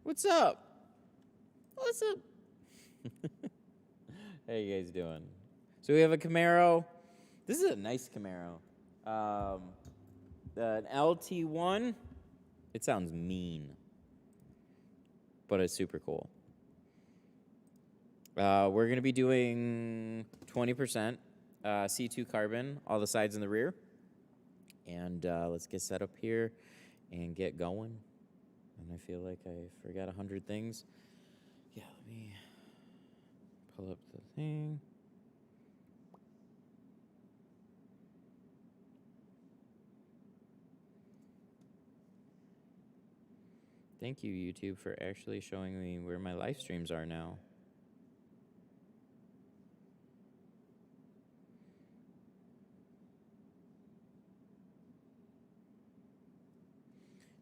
What's up? What's up? How you guys doing? So we have a Camaro. This is a nice Camaro. An LT1. It sounds mean, but it's super cool. We're going to be doing 20% C2 carbon, all the sides and the rear. And let's get set up here and get going. And I feel like I forgot 100 things. Yeah, let me pull up the thing. Thank you, YouTube, for actually showing me where my live streams are now.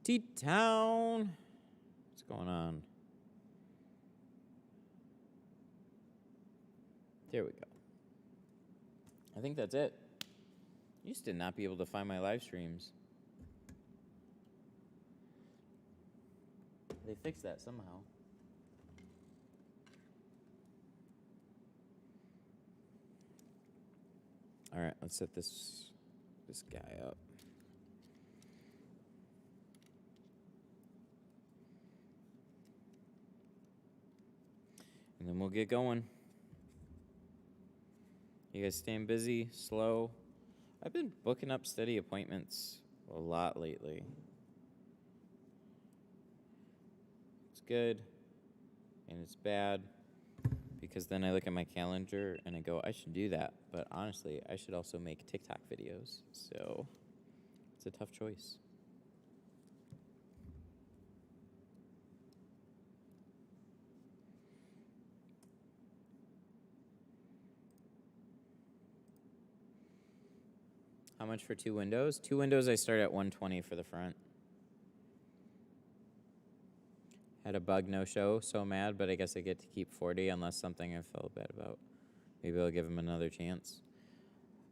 T-Town. What's going on? There we go. I think that's it. I used to not be able to find my live streams. They fixed that somehow. All right, let's set this guy up. And then we'll get going. You guys staying busy, slow? I've been booking up steady appointments a lot lately. It's good, and it's bad, because then I look at my calendar and I go, I should do that. But honestly, I should also make TikTok videos. So it's a tough choice. How much for 2 windows? 2 windows, I start at $120 for the front. Had a bug no-show, so mad, but I guess I get to keep 40 unless something I felt bad about. Maybe I'll give them another chance.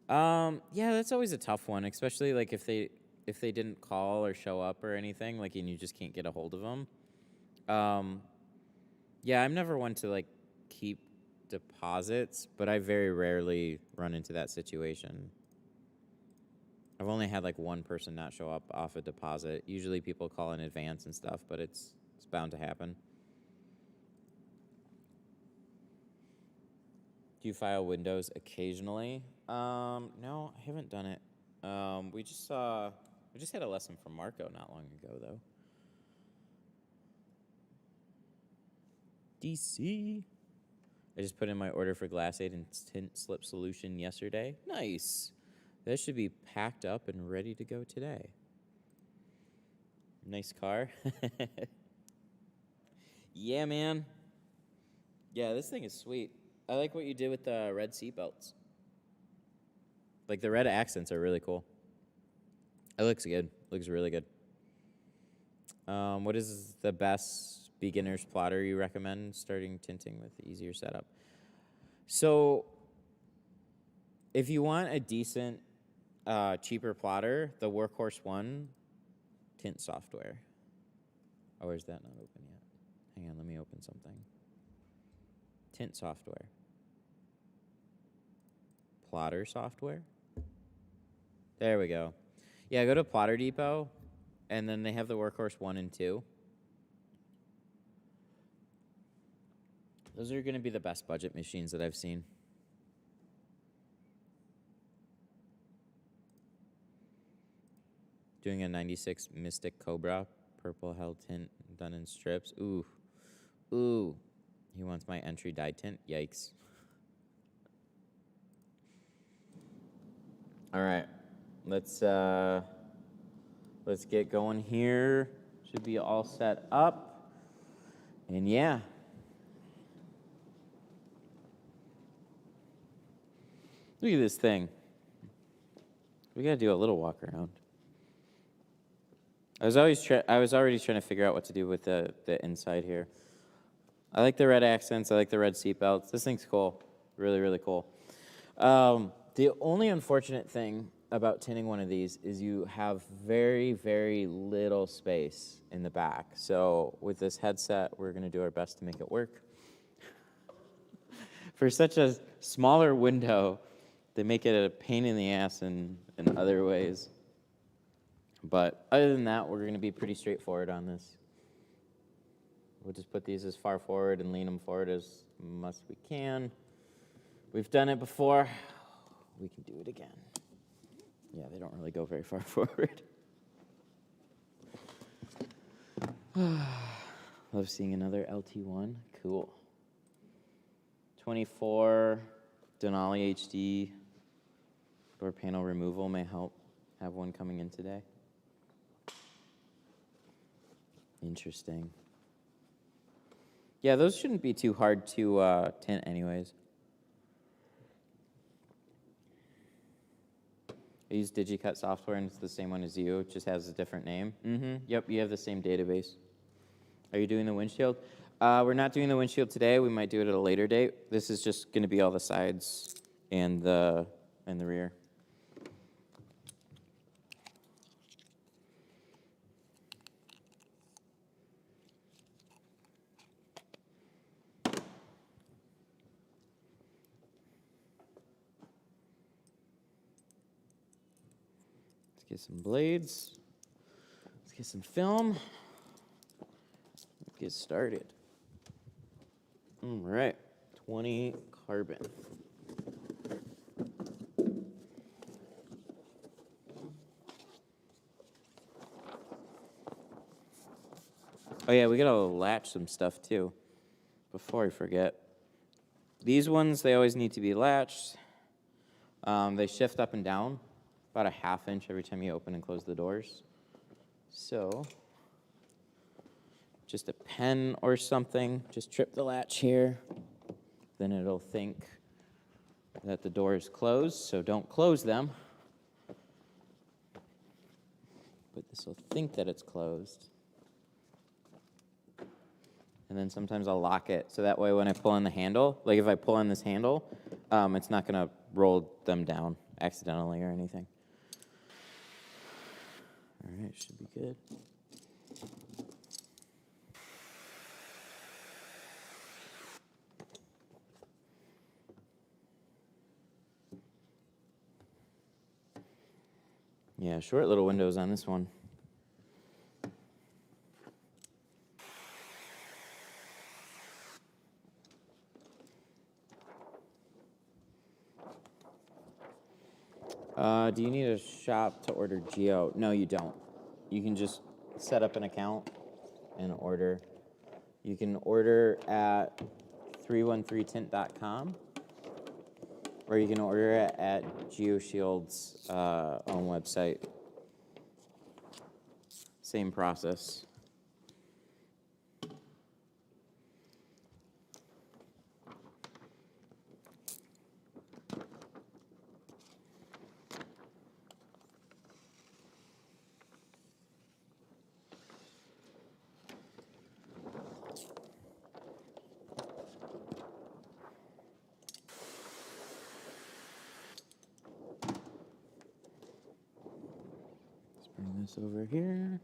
Yeah, that's always a tough one, especially like if they didn't call or show up or anything, like, and you just can't get a hold of them. Yeah, I'm never one to like keep deposits, but I very rarely run into that situation. I've only had like one person not show up off a deposit. Usually people call in advance and stuff, but it's bound to happen. Do you file windows occasionally? No, I haven't done it. We just had a lesson from Marco not long ago, though. DC. I just put in my order for Glass 8 and Tint slip solution yesterday. Nice. That should be packed up and ready to go today. Nice car. Yeah, man. Yeah, this thing is sweet. I like what you did with the red seatbelts. Like, the red accents are really cool. It looks good. Looks really good. What is the best beginner's plotter you recommend starting tinting with easier setup? So, if you want a decent, cheaper plotter, the Workhorse One Tint software. Oh, is that not open yet? Hang on, let me open something. Tint software. Plotter software. There we go. Yeah, go to Plotter Depot, and then they have the Workhorse 1 and 2. Those are going to be the best budget machines that I've seen. Doing a 96 Mystic Cobra, purple held tint done in strips. Ooh. Ooh. He wants my entry dye tint. Yikes. All right. Let's get going here. Should be all set up. And yeah. Look at this thing. We got to do a little walk around. I was already trying to figure out what to do with the inside here. I like the red accents. I like the red seatbelts. This thing's cool. Really, really cool. The only unfortunate thing about tinting one of these is you have very, very little space in the back. So with this headset, we're going to do our best to make it work. For such a smaller window, they make it a pain in the ass in other ways. But other than that, we're going to be pretty straightforward on this. We'll just put these as far forward and lean them forward as much as we can. We've done it before. We can do it again. Yeah, they don't really go very far forward. Love seeing another LT1. Cool. 24 Denali HD door panel removal may help. Have one coming in today. Interesting. Yeah, those shouldn't be too hard to tint anyways. I use DigiCut software, and it's the same one as you. It just has a different name. Yep, you have the same database. Are you doing the windshield? We're not doing the windshield today. We might do it at a later date. This is just going to be all the sides and the rear. Let's get some blades. Let's get some film. Let's get started. All right, 20 carbon. Oh yeah, we gotta latch some stuff too, before I forget. These ones, they always need to be latched. They shift up and down about a ½ inch every time you open and close the doors. So, just a pen or something, just trip the latch here. Then it'll think that the door is closed, so don't close them. But this will think that it's closed. And then sometimes I'll lock it, so that way when I pull on the handle, like if I pull on this handle, it's not gonna roll them down accidentally or anything. All right, should be good. Yeah, short little windows on this one. Do you need a shop to order Geo? No, you don't. You can just set up an account and order. You can order at 313tint.com, or you can order it at GeoShield's own website. Same process. Bring this over here.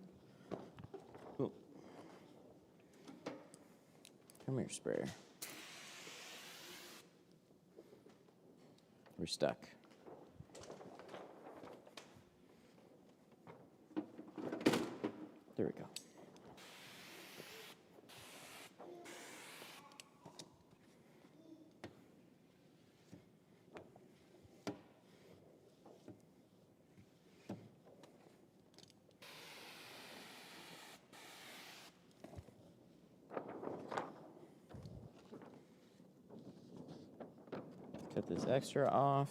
Ooh. Come here, sprayer. We're stuck. There we go. Cut this extra off.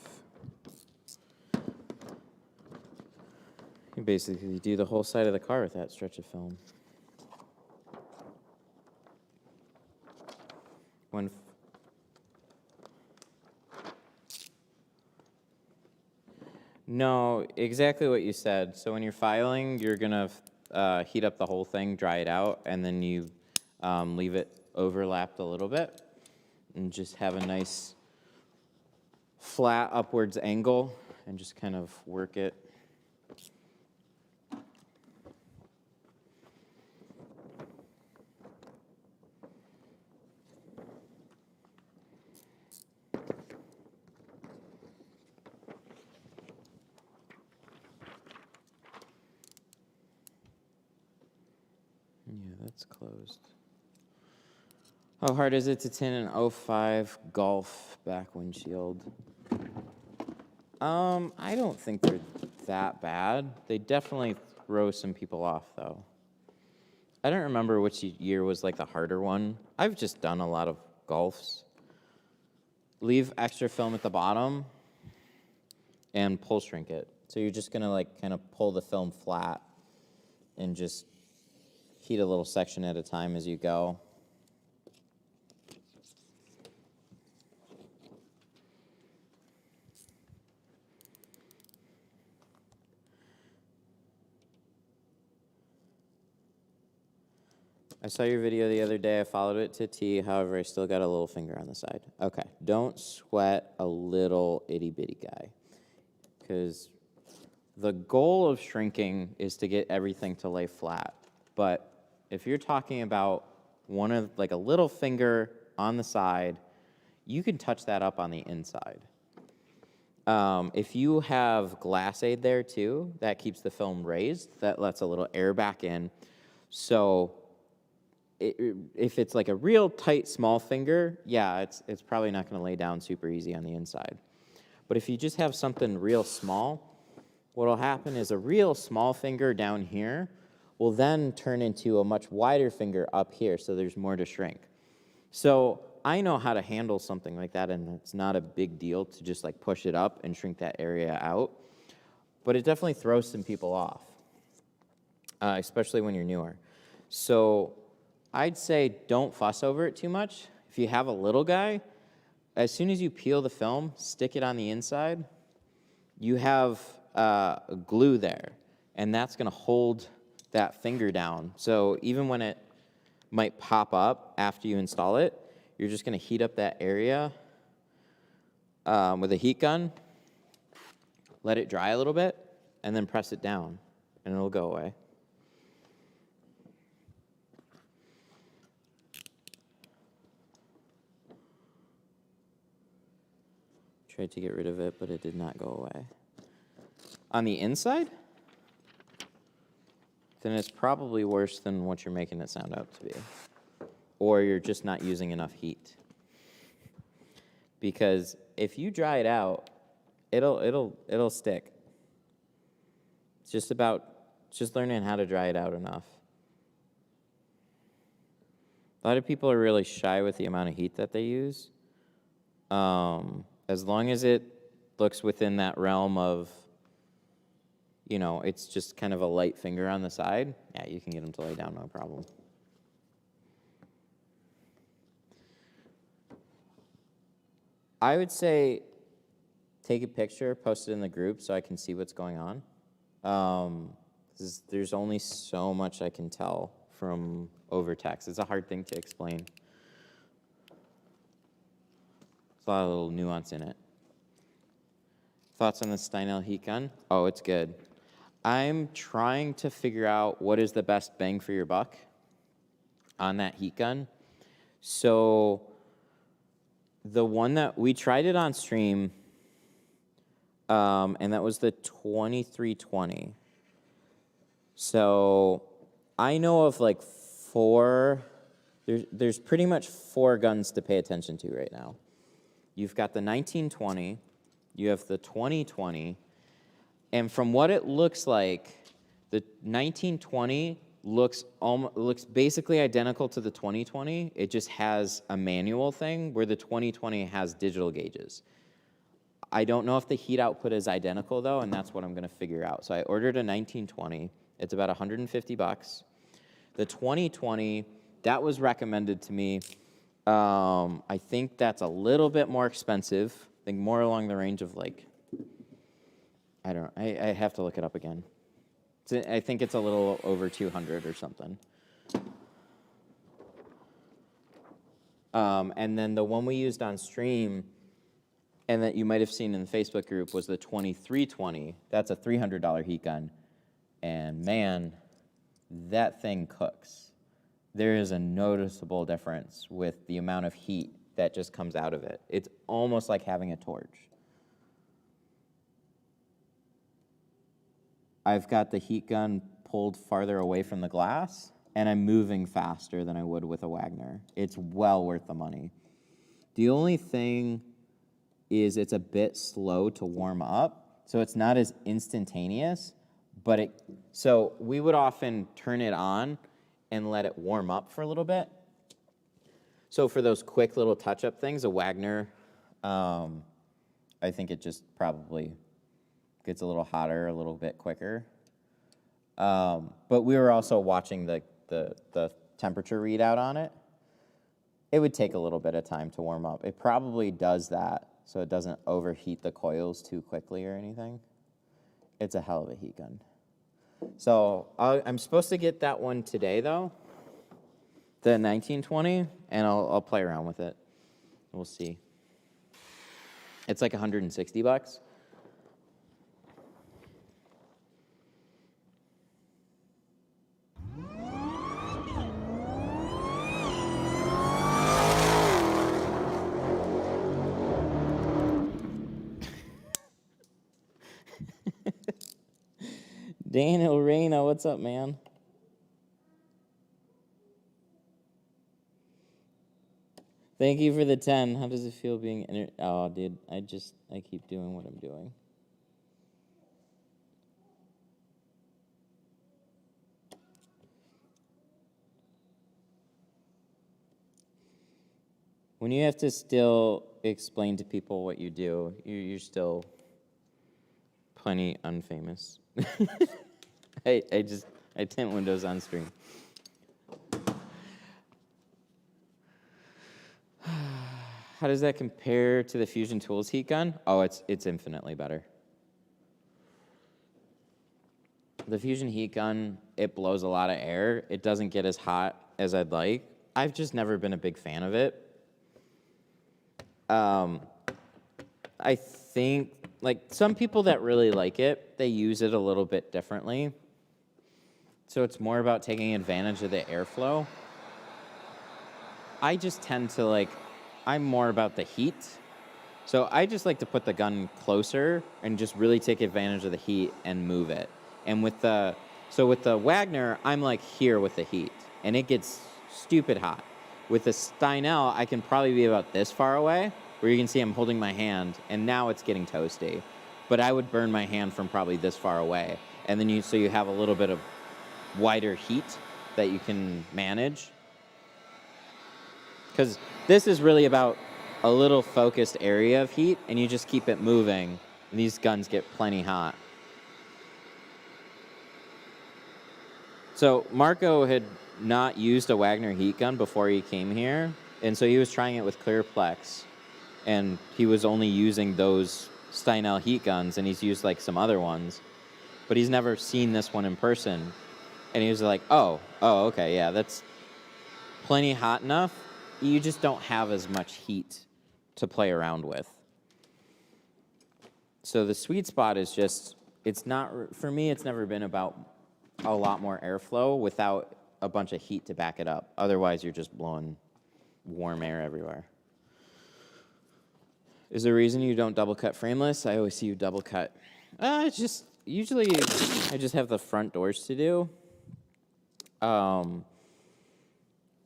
You basically do the whole side of the car with that stretch of film. No, exactly what you said. So when you're filing, you're gonna heat up the whole thing, dry it out, and then you leave it overlapped a little bit, and just have a nice flat upwards angle, and just kind of work it. Yeah, that's closed. How hard is it to tint an 05 Golf back windshield? I don't think they're that bad. They definitely throw some people off, though. I don't remember which year was like the harder one. I've just done a lot of Golfs. Leave extra film at the bottom and pull shrink it. So you're just gonna like kind of pull the film flat and just heat a little section at a time as you go. I saw your video the other day. I followed it to T. However, I still got a little finger on the side. Okay. Don't sweat a little itty-bitty guy. Because the goal of shrinking is to get everything to lay flat. But if you're talking about one of, like a little finger on the side, you can touch that up on the inside. If you have glass aid there too, that keeps the film raised. That lets a little air back in. So if it's like a real tight small finger, yeah, it's probably not going to lay down super easy on the inside. But if you just have something real small, what'll happen is a real small finger down here will then turn into a much wider finger up here, so there's more to shrink. So I know how to handle something like that, and it's not a big deal to just like push it up and shrink that area out. But it definitely throws some people off, especially when you're newer. So I'd say don't fuss over it too much. If you have a little guy, as soon as you peel the film, stick it on the inside, you have glue there, and that's going to hold that finger down. So even when it might pop up after you install it, you're just going to heat up that area with a heat gun, let it dry a little bit, and then press it down, and it'll go away. Tried to get rid of it, but it did not go away. On the inside, then it's probably worse than what you're making it sound out to be. Or you're just not using enough heat. Because if you dry it out, it'll stick. It's just learning how to dry it out enough. A lot of people are really shy with the amount of heat that they use. As long as it looks within that realm of, you know, it's just kind of a light finger on the side, yeah, you can get them to lay down, no problem. I would say take a picture, post it in the group so I can see what's going on. There's only so much I can tell from over text. It's a hard thing to explain. A lot of little nuance in it. Thoughts on the Steinel heat gun? Oh, it's good. I'm trying to figure out what is the best bang for your buck on that heat gun. So the one that we tried it on stream, and that was the 2320. So I know of like there's pretty much 4 guns to pay attention to right now. You've got the 1920, you have the 2020, and from what it looks like, the 1920 looks basically identical to the 2020. It just has a manual thing where the 2020 has digital gauges. I don't know if the heat output is identical though, and that's what I'm gonna figure out. So I ordered a 1920. It's about $150. The 2020, that was recommended to me. I think that's a little bit more expensive. I think more along the range of like, I don't know, I have to look it up again. I think it's a little over 200 or something. And then the one we used on stream, and that you might have seen in the Facebook group was the 2320. That's a $300 heat gun. And man, that thing cooks. There is a noticeable difference with the amount of heat that just comes out of it. It's almost like having a torch. I've got the heat gun pulled farther away from the glass, and I'm moving faster than I would with a Wagner. It's well worth the money. The only thing is it's a bit slow to warm up, so it's not as instantaneous, but so we would often turn it on and let it warm up for a little bit. So for those quick little touch-up things, a Wagner, I think it just probably gets a little hotter a little bit quicker. But we were also watching the temperature readout on it. It would take a little bit of time to warm up. It probably does that so it doesn't overheat the coils too quickly or anything. It's a hell of a heat gun. So I'm supposed to get that one today, though, the 1920, and I'll play around with it. We'll see. It's like $160. Daniel Reyna, what's up, man? Thank you for the 10. How does it feel being oh, dude, I keep doing what I'm doing. When you have to still explain to people what you do, you're still plenty unfamous. I tint windows on stream. How does that compare to the Fusion Tools heat gun? Oh, it's infinitely better. The Fusion heat gun, it blows a lot of air. It doesn't get as hot as I'd like. I've just never been a big fan of it. I think, like, some people that really like it, they use it a little bit differently. So it's more about taking advantage of the airflow. I just tend to, I'm more about the heat. So I just like to put the gun closer and just really take advantage of the heat and move it. And with the Wagner, I'm like here with the heat, and it gets stupid hot. With the Steinel, I can probably be about this far away, where you can see I'm holding my hand, and now it's getting toasty. But I would burn my hand from probably this far away. And then so you have a little bit of wider heat that you can manage. Because this is really about a little focused area of heat, and you just keep it moving, and these guns get plenty hot. So Marco had not used a Wagner heat gun before he came here, and so he was trying it with Clearplex, and he was only using those Steinel heat guns, and he's used some other ones, but he's never seen this one in person. And he was like, oh, okay, yeah, that's plenty hot enough. You just don't have as much heat to play around with. So the sweet spot is just, it's not, for me, it's never been about a lot more airflow without a bunch of heat to back it up. Otherwise, you're just blowing warm air everywhere. Is there a reason you don't double cut frameless? I always see you double cut. It's just, usually I just have the front doors to do.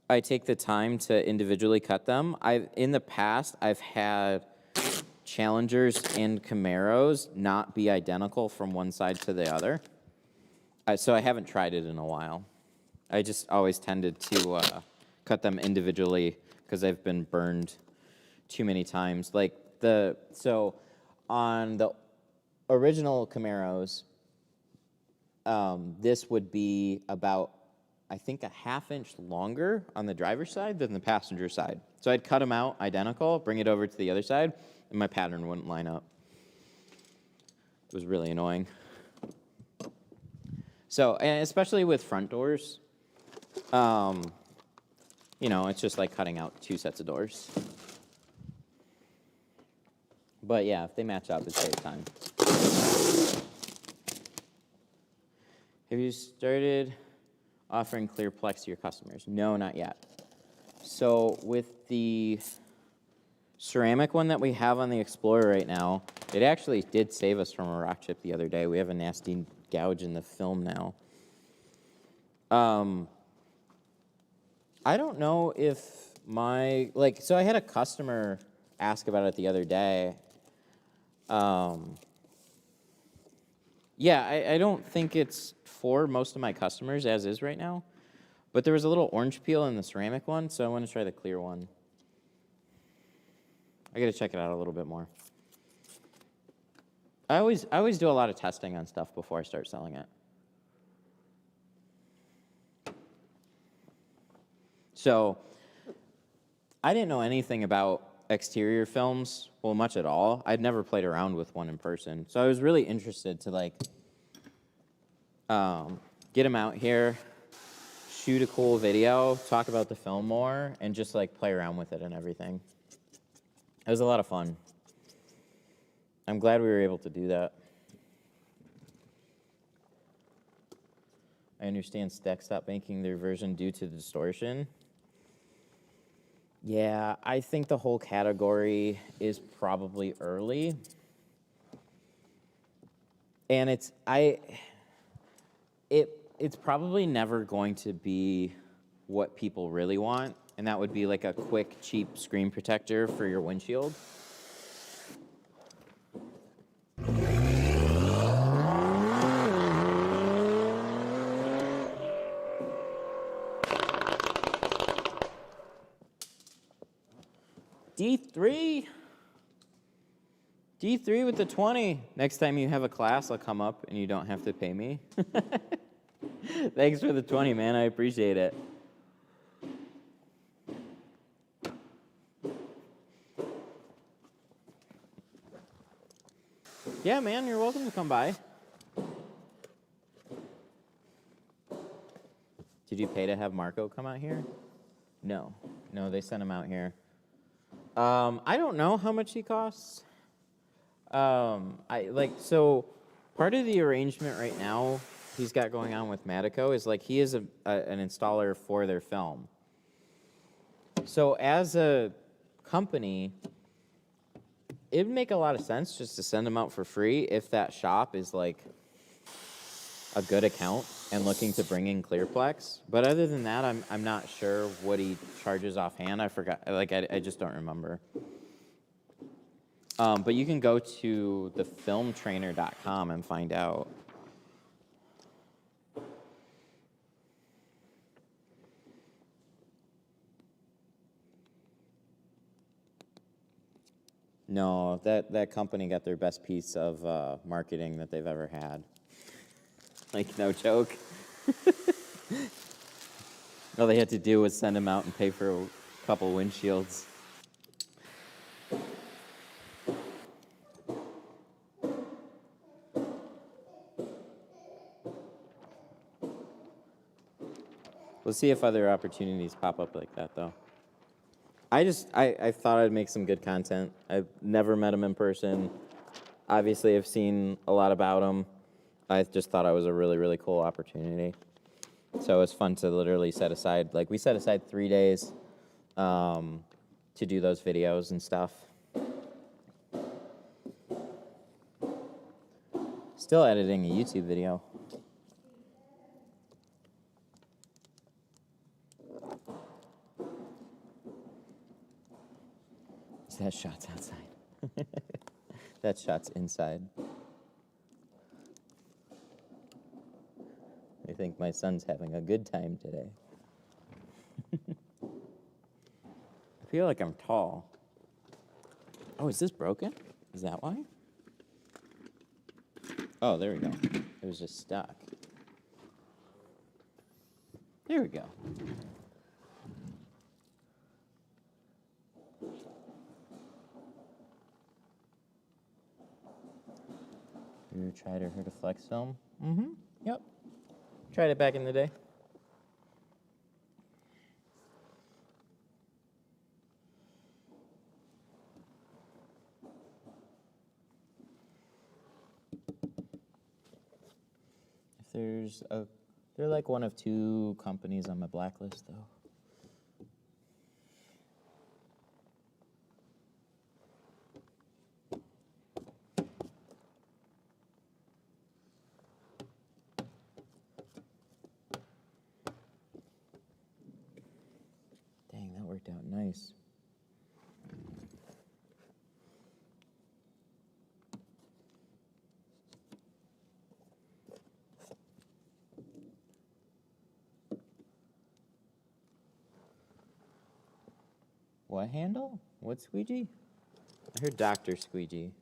I take the time to individually cut them. In the past, I've had Challengers and Camaros not be identical from one side to the other. So I haven't tried it in a while. I just always tended to cut them individually because I've been burned too many times. So on the original Camaros, this would be about, I think, a half-inch longer on the driver's side than the passenger side. So I'd cut them out identical, bring it over to the other side, and my pattern wouldn't line up. It was really annoying. So, and especially with front doors, it's just like cutting out two sets of doors. But yeah, if they match up, it saves time. Have you started offering clear plex to your customers? No, not yet. So with the ceramic one that we have on the Explorer right now, it actually did save us from a rock chip the other day. We have a nasty gouge in the film now. I don't know if so I had a customer ask about it the other day. Yeah, I don't think it's for most of my customers as is right now, but there was a little orange peel in the ceramic one, so I want to try the clear one. I got to check it out a little bit more. I always do a lot of testing on stuff before I start selling it. So I didn't know anything about exterior films, well, much at all. I'd never played around with one in person. So I was really interested to get them out here, shoot a cool video, talk about the film more, and just play around with it and everything. It was a lot of fun. I'm glad we were able to do that. I understand Stack stopped making their version due to the distortion. Yeah, I think the whole category is probably early. And it's probably never going to be what people really want, and that would be like a quick, cheap screen protector for your windshield. D3 with the 20. Next time you have a class, I'll come up and you don't have to pay me. Thanks for the 20, man. I appreciate it. Yeah, man, you're welcome to come by. Did you pay to have Marco come out here? No, they sent him out here. I don't know how much he costs. So part of the arrangement right now he's got going on with Madico is he is an installer for their film. So as a company, it would make a lot of sense just to send them out for free if that shop is a good account and looking to bring in Clearplex. But other than that, I'm not sure what he charges offhand. I forgot. I just don't remember. But you can go to thefilmtrainer.com and find out. No, that company got their best piece of marketing that they've ever had. No joke. All they had to do was send him out and pay for a couple windshields. We'll see if other opportunities pop up like that, though. I thought I'd make some good content. I've never met him in person. Obviously, I've seen a lot about him. I just thought it was a really, really cool opportunity. So it was fun to literally set aside, we set aside 3 days to do those videos and stuff. Still editing a YouTube video. That shot's outside. That shot's inside. I think my son's having a good time today. I feel like I'm tall. Oh, is this broken? Is that why? Oh, there we go. It was just stuck. There we go. You tried or heard of flex film? Mm-hmm. Yep. Tried it back in the day. If there's a, they're like one of 2 companies on my blacklist, though. Dang, that worked out nice. What handle? What squeegee? I heard Dr. Squeegee.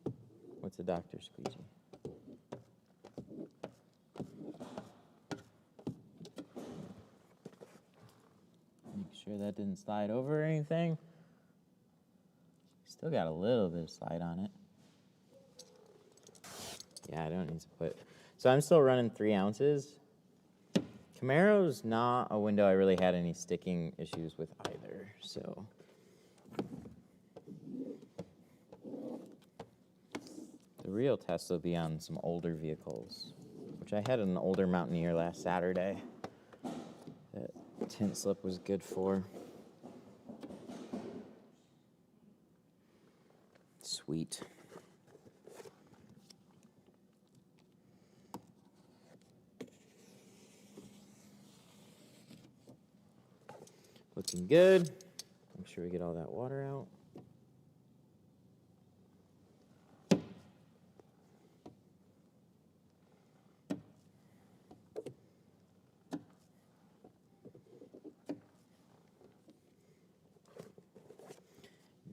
What's a Dr. Squeegee? Make sure that didn't slide over or anything. Still got a little bit of slide on it. Yeah, I don't need to put... So I'm still running 3 ounces. Camaro's not a window I really had any sticking issues with either, so... The real test will be on some older vehicles, which I had an older Mountaineer last Saturday that tint slip was good for. Sweet. Looking good. Make sure we get all that water out.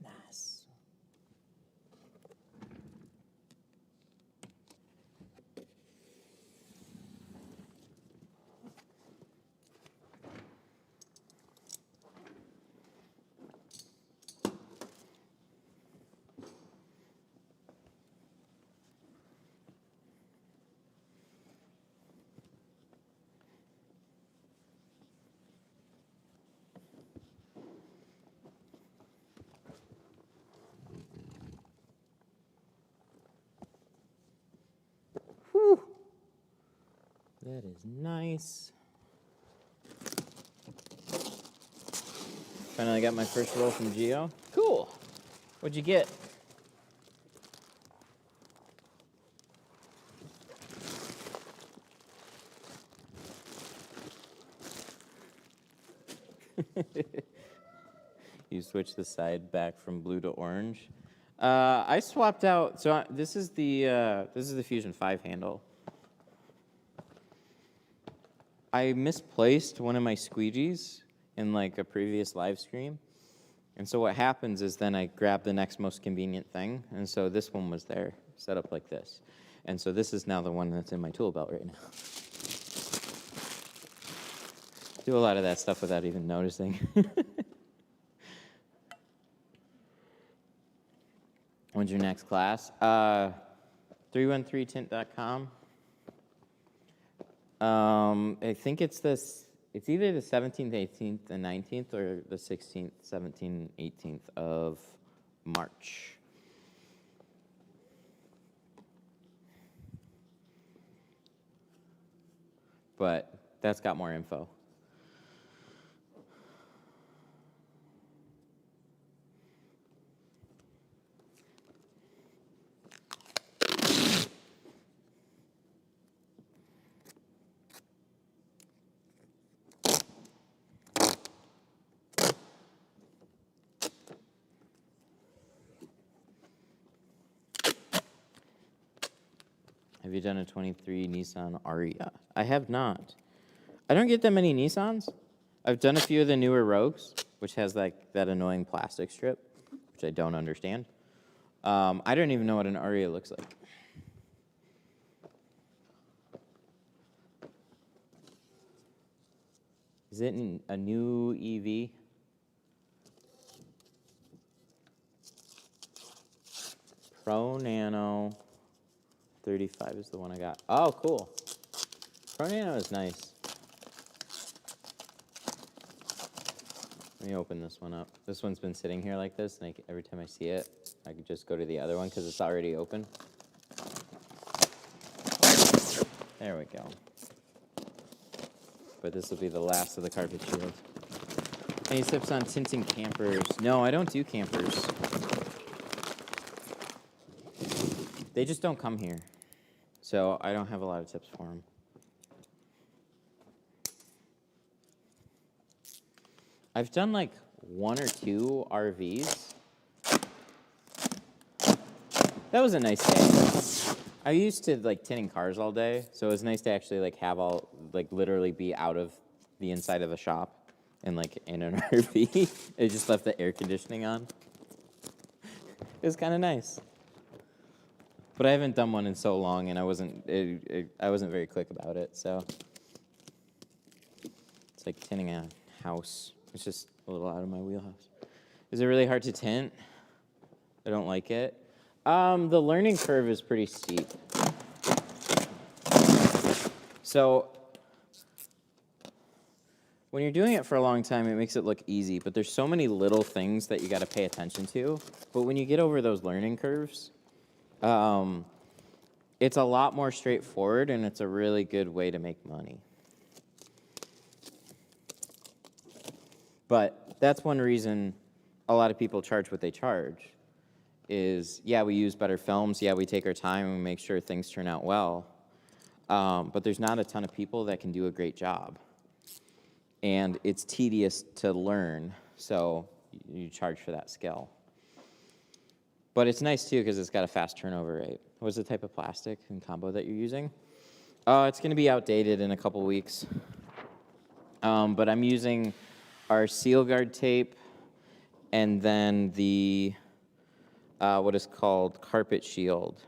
Nice. Whew. That is nice. Finally got my first roll from Geo. Cool. What'd you get? You switch the side back from blue to orange. I swapped out. So this is the Fusion 5 handle. I misplaced one of my Squeegees in like a previous live stream, and so what happens is then I grab the next most convenient thing, and so this one was there, set up like this, and so this is now the one that's in my tool belt right now. Do a lot of that stuff without even noticing. When's your next class? 313tint.com. I think it's either the 17th, 18th, and 19th, or the 16th, 17th, 18th of March. But that's got more info. Have you done a 23 Nissan Ariya? I have not. I don't get that many Nissans. I've done a few of the newer Rogues, which has like that annoying plastic strip, which I don't understand. I don't even know what an Ariya looks like. Is it a new EV? Pro Nano 35 is the one I got. Oh, cool. Pro Nano is nice. Let me open this one up. This one's been sitting here like this, and every time I see it, I could just go to the other one because it's already open. There we go. But this will be the last of the carpet shield. Any tips on tinting campers? No, I don't do campers. They just don't come here. So I don't have a lot of tips for them. I've done like 1 or 2 RVs. That was a nice day. I used to like tinting cars all day, so it was nice to actually like have all, like literally be out of the inside of a shop and like in an RV. It just left the air conditioning on. It was kind of nice. But I haven't done one in so long, and I wasn't very quick about it, so. It's like tinting a house. It's just a little out of my wheelhouse. Is it really hard to tint? I don't like it. The learning curve is pretty steep. So when you're doing it for a long time, it makes it look easy, but there's so many little things that you got to pay attention to. But when you get over those learning curves, it's a lot more straightforward, and it's a really good way to make money. But that's one reason a lot of people charge what they charge is, yeah, we use better films, yeah, we take our time and we make sure things turn out well, but there's not a ton of people that can do a great job. And it's tedious to learn, so you charge for that skill. But it's nice, too, because it's got a fast turnover rate. What's the type of plastic and combo that you're using? It's going to be outdated in a couple weeks. But I'm using our seal guard tape and then the what is called carpet shield.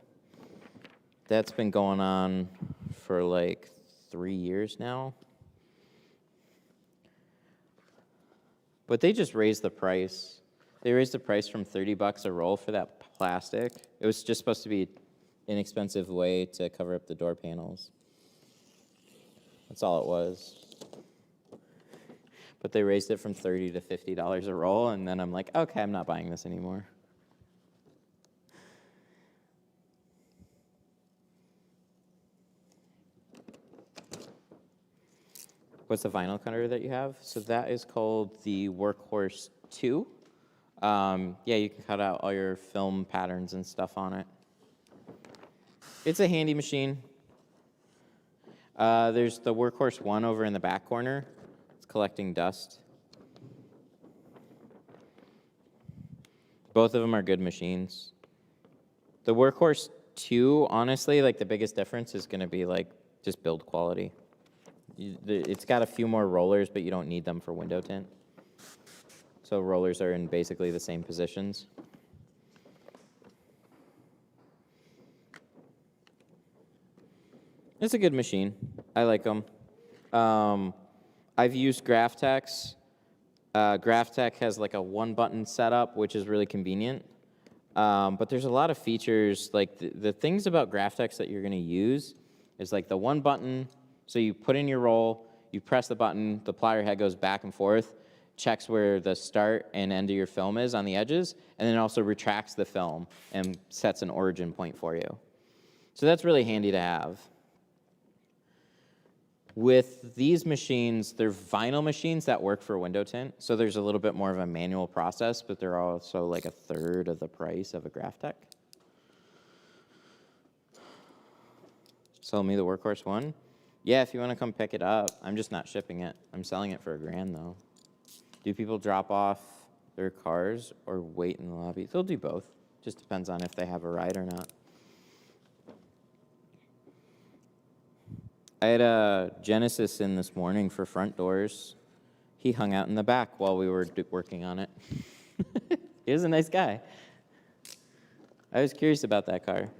That's been going on for like 3 years now. But they just raised the price. They raised the price from $30 a roll for that plastic. It was just supposed to be an inexpensive way to cover up the door panels. That's all it was. But they raised it from $30 to $50 a roll, and then I'm like, okay, I'm not buying this anymore. What's the vinyl cutter that you have? So that is called the Workhorse 2. Yeah, you can cut out all your film patterns and stuff on it. It's a handy machine. There's the Workhorse 1 over in the back corner. It's collecting dust. Both of them are good machines. The Workhorse 2, honestly, like the biggest difference is going to be like just build quality. It's got a few more rollers, but you don't need them for window tint. So rollers are in basically the same positions. It's a good machine. I like them. I've used Graphtex. Graphtex has like a 1-button setup, which is really convenient. But there's a lot of features. Like the things about Graphtex that you're going to use is like the 1 button. So you put in your roll, you press the button, the plier head goes back and forth, checks where the start and end of your film is on the edges, and then it also retracts the film and sets an origin point for you. So that's really handy to have. With these machines, they're vinyl machines that work for window tint, so there's a little bit more of a manual process, but they're also like 1/3 of the price of a Graphtex. Sell me the Workhorse 1? Yeah, if you want to come pick it up. I'm just not shipping it. I'm selling it for $1,000 though. Do people drop off their cars or wait in the lobby? They'll do both. Just depends on if they have a ride or not. I had a Genesis in this morning for front doors. He hung out in the back while we were working on it. He was a nice guy. I was curious about that car.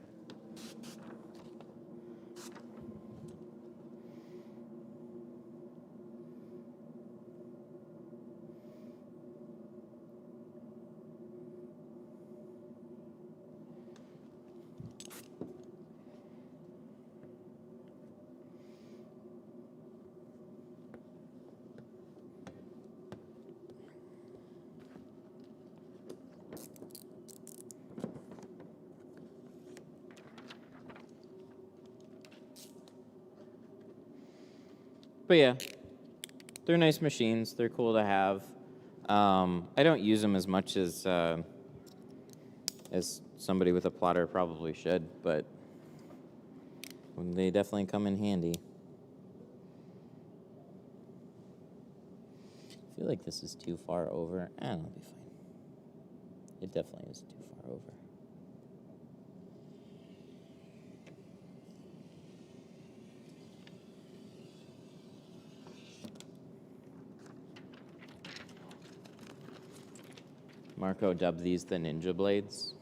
But yeah, they're nice machines. They're cool to have. I don't use them as much as somebody with a plotter probably should, but they definitely come in handy. I feel like this is too far over. It'll be fine. It definitely is too far over. Marco dubbed these the ninja blades.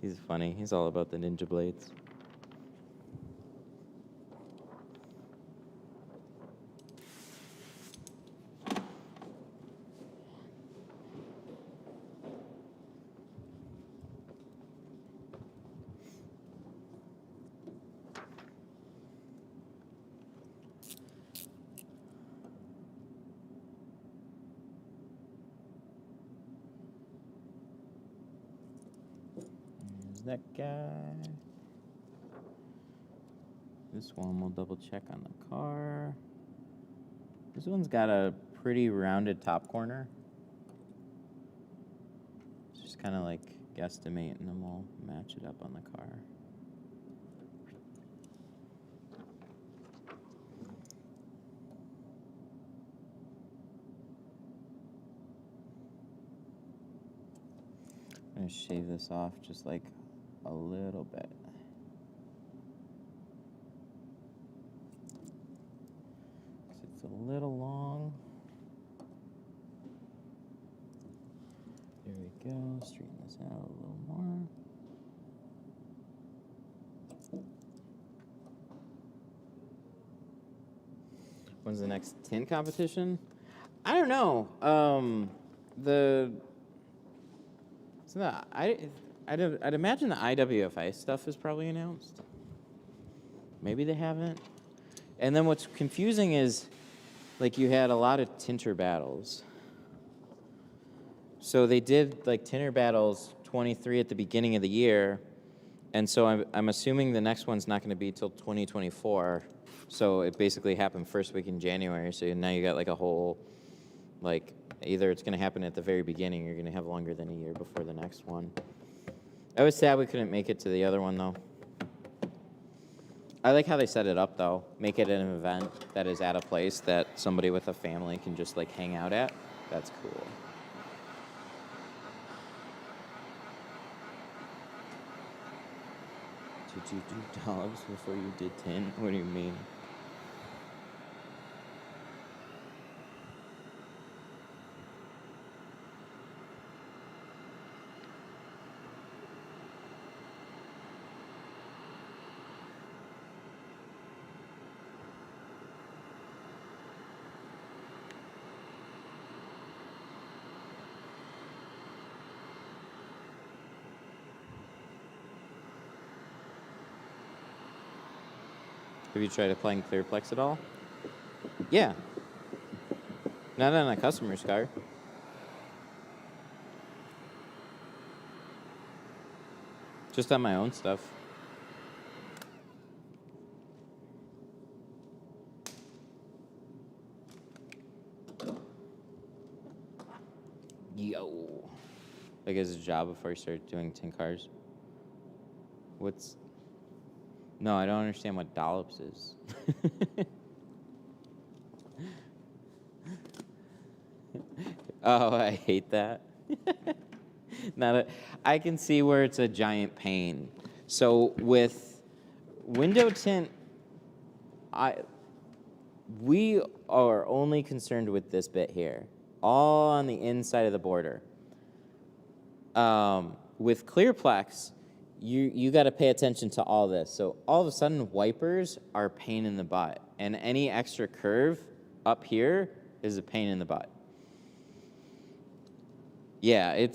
He's funny. He's all about the ninja blades. That guy. This one we'll double check on the car. This one's got a pretty rounded top corner. Just kind of like guesstimate, and then we'll match it up on the car. I'm gonna shave this off just like a little bit. It's a little long. There we go. Straighten this out a little more. When's the next tint competition? I don't know. I'd imagine the IWFI stuff is probably announced. Maybe they haven't. And then what's confusing is, like, you had a lot of tinter battles. So they did, like, tinter battles 23 at the beginning of the year, and so I'm assuming the next one's not going to be till 2024. So it basically happened first week in January, so now you got, like, a whole, like, either it's going to happen at the very beginning or you're going to have longer than a year before the next one. I was sad we couldn't make it to the other one, though. I like how they set it up, though. Make it an event that is at a place that somebody with a family can just, like, hang out at. That's cool. Did you do dollops before you did tint? What do you mean? Have you tried applying Clearplex at all? Yeah. Not on a customer's car. Just on my own stuff. Yo. Like as a job before you start doing tin cars. What's... No, I don't understand what dollops is. Oh, I hate that. I can see where it's a giant pain. So with window tint, we are only concerned with this bit here, all on the inside of the border. With Clearplex, you got to pay attention to all this. So all of a sudden, wipers are a pain in the butt, and any extra curve up here is a pain in the butt. Yeah,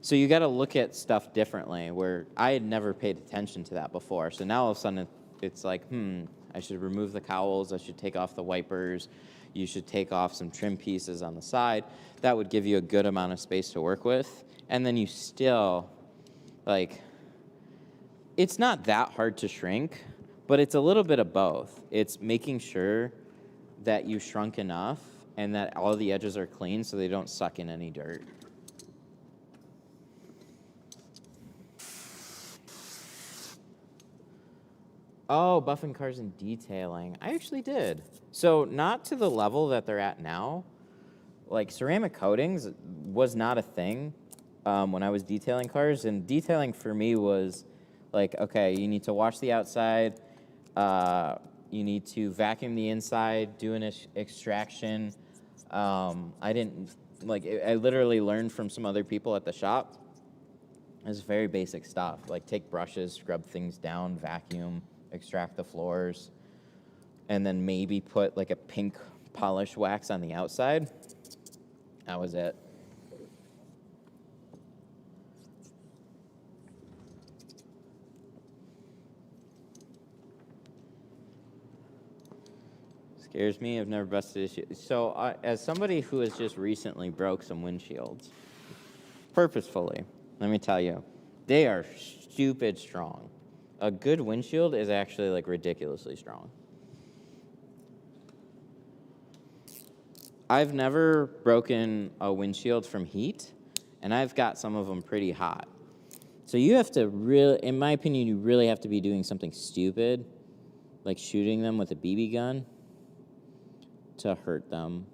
so you got to look at stuff differently, where I had never paid attention to that before. So now all of a sudden, it's like, I should remove the cowls, I should take off the wipers, you should take off some trim pieces on the side. That would give you a good amount of space to work with. And then you still, like... It's not that hard to shrink, But it's a little bit of both. It's making sure that you shrunk enough and that all the edges are clean so they don't suck in any dirt. Oh, buffing cars and detailing. I actually did. So not to the level that they're at now. Like ceramic coatings was not a thing when I was detailing cars. And detailing for me was like, okay, you need to wash the outside. You need to vacuum the inside, do an extraction. I didn't, like, I literally learned from some other people at the shop. It's very basic stuff. Like take brushes, scrub things down, vacuum, extract the floors, and then maybe put like a pink polish wax on the outside. That was it. Scares me. I've never busted issue. So as somebody who has just recently broke some windshields, purposefully, let me tell you, they are stupid strong. A good windshield is actually like ridiculously strong. I've never broken a windshield from heat, and I've got some of them pretty hot. So you have to really, in my opinion, you really have to be doing something stupid, like shooting them with a BB gun, to hurt them,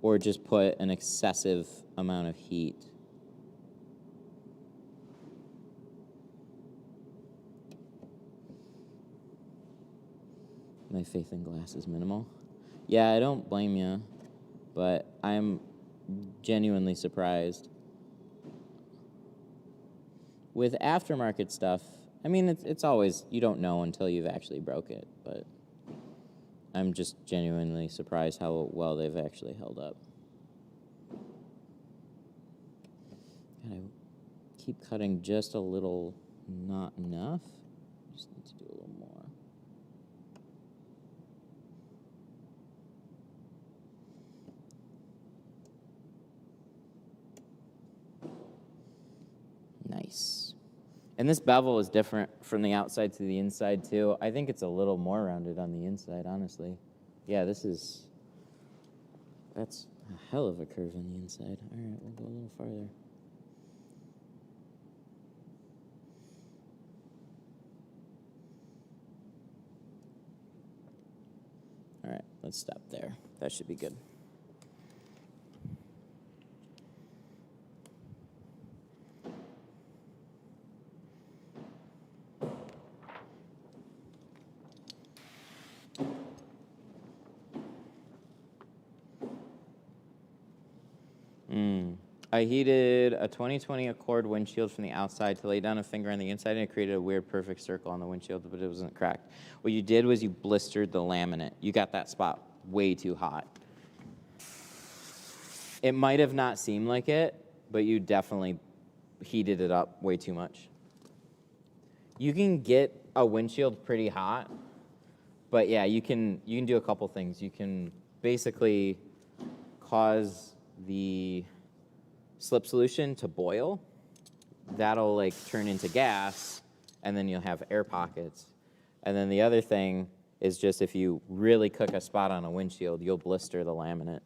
or just put an excessive amount of heat. My faith in glass is minimal. Yeah, I don't blame you, but I'm genuinely surprised. With aftermarket stuff, I mean, it's always, you don't know until you've actually broke it, but I'm just genuinely surprised how well they've actually held up. God, I keep cutting just a little, not enough. Just need to do a little more. Nice. And this bevel is different from the outside to the inside, too. I think it's a little more rounded on the inside, honestly. Yeah, that's a hell of a curve on the inside. All right, we'll go a little farther. All right, let's stop there. That should be good. I heated a 2020 Accord windshield from the outside to lay down a finger on the inside, and it created a weird perfect circle on the windshield, but it wasn't cracked. What you did was you blistered the laminate. You got that spot way too hot. It might have not seemed like it, but you definitely heated it up way too much. You can get a windshield pretty hot, but yeah, you can do a couple things. You can basically cause the slip solution to boil. That'll like turn into gas, and then you'll have air pockets. And then the other thing is just if you really cook a spot on a windshield, you'll blister the laminate.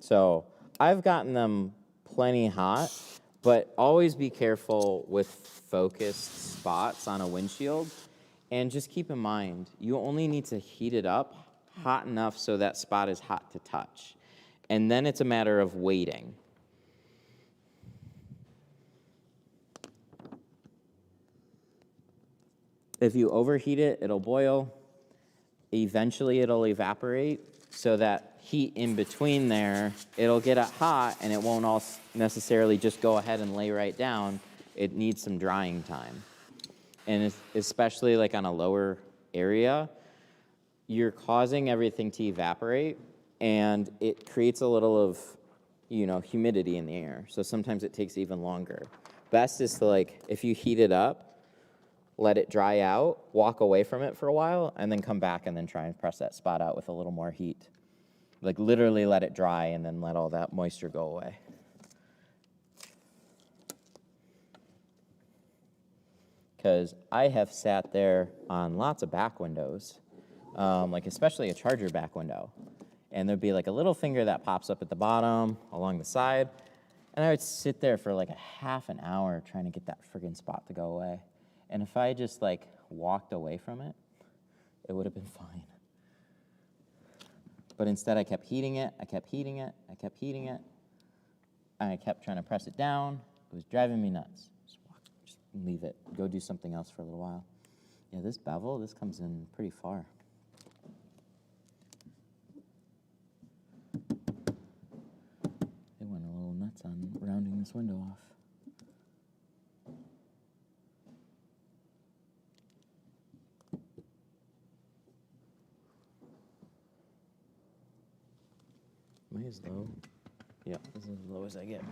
So I've gotten them plenty hot, but always be careful with focused spots on a windshield. And just keep in mind, you only need to heat it up hot enough so that spot is hot to touch. And then it's a matter of waiting. If you overheat it, it'll boil. Eventually, it'll evaporate, so that heat in between there, it'll get it hot, and it won't all necessarily just go ahead and lay right down. It needs some drying time. And especially like on a lower area, you're causing everything to evaporate, and it creates a little of, humidity in the air. So sometimes it takes even longer. Best is to, like, if you heat it up, let it dry out, walk away from it for a while, and then come back and then try and press that spot out with a little more heat. Like literally let it dry and then let all that moisture go away. Because I have sat there on lots of back windows, like especially a Charger back window, and there'd be like a little finger that pops up at the bottom along the side, and I would sit there for like a half an hour trying to get that friggin' spot to go away. And if I just like walked away from it, it would have been fine. But instead I kept heating it, I kept heating it, I kept heating it, and I kept trying to press it down. It was driving me nuts. Just leave it, go do something else for a little while. Yeah, this bevel, this comes in pretty far. They went a little nuts on rounding this window off. Am I as low? Yeah, this is as low as I get.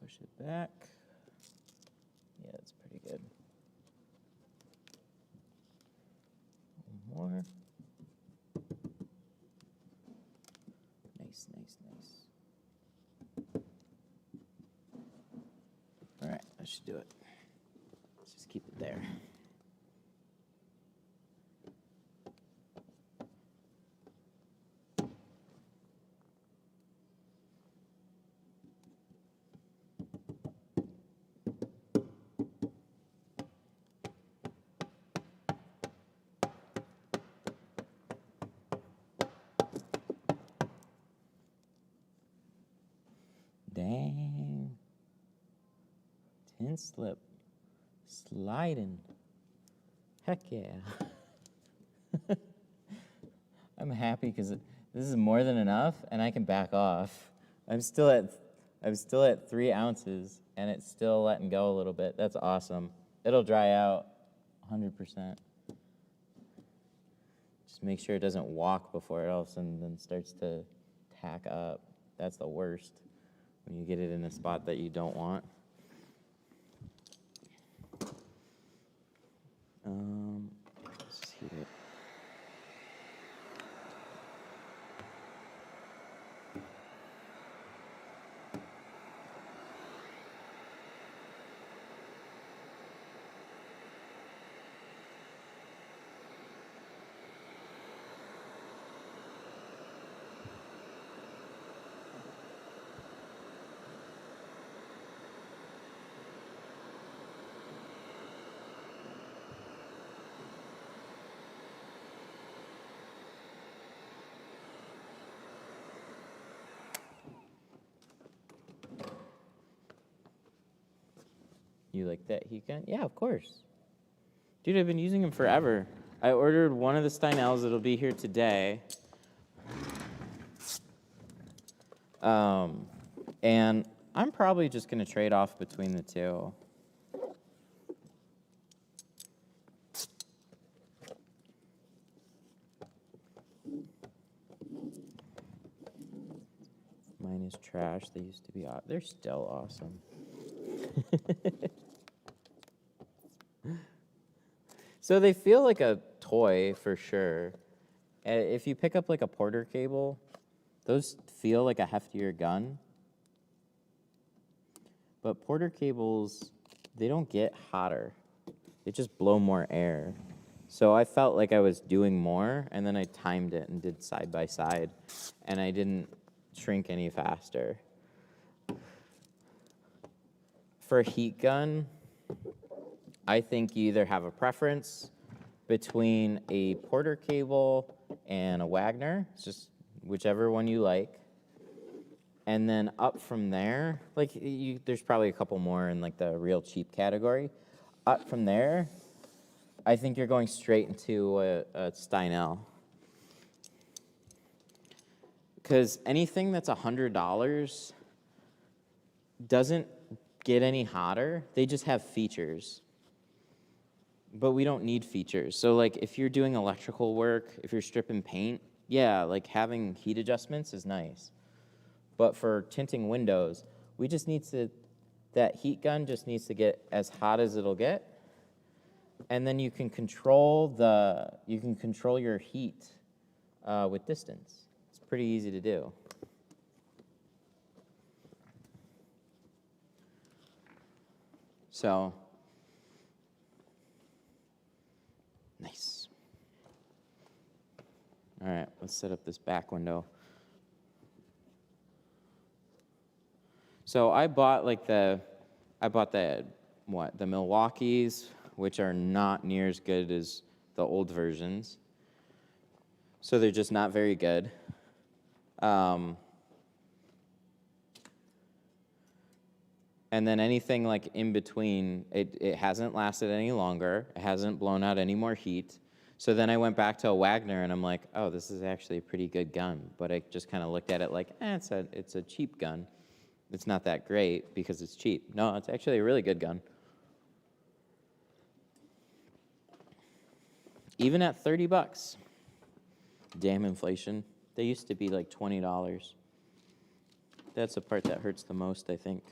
Push it back. Yeah, that's pretty good. One more. Nice, nice, nice. All right, that should do it. Let's just keep it there. Dang. Tint slip. Sliding. Heck yeah. I'm happy because this is more than enough and I can back off. I'm still at 3 ounces and it's still letting go a little bit. That's awesome. It'll dry out 100%. Just make sure it doesn't walk before it all of a sudden then starts to tack up. That's the worst. When you get it in a spot that you don't want. Let's just heat it. You like that heat gun? Yeah, of course. Dude, I've been using them forever. I ordered one of the Steinels. It'll be here today. And I'm probably just going to trade off between the two. Mine is trash. They used to be, they're still awesome. So they feel like a toy for sure. If you pick up like a Porter cable, those feel like a heftier gun. But Porter cables, they don't get hotter. They just blow more air. So I felt like I was doing more, and then I timed it and did side by side, and I didn't shrink any faster. For a heat gun, I think you either have a preference between a Porter cable and a Wagner. It's just whichever one you like. And then up from there, like there's probably a couple more in like the real cheap category. Up from there, I think you're going straight into a Steinel. Because anything that's $100 doesn't get any hotter. They just have features. but we don't need features. So like if you're doing electrical work, if you're stripping paint, yeah, like having heat adjustments is nice. But for tinting windows, we just need to, that heat gun just needs to get as hot as it'll get. And then you can control your heat with distance. It's pretty easy to do. So, nice. All right, let's set up this back window. So I bought the Milwaukees, which are not near as good as the old versions. So they're just not very good. And then anything like in between, it hasn't lasted any longer. It hasn't blown out any more heat. So then I went back to a Wagner, and I'm like, oh, this is actually a pretty good gun. But I just kind of looked at it like, it's a cheap gun. It's not that great because it's cheap. No, it's actually a really good gun. Even at $30. Damn inflation. They used to be like $20. That's the part that hurts the most, I think.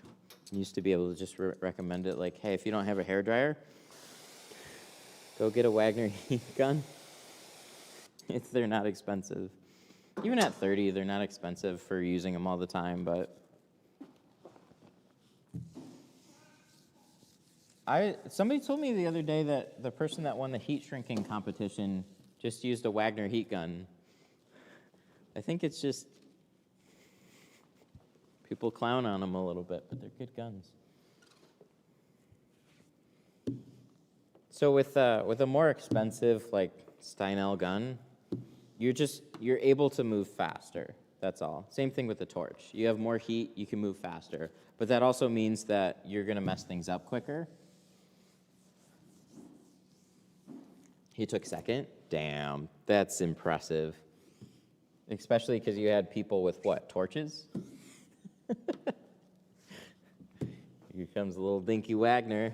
You used to be able to just recommend it like, hey, if you don't have a hairdryer, go get a Wagner heat gun. They're not expensive. Even at 30, they're not expensive for using them all the time, but somebody told me the other day that the person that won the heat shrinking competition just used a Wagner heat gun. I think it's just people clown on them a little bit, but they're good guns. So with a more expensive like Steinel gun, you're able to move faster. That's all. Same thing with the torch. You have more heat, you can move faster. But that also means that you're going to mess things up quicker. He took second. Damn, that's impressive. Especially because you had people with what, torches? Here comes a little dinky Wagner.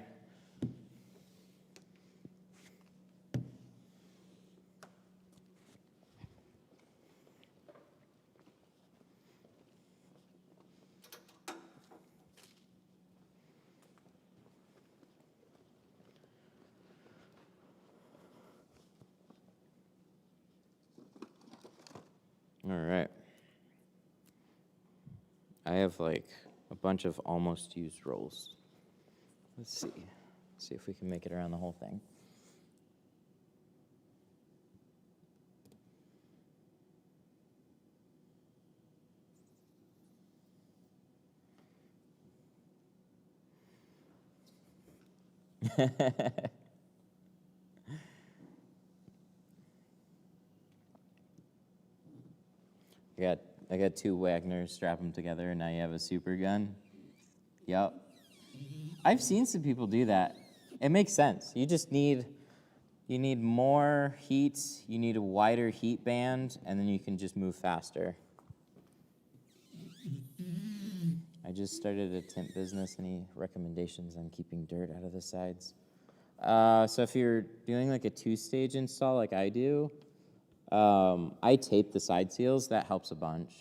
All right. I have like a bunch of almost used rolls. Let's see if we can make it around the whole thing. I got two Wagners, strap them together, and now you have a super gun. Yep. I've seen some people do that. It makes sense. You need more heat, you need a wider heat band, and then you can just move faster. I just started a tint business. Any recommendations on keeping dirt out of the sides? So if you're doing like a 2-stage install like I do, I tape the side seals. That helps a bunch.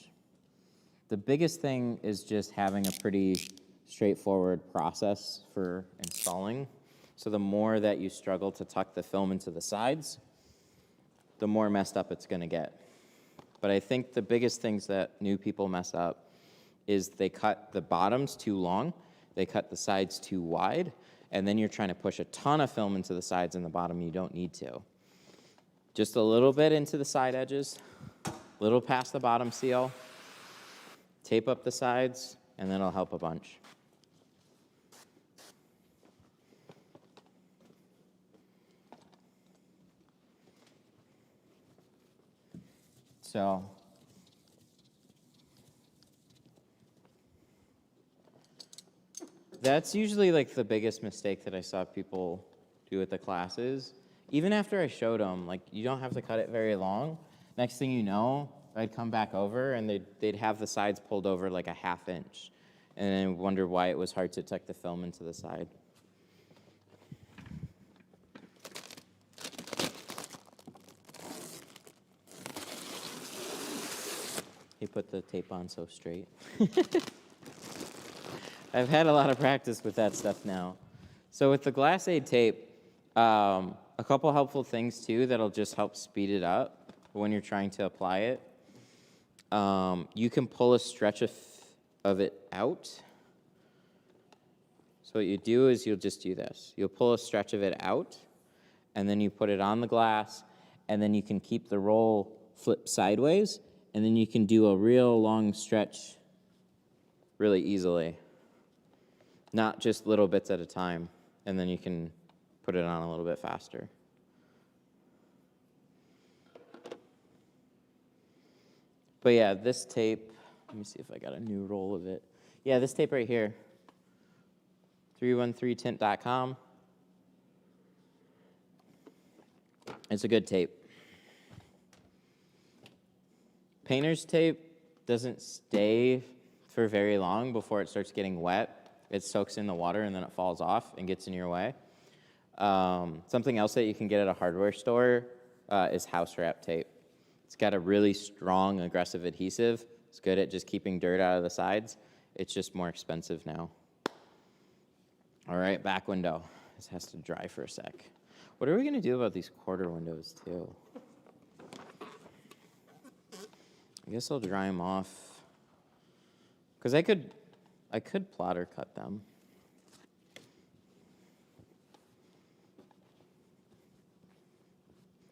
The biggest thing is just having a pretty straightforward process for installing. So the more that you struggle to tuck the film into the sides, the more messed up it's going to get. But I think the biggest things that new people mess up is they cut the bottoms too long, they cut the sides too wide, and then you're trying to push a ton of film into the sides and the bottom. You don't need to. Just a little bit into the side edges, little past the bottom seal, tape up the sides, and then it'll help a bunch. So that's usually like the biggest mistake that I saw people do at the classes. Even after I showed them, like, you don't have to cut it very long. Next thing you know, I'd come back over and they'd have the sides pulled over like a ½ inch. And then wonder why it was hard to tuck the film into the side. He put the tape on so straight. I've had a lot of practice with that stuff now. So with the Glass Aid tape, a couple helpful things too that'll just help speed it up when you're trying to apply it. You can pull a stretch of it out. So what you do is you'll just do this. You'll pull a stretch of it out, and then you put it on the glass, and then you can keep the roll flipped sideways, and then you can do a real long stretch really easily. Not just little bits at a time, and then you can put it on a little bit faster. But yeah, this tape, let me see if I got a new roll of it. Yeah, this tape right here, 313tint.com. It's a good tape. Painter's tape doesn't stay for very long before it starts getting wet. It soaks in the water and then it falls off and gets in your way. Something else that you can get at a hardware store is house wrap tape. It's got a really strong, aggressive adhesive. It's good at just keeping dirt out of the sides. It's just more expensive now. All right, back window. This has to dry for a sec. What are we gonna do about these quarter windows too? I guess I'll dry them off. Because I could plotter cut them.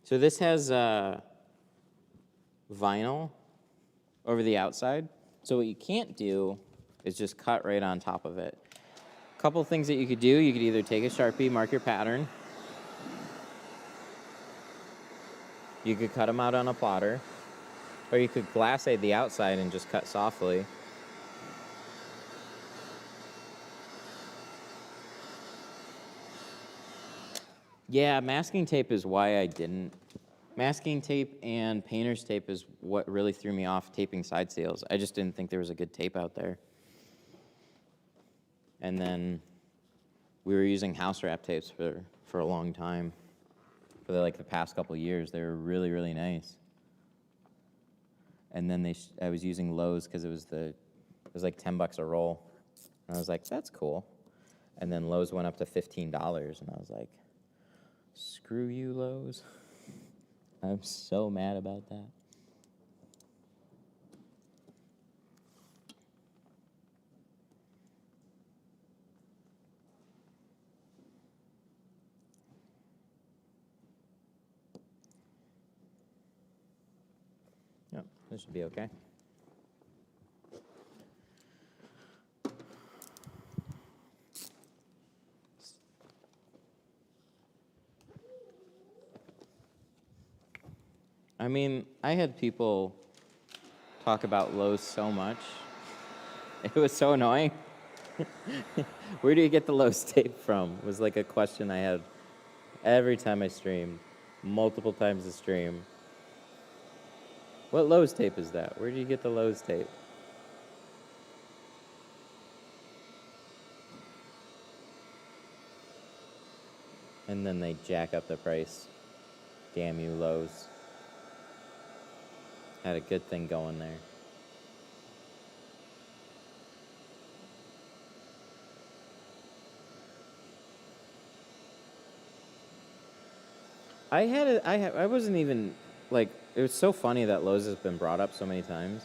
So this has vinyl over the outside. So what you can't do is just cut right on top of it. A couple things that you could do, you could either take a Sharpie, mark your pattern. You could cut them out on a plotter. Or you could Glass Aid the outside and just cut softly. Yeah, masking tape is why I didn't. Masking tape and painter's tape is what really threw me off taping side seals. I just didn't think there was a good tape out there. And then we were using house wrap tapes for a long time. For the past couple of years, they were really, really nice. And then I was using Lowe's because it was like $10 a roll. And I was like, that's cool. And then Lowe's went up to $15, and I was like, screw you, Lowe's. I'm so mad about that. Yep, this should be okay. I mean, I had people talk about Lowe's so much. It was so annoying. Where do you get the Lowe's tape from? Was like a question I had every time I streamed, multiple times a stream. What Lowe's tape is that? Where do you get the Lowe's tape? And then they jack up the price. Damn you, Lowe's. Had a good thing going there. I wasn't even, like, it was so funny that Lowe's has been brought up so many times.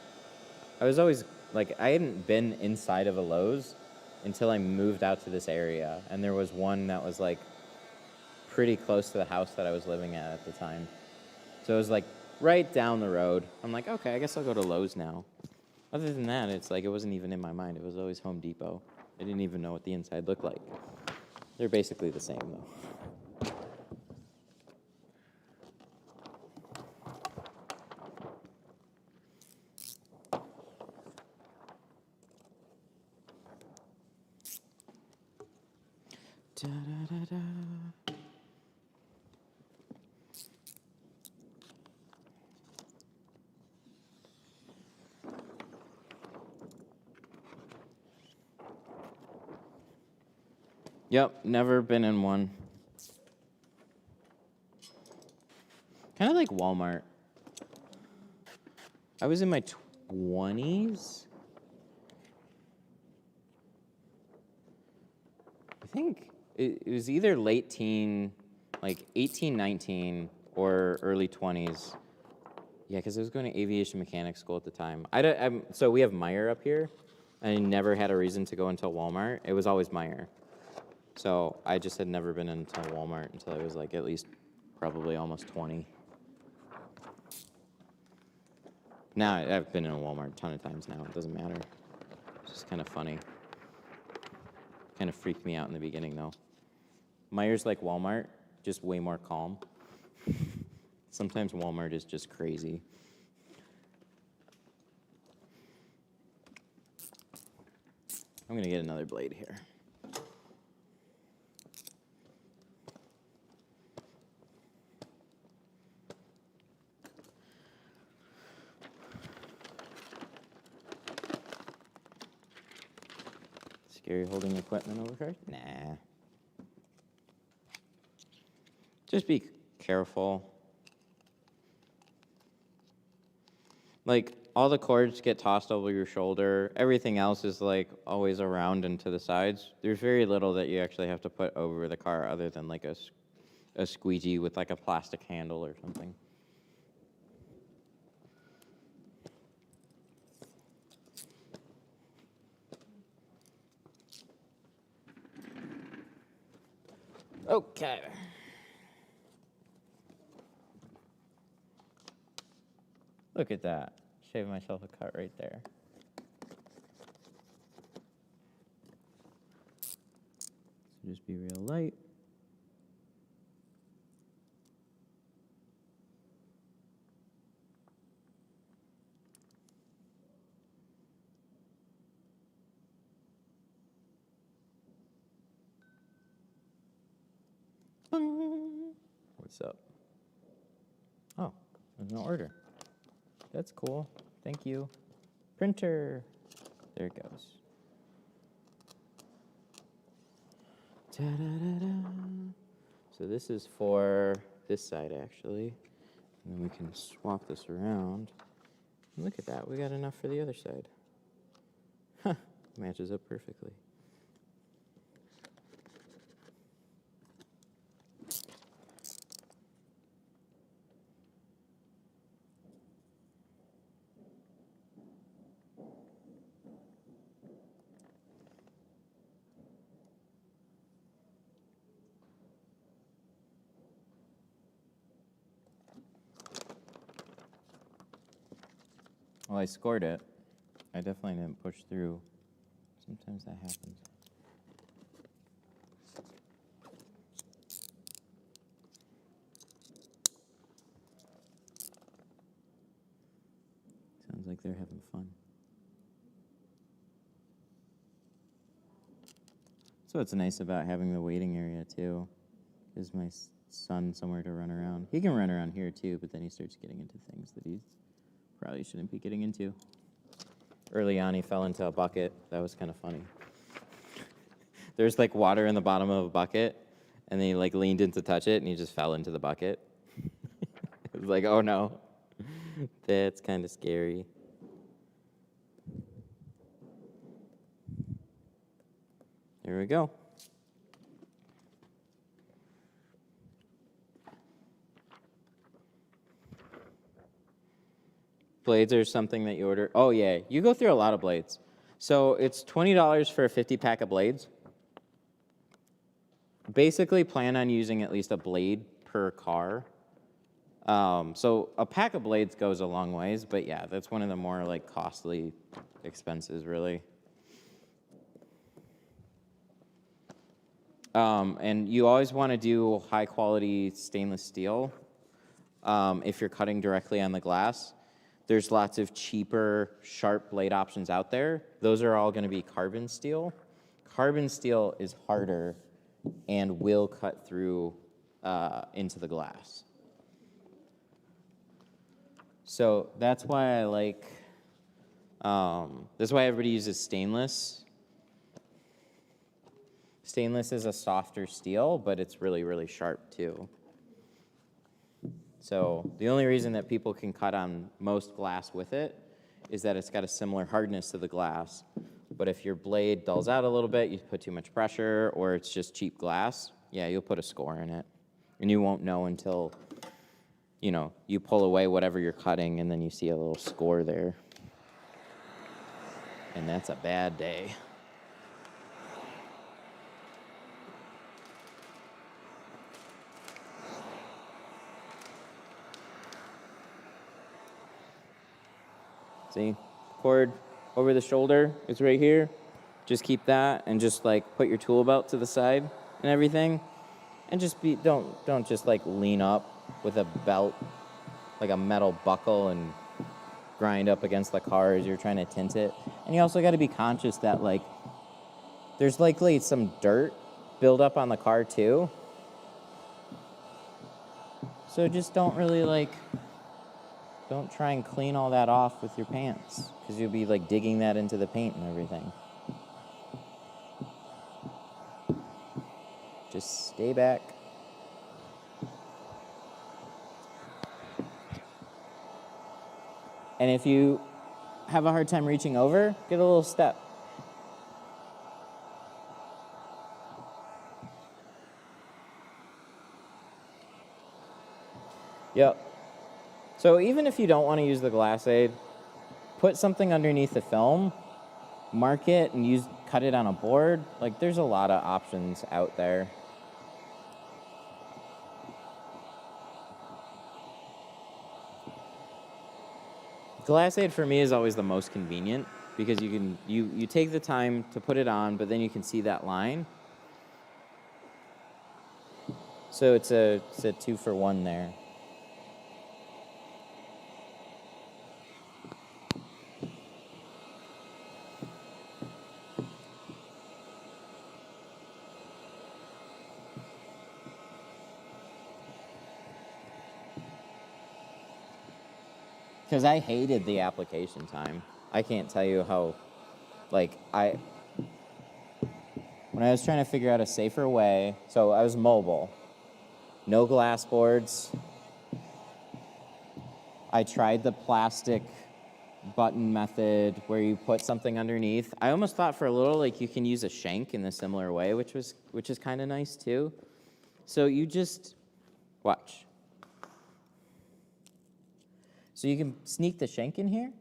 I was always, like, I hadn't been inside of a Lowe's until I moved out to this area. And there was one that was, like, pretty close to the house that I was living at the time. So it was, like, right down the road. I'm like, okay, I guess I'll go to Lowe's now. Other than that, it's like it wasn't even in my mind. It was always Home Depot. I didn't even know what the inside looked like. They're basically the same, though. Da, da, da, da. Yep, never been in one. Kind of like Walmart. I was in my 20s. I think it was either late teen, like 18, 19, or early 20s. Yeah, because I was going to aviation mechanics school at the time. So we have Meijer up here. I never had a reason to go into Walmart. It was always Meijer. So I just had never been into Walmart until I was like at least probably almost 20. Now I've been in a Walmart a ton of times now. It doesn't matter. It's just kind of funny. Kind of freaked me out in the beginning though. Meijer's like Walmart, just way more calm. Sometimes Walmart is just crazy. I'm gonna get another blade here. Scary holding equipment over here? Nah. Just be careful. Like, all the cords get tossed over your shoulder. Everything else is, like, always around and to the sides. There's very little that you actually have to put over the car other than, like, a squeegee with, like, a plastic handle or something. Okay. Look at that. Shaved myself a cut right there. So just be real light. What's up? Oh, there's no order. That's cool. Thank you. Printer. There it goes. Ta-da-da-da. So this is for this side, actually. And then we can swap this around. Look at that. We got enough for the other side. Huh. Matches up perfectly. Well, I scored it. I definitely didn't push through. Sometimes that happens. Sounds like they're having fun. So what's nice about having the waiting area too is my son somewhere to run around. He can run around here too, but then he starts getting into things that he probably shouldn't be getting into. Early on, he fell into a bucket. That was kind of funny. There's like water in the bottom of a bucket, and then he like leaned in to touch it, and he just fell into the bucket. It was like, oh no. That's kind of scary. There we go. Blades are something that you order. Oh, yeah. You go through a lot of blades. So it's $20 for a 50-pack of blades. Basically, plan on using at least a blade per car. So a pack of blades goes a long ways, but yeah, that's one of the more like costly expenses, really. And you always want to do high-quality stainless steel if you're cutting directly on the glass. There's lots of cheaper, sharp blade options out there. Those are all going to be carbon steel. Carbon steel is harder and will cut through into the glass. So that's why I like, that's why everybody uses stainless. Stainless is a softer steel, but it's really, really sharp too. So the only reason that people can cut on most glass with it is that it's got a similar hardness to the glass. But if your blade dulls out a little bit, you put too much pressure, or it's just cheap glass, yeah, you'll put a score in it. And you won't know until, you know, you pull away whatever you're cutting, and then you see a little score there. And that's a bad day. See, cord over the shoulder is right here. Just keep that and just like put your tool belt to the side and everything. And just don't just like lean up with a belt, like a metal buckle, and grind up against the car as you're trying to tint it. And you also got to be conscious that like there's likely some dirt build up on the car too. So just don't try and clean all that off with your pants, because you'll be like digging that into the paint and everything. Just stay back. And if you have a hard time reaching over, get a little step. Yep. So even if you don't want to use the glass aid, put something underneath the film, mark it, and cut it on a board. Like, there's a lot of options out there. Glass aid for me is always the most convenient, because you take the time to put it on, but then you can see that line. So it's a 2-for-1 there. Because I hated the application time. I can't tell you how, when I was trying to figure out a safer way, so I was mobile, no glass boards. I tried the plastic button method where you put something underneath. I almost thought for a little like you can use a shank in a similar way, which is kind of nice too. So you just watch. So you can sneak the shank in here,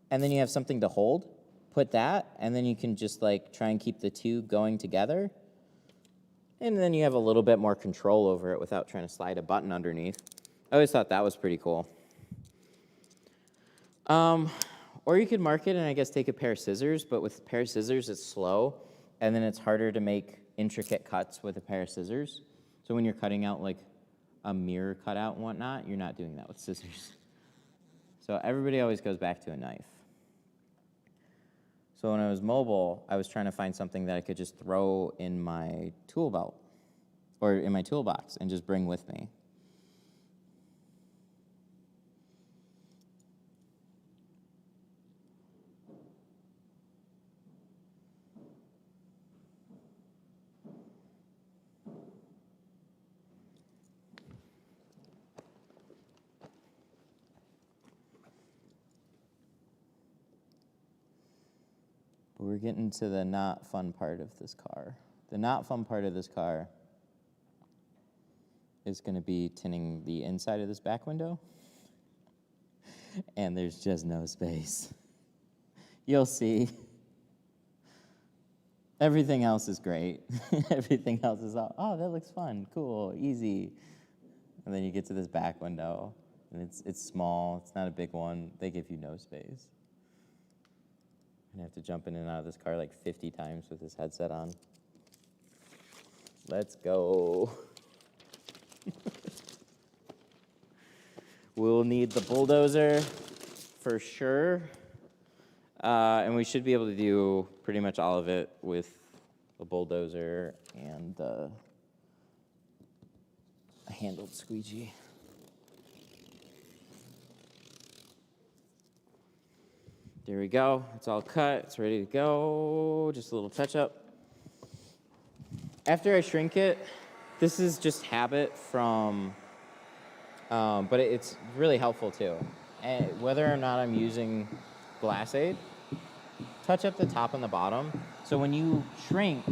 and then you have something to hold. Put that, and then you can just like try and keep the two going together. And then you have a little bit more control over it without trying to slide a button underneath. I always thought that was pretty cool. Or you could mark it and I guess take a pair of scissors, but with a pair of scissors it's slow, and then it's harder to make intricate cuts with a pair of scissors. So when you're cutting out like a mirror cutout and whatnot, you're not doing that with scissors. So everybody always goes back to a knife. So when I was mobile, I was trying to find something that I could just throw in my tool belt or in my toolbox and just bring with me. But we're getting to the not fun part of this car. The not fun part of this car is going to be tinting the inside of this back window. And there's just no space. You'll see. Everything else is great. Everything else is, oh, that looks fun, cool, easy. And then you get to this back window, and it's small, it's not a big one. They give you no space. I have to jump in and out of this car like 50 times with this headset on. Let's go. We'll need the bulldozer for sure. And we should be able to do pretty much all of it with a bulldozer and a handled squeegee. There we go. It's all cut. It's ready to go. Just a little touch up. After I shrink it, this is just habit from, but it's really helpful too. And whether or not I'm using glass aid, touch up the top and the bottom. So when you shrink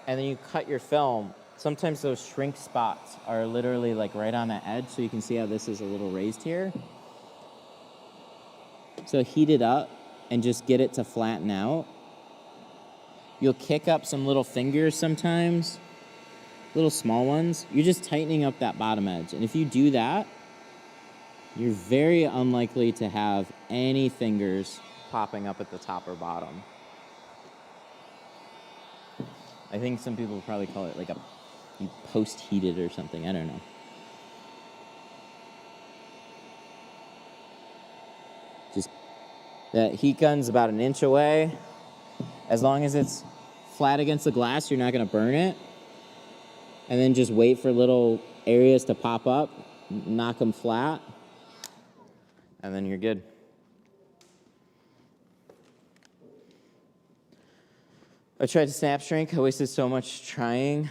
and then you cut your film, sometimes those shrink spots are literally like right on the edge. So you can see how this is a little raised here. So heat it up and just get it to flatten out. You'll kick up some little fingers sometimes, little small ones. You're just tightening up that bottom edge. And if you do that, you're very unlikely to have any fingers popping up at the top or bottom. I think some people probably call it like you post-heated or something. I don't know. Just that heat gun's about an inch away. As long as it's flat against the glass, you're not going to burn it. And then just wait for little areas to pop up, knock them flat, and then you're good. I tried to snap shrink. I wasted so much trying.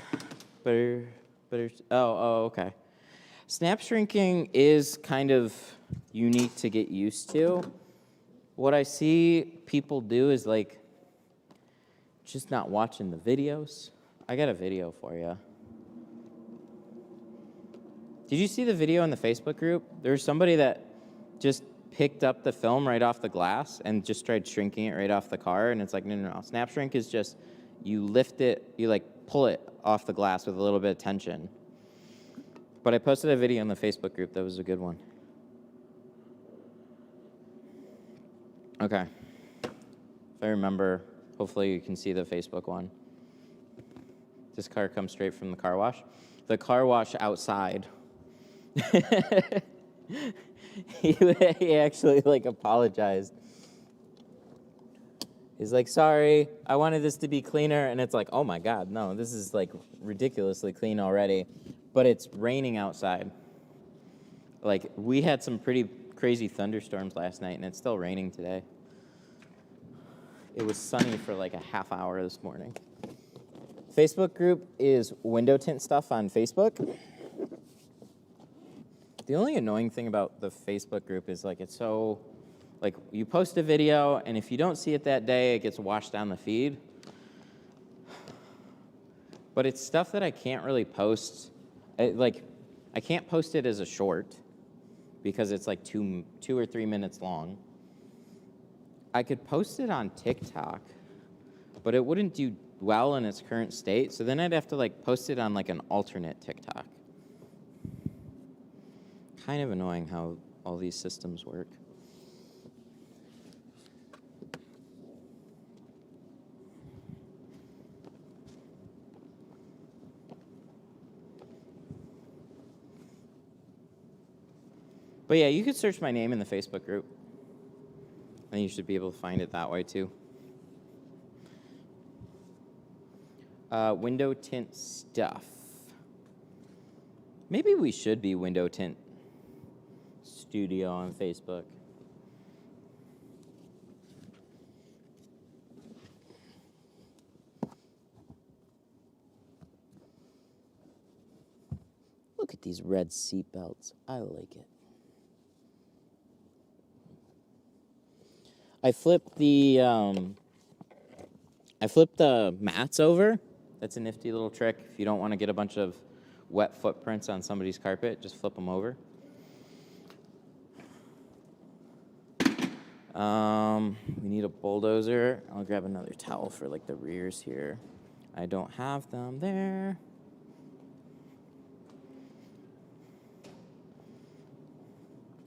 Okay. Snap shrinking is kind of unique to get used to. What I see people do is like just not watching the videos. I got a video for you. Did you see the video in the Facebook group? There was somebody that just picked up the film right off the glass and just tried shrinking it right off the car. And it's like, no. Snap shrink is just, you lift it, you like pull it off the glass with a little bit of tension. But I posted a video in the Facebook group. That was a good one. Okay. If I remember, hopefully you can see the Facebook one. This car comes straight from the car wash. The car wash outside. He actually like apologized. He's like, sorry, I wanted this to be cleaner. And it's like, oh my God, no, this is like ridiculously clean already. But it's raining outside. Like, we had some pretty crazy thunderstorms last night, and it's still raining today. It was sunny for like a half hour this morning. Facebook group is window tint stuff on Facebook. The only annoying thing about the Facebook group is like it's so, like you post a video and if you don't see it that day, it gets washed down the feed. But it's stuff that I can't really post. I can't post it as a short because it's like two or 3 minutes long. I could post it on TikTok, but it wouldn't do well in its current state. So then I'd have to like post it on like an alternate TikTok. Kind of annoying how all these systems work. But yeah, you could search my name in the Facebook group. And you should be able to find it that way too. Window tint stuff. Maybe we should be Window Tint Studio on Facebook. Look at these red seat belts. I like it. I flipped the mats over. That's a nifty little trick. If you don't want to get a bunch of wet footprints on somebody's carpet, just flip them over. We need a bulldozer. I'll grab another towel for like the rears here. I don't have them there.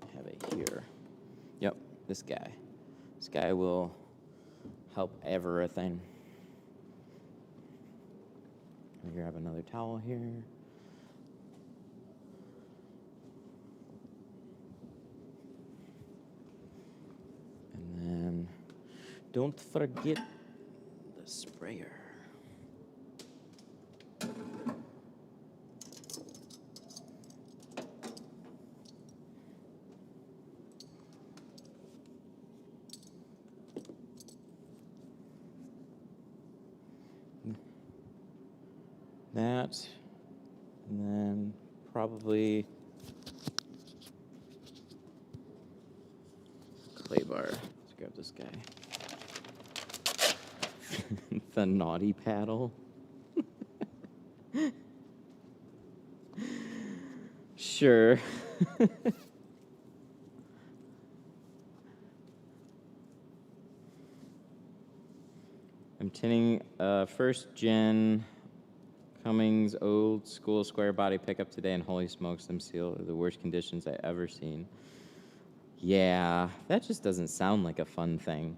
I have it here. Yep, this guy. This guy will help everything. I'll grab another towel here. And then don't forget the sprayer. That, and then probably clay bar. Let's grab this guy. The naughty paddle. Sure. I'm tinting first gen Cummins old school square body pickup today, and holy smokes, them seal are the worst conditions I ever seen. Yeah, that just doesn't sound like a fun thing.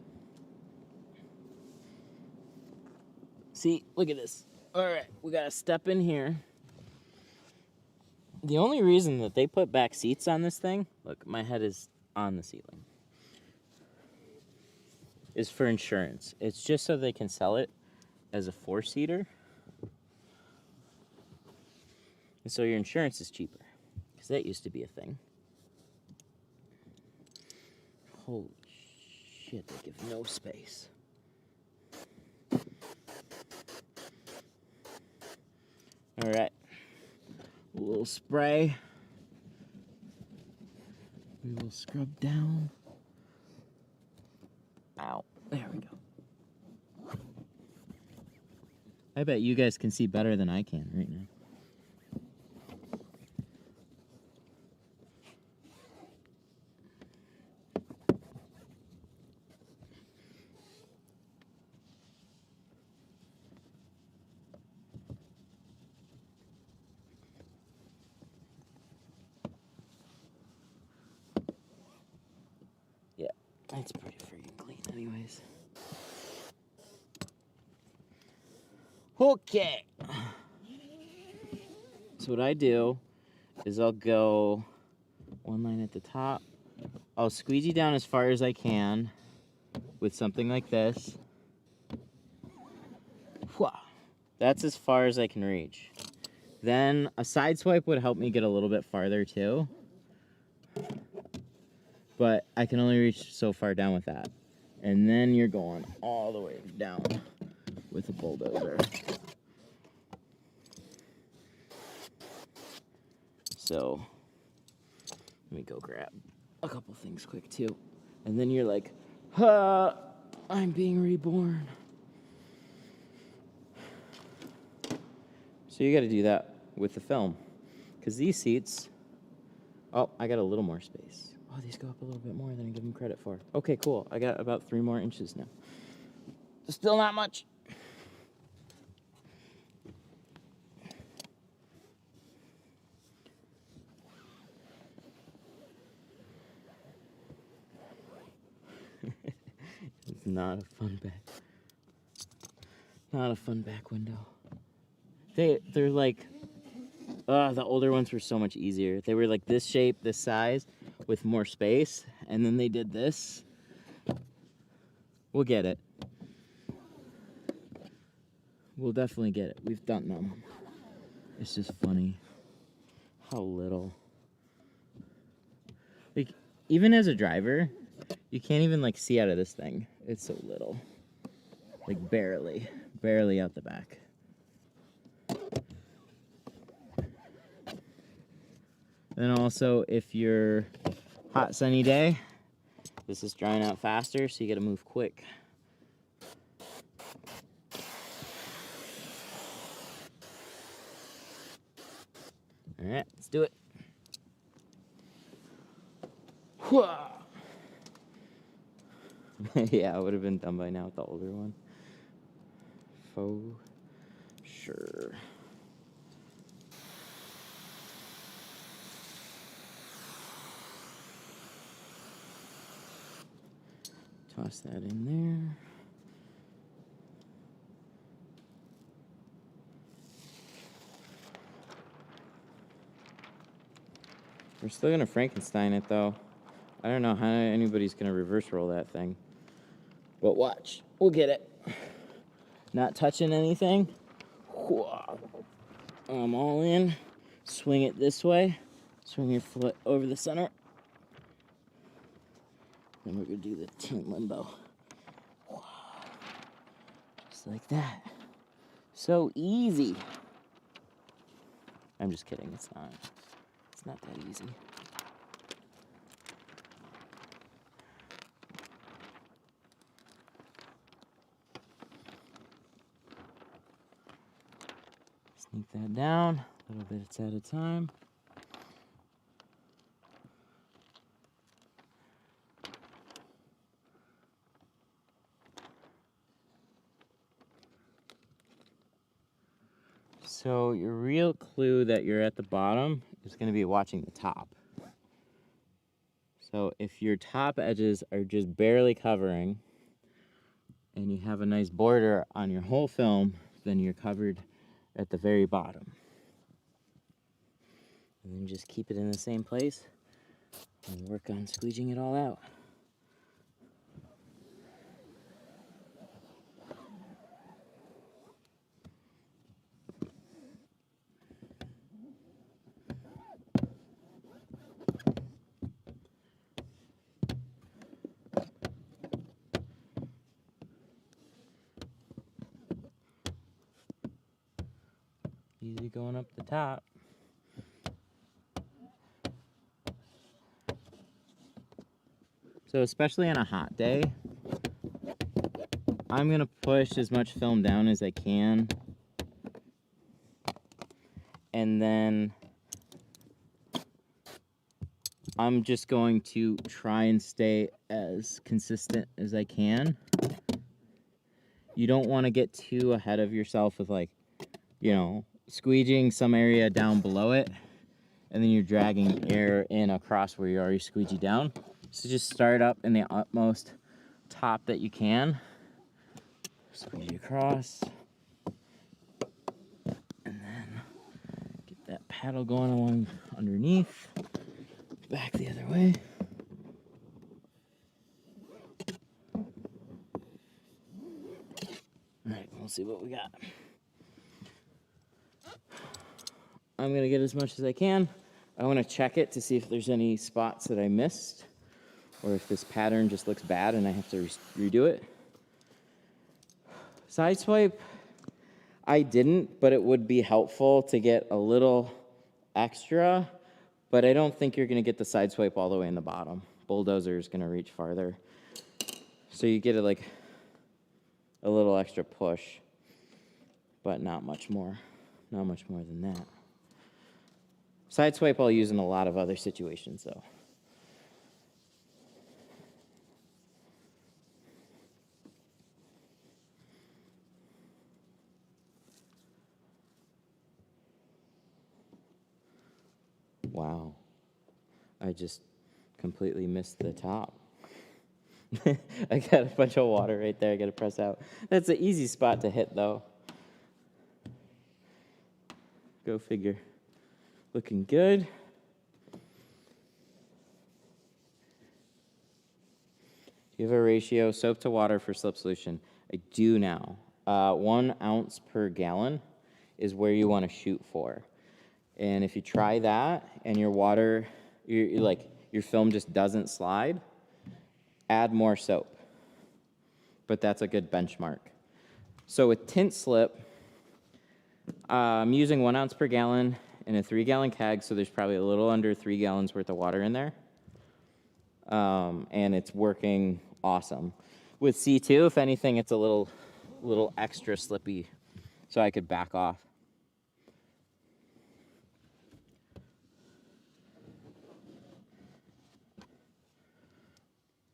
See, look at this. All right, we got to step in here. The only reason that they put back seats on this thing, look, my head is on the ceiling, is for insurance. It's just so they can sell it as a 4-seater. And so your insurance is cheaper, because that used to be a thing. Holy shit, they give no space. All right, a little spray. We will scrub down. Ow, there we go. I bet you guys can see better than I can right now. It's pretty freaking clean anyways. Okay. So what I do is I'll go one line at the top. I'll squeegee down as far as I can with something like this. That's as far as I can reach. Then a side swipe would help me get a little bit farther too. But I can only reach so far down with that. And then you're going all the way down with a bulldozer. So, let me go grab a couple things quick too. And then you're like, I'm being reborn. So you gotta do that with the film. Because these seats, oh, I got a little more space. Oh, these go up a little bit more than I give them credit for. Okay, cool. I got about 3 more inches now. Still not much. It's not a fun back. Not a fun back window. They're like, the older ones were so much easier. They were like this shape, this size, with more space, and then they did this. We'll get it. We'll definitely get it. We've done them. It's just funny how little. Like, even as a driver, you can't even like see out of this thing. It's so little. Like barely out the back. Then also, if you're hot sunny day, this is drying out faster, so you gotta move quick. All right, let's do it. Yeah, I would have been done by now with the older one. For sure. Toss that in there. We're still gonna Frankenstein it though. I don't know how anybody's gonna reverse roll that thing. But watch, we'll get it. Not touching anything. I'm all in. Swing it this way. Swing your foot over the center. Then we're gonna do the tint limbo. Just like that. So easy. I'm just kidding, it's not. It's not that easy. Sneak that down a little bit at a time. So your real clue that you're at the bottom is going to be watching the top. So if your top edges are just barely covering and you have a nice border on your whole film, then you're covered at the very bottom. And then just keep it in the same place and work on squeegeeing it all out. Easy going up the top. So especially on a hot day, I'm going to push as much film down as I can. And then I'm just going to try and stay as consistent as I can. You don't want to get too ahead of yourself with, like, you know, squeegeeing some area down below it, and then you're dragging air in across where you already squeegee down. So just start up in the utmost top that you can. Squeegee across. And then get that paddle going along underneath. Back the other way. Alright, we'll see what we got. I'm going to get as much as I can. I want to check it to see if there's any spots that I missed, or if this pattern just looks bad and I have to redo it. Side swipe, I didn't, but it would be helpful to get a little extra, but I don't think you're going to get the side swipe all the way in the bottom. Bulldozer is going to reach farther. So you get it like a little extra push, but not much more. Not much more than that. Side swipe I'll use in a lot of other situations, though. Wow. I just completely missed the top. I got a bunch of water right there I got to press out. That's an easy spot to hit, though. Go figure. Looking good. Do you have a ratio soap to water for slip solution? I do now. 1 ounce per gallon is where you want to shoot for. And if you try that and your water, your film just doesn't slide, add more soap. But that's a good benchmark. So with tint slip, I'm using 1 ounce per gallon in a 3-gallon keg, so there's probably a little under 3 gallons worth of water in there. And it's working awesome. With C2, if anything, it's a little extra slippy, so I could back off.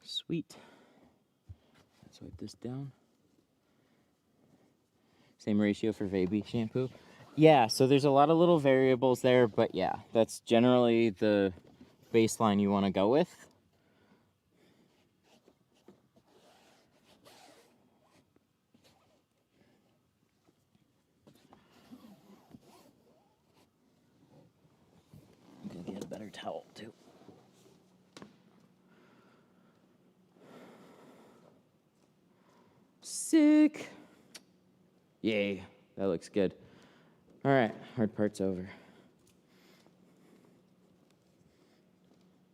Sweet. Let's wipe this down. Same ratio for baby shampoo. Yeah, so there's a lot of little variables there, but yeah, that's generally the baseline you want to go with. I'm gonna get a better towel too. Sick. Yay, that looks good. All right, hard part's over.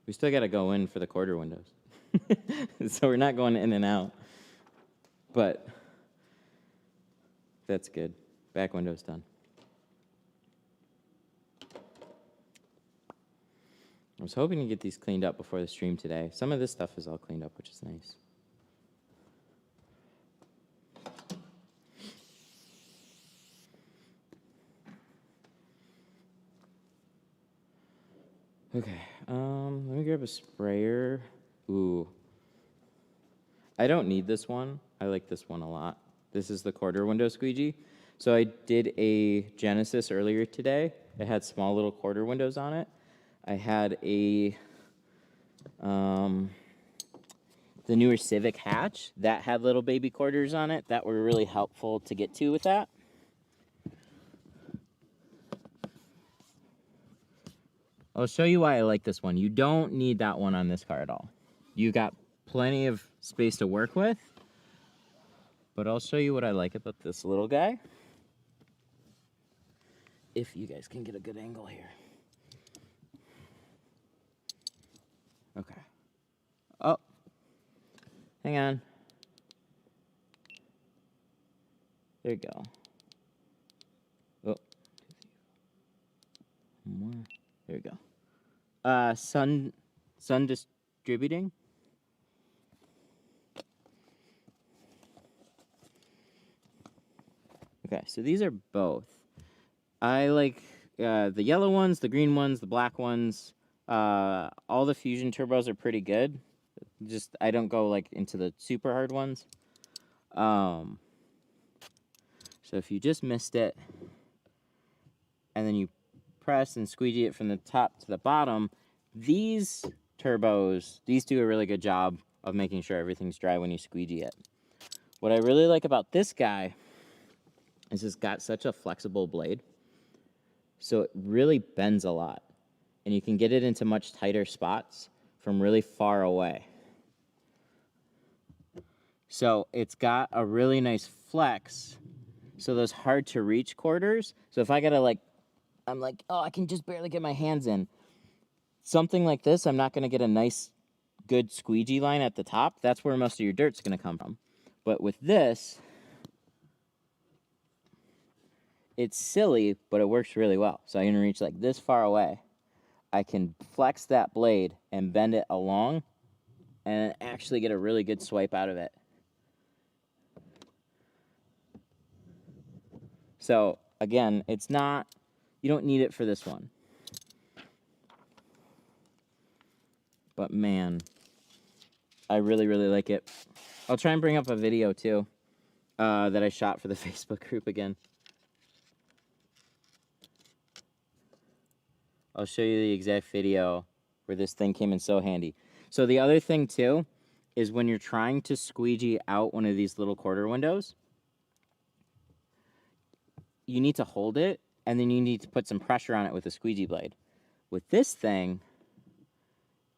We still got to go in for the quarter windows. So we're not going in and out. But that's good. Back window's done. I was hoping to get these cleaned up before the stream today. Some of this stuff is all cleaned up, which is nice. Okay, let me grab a sprayer. Ooh. I don't need this one. I like this one a lot. This is the quarter window squeegee. So I did a Genesis earlier today. It had small little quarter windows on it. I had a, the newer Civic hatch that had little baby quarters on it that were really helpful to get to with that. I'll show you why I like this one. You don't need that one on this car at all. You got plenty of space to work with, but I'll show you what I like about this little guy. If you guys can get a good angle here. Okay. Oh, hang on. There you go. Oh, more. There you go. Sun distributing. Okay, so these are both. I like the yellow ones, the green ones, the black ones. All the Fusion turbos are pretty good. Just I don't go like into the super hard ones. So if you just missed it, and then you press and squeegee it from the top to the bottom, these turbos, these do a really good job of making sure everything's dry when you squeegee it. What I really like about this guy is it's got such a flexible blade. So it really bends a lot. And you can get it into much tighter spots from really far away. So it's got a really nice flex. So those hard to reach quarters. So if I gotta like, I'm like, oh, I can just barely get my hands in. Something like this, I'm not gonna get a nice, good squeegee line at the top. That's where most of your dirt's gonna come from. But with this, it's silly, but it works really well. So I can reach like this far away. I can flex that blade and bend it along and actually get a really good swipe out of it. So again, it's not, you don't need it for this one. But man, I really, really like it. I'll try and bring up a video too that I shot for the Facebook group again. I'll show you the exact video where this thing came in so handy. So the other thing too is when you're trying to squeegee out one of these little quarter windows, you need to hold it and then you need to put some pressure on it with a squeegee blade. With this thing,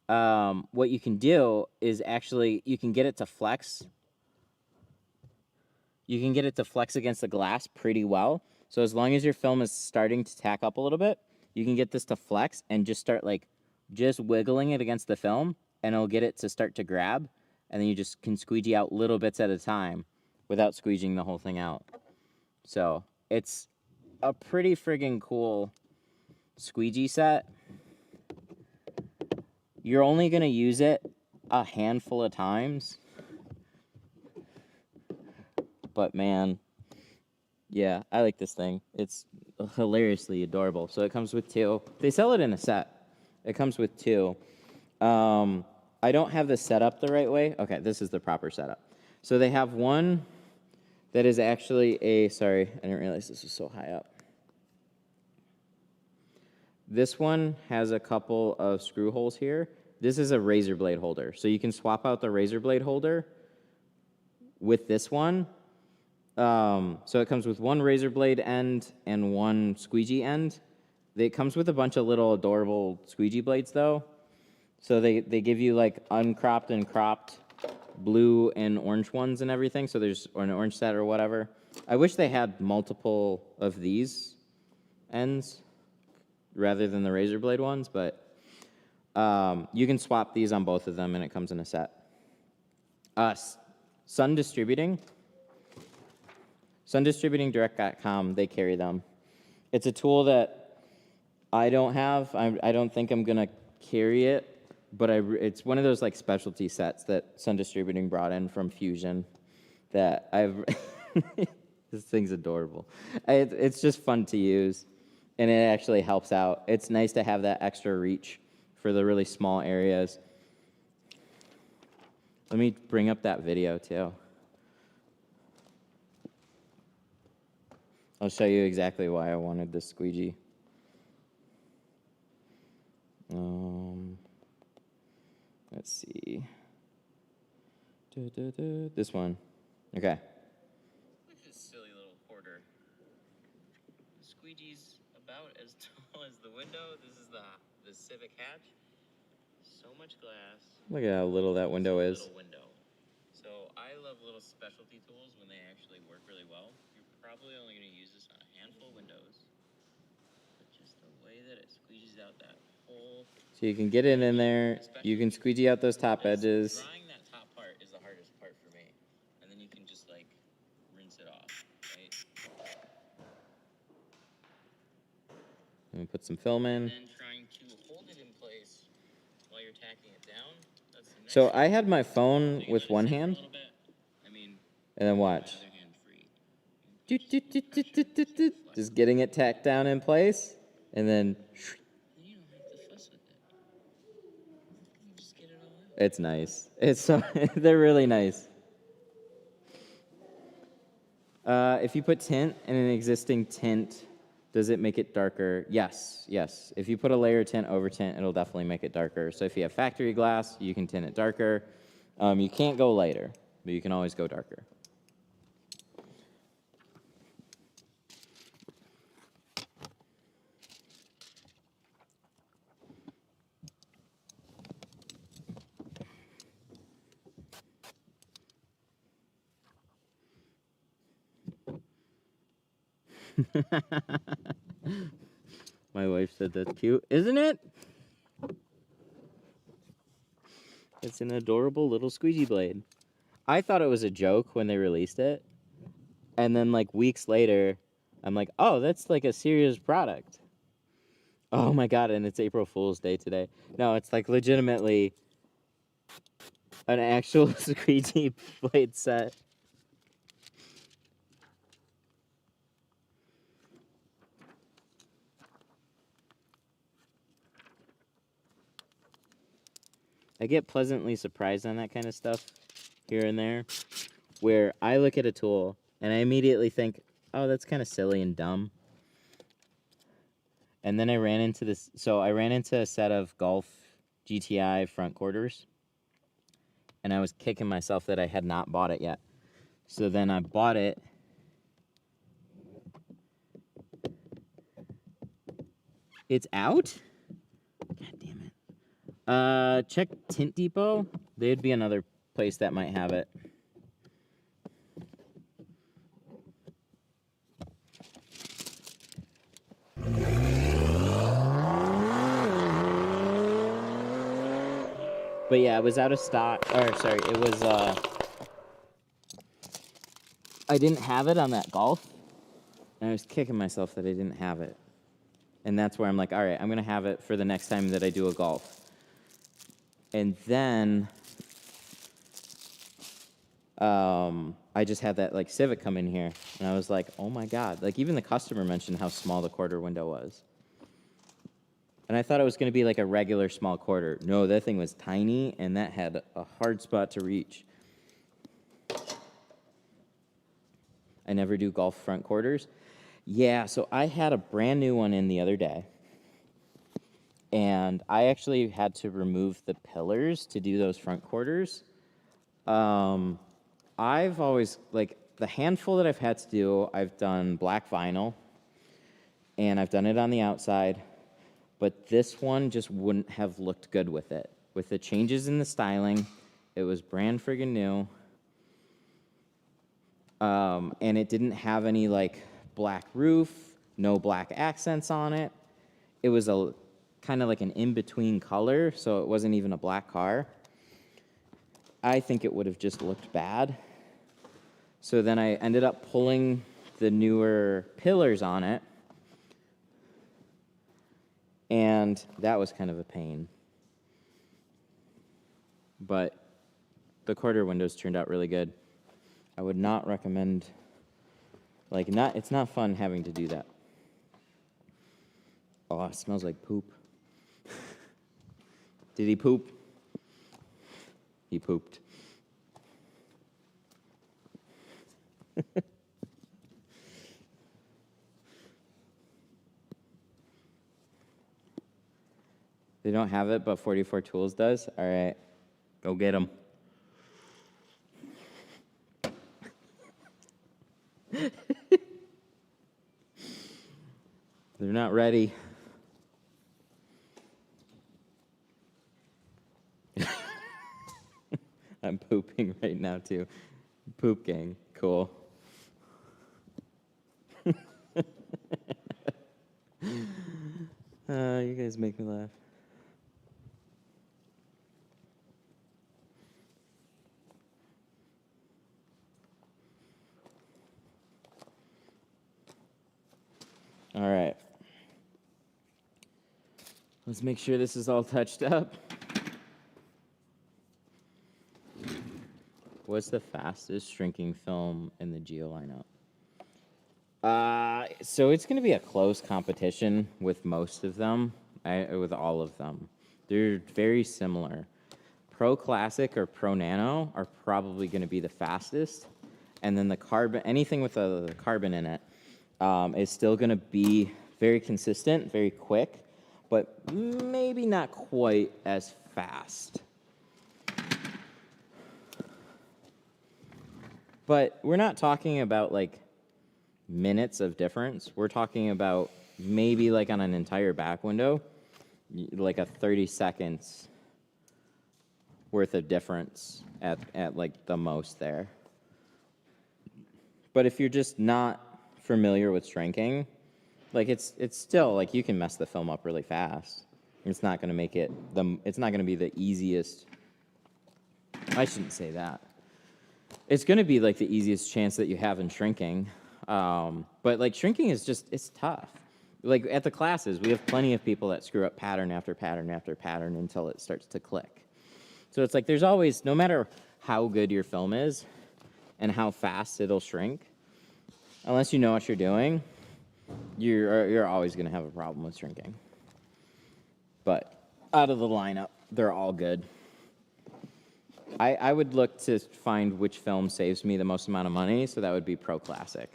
what you can do is actually, you can get it to flex. You can get it to flex against the glass pretty well. So as long as your film is starting to tack up a little bit, you can get this to flex and just start like, just wiggling it against the film and it'll get it to start to grab. And then you just can squeegee out little bits at a time without squeegeeing the whole thing out. So it's a pretty friggin' cool squeegee set. You're only gonna use it a handful of times. But man, yeah, I like this thing. It's hilariously adorable. So it comes with two. They sell it in a set. It comes with two. I don't have this set up the right way. Okay, this is the proper setup. So they have one that is actually a, sorry, I didn't realize this was so high up. This one has a couple of screw holes here. This is a razor blade holder. So you can swap out the razor blade holder with this one. So it comes with one razor blade end and one squeegee end. It comes with a bunch of little adorable squeegee blades though. So they give you like uncropped and cropped blue and orange ones and everything. So there's or an orange set or whatever. I wish they had multiple of these ends rather than the razor blade ones, but you can swap these on both of them and it comes in a set. Sun Distributing. SunDistributingDirect.com, they carry them. It's a tool that I don't have. I don't think I'm going to carry it, but it's one of those like specialty sets that Sun Distributing brought in from Fusion that I've... This thing's adorable. It's just fun to use, and it actually helps out. It's nice to have that extra reach for the really small areas. Let me bring up that video too. I'll show you exactly why I wanted this squeegee. Let's see. This one. Okay. Look at this silly little quarter. The squeegee's about as tall as the window. This is the civic hatch. So much glass. Look at how little that window is. Little window. So I love little specialty tools when they actually work really well. You're probably only going to use this on a handful of windows. But just the way that it squeegees out that whole... So you can get it in there. You can squeegee out those top edges. Drawing that top part is the hardest part for me. And then you can just like rinse it off, right? I'm going to put some film in. And then trying to hold it in place while you're tacking it down. That's the next So I had my phone with one hand. And then watch. Just getting it tacked down in place. And then... You don't have to fuss with it. You just get it all out. It's nice. It's so they're really nice. If you put tint in an existing tint, does it make it darker? Yes, yes. If you put a layer of tint over tint, it'll definitely make it darker. So if you have factory glass, you can tint it darker. You can't go lighter, but you can always go darker. My wife said that's cute, isn't it? It's an adorable little squeegee blade. I thought it was a joke when they released it. And then like weeks later, I'm like, oh, that's like a serious product. Oh my God, and it's April Fool's Day today. No, it's like legitimately an actual squeegee blade set. I get pleasantly surprised on that kind of stuff here and there, where I look at a tool and I immediately think, oh, that's kind of silly and dumb. And then I ran into this, so I ran into a set of Golf GTI front quarters, and I was kicking myself that I had not bought it yet. So then I bought it. It's out? God damn it. Check Tint Depot. They'd be another place that might have it. But yeah, it was out of stock. Or sorry, it was I didn't have it on that Golf. And I was kicking myself that I didn't have it. And that's where I'm like, all right, I'm going to have it for the next time that I do a Golf. And then I just had that like Civic come in here. And I was like, oh my God. Like even the customer mentioned how small the quarter window was. And I thought it was going to be like a regular small quarter. No, that thing was tiny, and that had a hard spot to reach. I never do Golf front quarters. Yeah, so I had a brand new one in the other day. And I actually had to remove the pillars to do those front quarters. I've always, like, the handful that I've had to do, I've done black vinyl. And I've done it on the outside. But this one just wouldn't have looked good with it. With the changes in the styling, it was brand friggin' new. And it didn't have any, like, black roof, no black accents on it. It was a kind of like an in-between color, so it wasn't even a black car. I think it would have just looked bad. So then I ended up pulling the newer pillars on it. And that was kind of a pain. But the quarter windows turned out really good. I would not recommend, like, it's not fun having to do that. Oh, it smells like poop. Did he poop? He pooped. They don't have it, but 44 Tools does? All right. Go get them. They're not ready. I'm pooping right now, too. Poop gang. Cool. You guys make me laugh. All right. Let's make sure this is all touched up. What's the fastest shrinking film in the Geo lineup? So it's going to be a close competition with most of them, with all of them. They're very similar. Pro Classic or Pro Nano are probably going to be the fastest, and then the carbon, anything with a carbon in it, is still going to be very consistent, very quick, but maybe not quite as fast. But we're not talking about like minutes of difference. We're talking about maybe like on an entire back window, like a 30 seconds worth of difference at like the most there. But if you're just not familiar with shrinking, like it's still like you can mess the film up really fast. It's not going to make it it's not going to be the easiest. I shouldn't say that. It's going to be like the easiest chance that you have in shrinking. But like shrinking is just, it's tough. Like at the classes, we have plenty of people that screw up pattern after pattern after pattern until it starts to click. So it's like there's always, no matter how good your film is and how fast it'll shrink, unless you know what you're doing, you're always going to have a problem with shrinking. But out of the lineup, they're all good. I would look to find which film saves me the most amount of money, so that would be Pro Classic.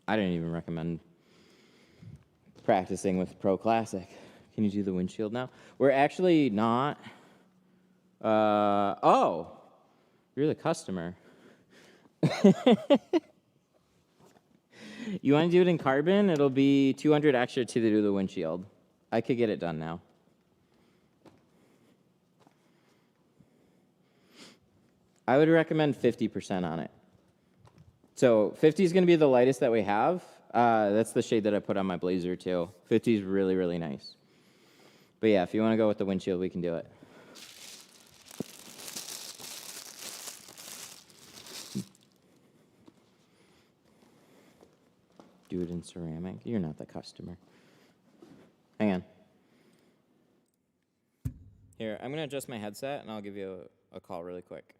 I didn't even recommend practicing with Pro Classic. Can you do the windshield now? We're actually not. Oh, you're the customer. You want to do it in carbon? It'll be $200 extra to do the windshield. I could get it done now. I would recommend 50% on it. So 50 is going to be the lightest that we have. That's the shade that I put on my Blazer too. 50 is really, really nice. But yeah, if you want to go with the windshield, we can do it. Do it in ceramic. You're not the customer. Hang on. Here, I'm going to adjust my headset, and I'll give you a call really quick.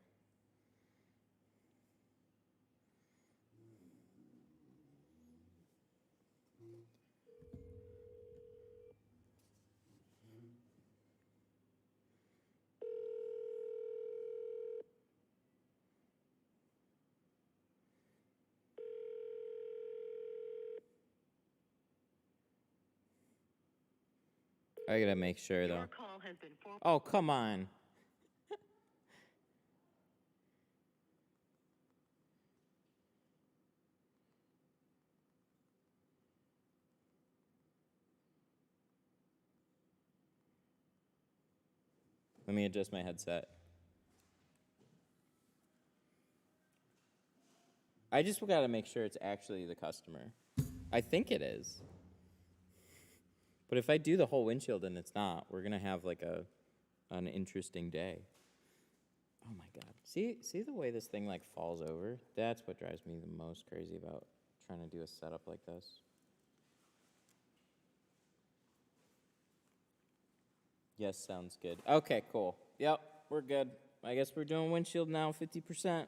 I gotta make sure, though. Oh, come on. Let me adjust my headset. I just gotta make sure it's actually the customer. I think it is. But if I do the whole windshield and it's not, we're gonna have like an interesting day. Oh my God. See the way this thing like falls over? That's what drives me the most crazy about trying to do a setup like this. Yes, sounds good. Okay, cool. Yep, we're good. I guess we're doing windshield now, 50%.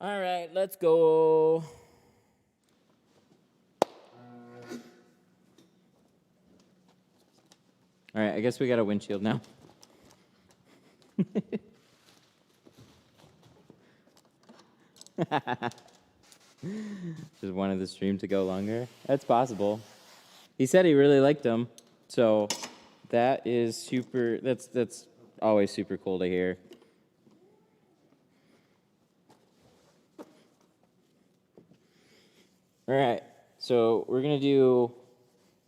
All right, let's go. All right, I guess we got a windshield now. Just wanted the stream to go longer. That's possible. He said he really liked them, so that is super. That's always super cool to hear. All right, so we're gonna do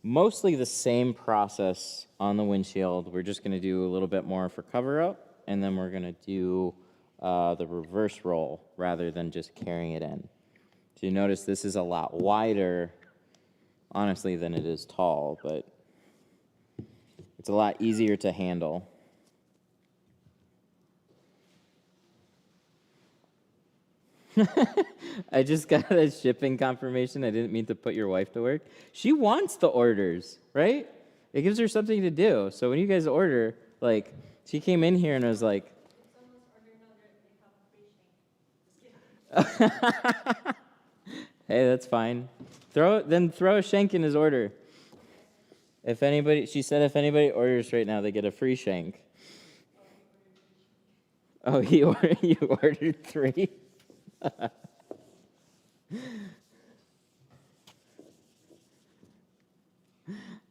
mostly the same process on the windshield. We're just gonna do a little bit more for cover up, and then we're gonna do the reverse roll rather than just carrying it in. So you notice this is a lot wider, honestly, than it is tall, but it's a lot easier to handle. I just got a shipping confirmation. I didn't mean to put your wife to work. She wants the orders, right? It gives her something to do. So when you guys order, like, she came in here and was like, hey, that's fine. Throw a shank in his order. If anybody, she said, if anybody orders right now, they get a free shank. Oh, you ordered 3?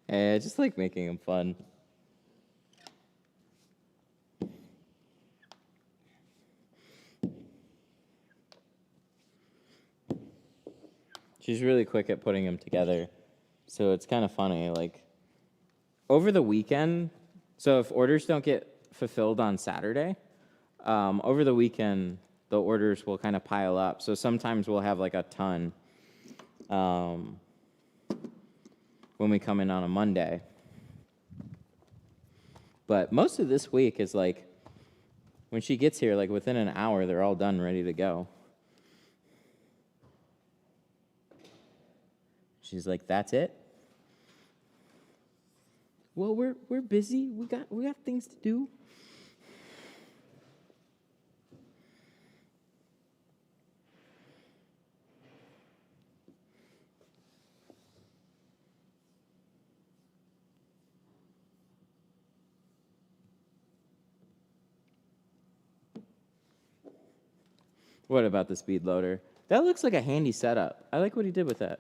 Hey, I just like making them fun. She's really quick at putting them together. So it's kind of funny. Like, over the weekend, so if orders don't get fulfilled on Saturday, over the weekend, the orders will kind of pile up. So sometimes we'll have like a ton when we come in on a Monday. But most of this week is like, when she gets here, like within an hour, they're all done, ready to go. She's like, that's it? Well, we're busy. We got things to do. What about the speed loader? That looks like a handy setup. I like what he did with that.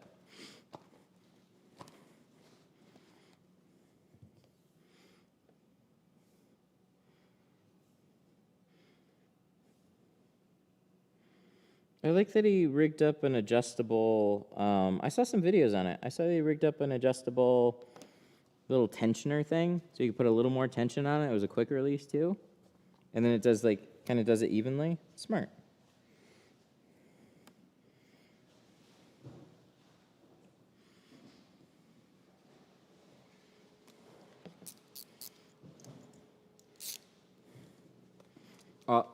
I like that he rigged up an adjustable, I saw some videos on it. I saw he rigged up an adjustable little tensioner thing, so you could put a little more tension on it. It was a quick release too. And then it does like, kind of does it evenly. Smart. Oh,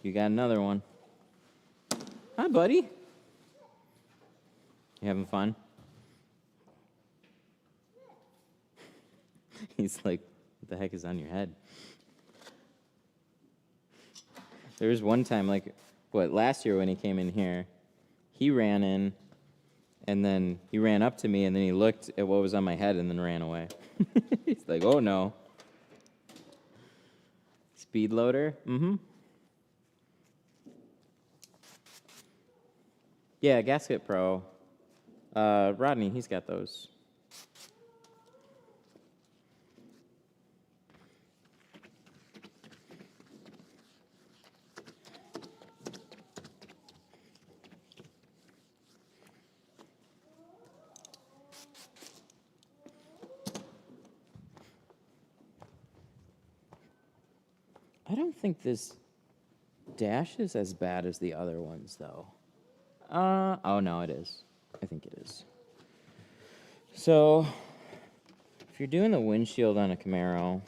you got another one. Hi, buddy. You having fun? He's like, what the heck is on your head? There was one time, like, last year when he came in here, he ran in, and then he ran up to me, and then he looked at what was on my head and then ran away. He's like, oh, no. Speed loader? Mm-hmm. Yeah, Gasket Pro. Rodney, he's got those. I don't think this dash is as bad as the other ones, though. Oh, no, it is. I think it is. So, if you're doing the windshield on a Camaro,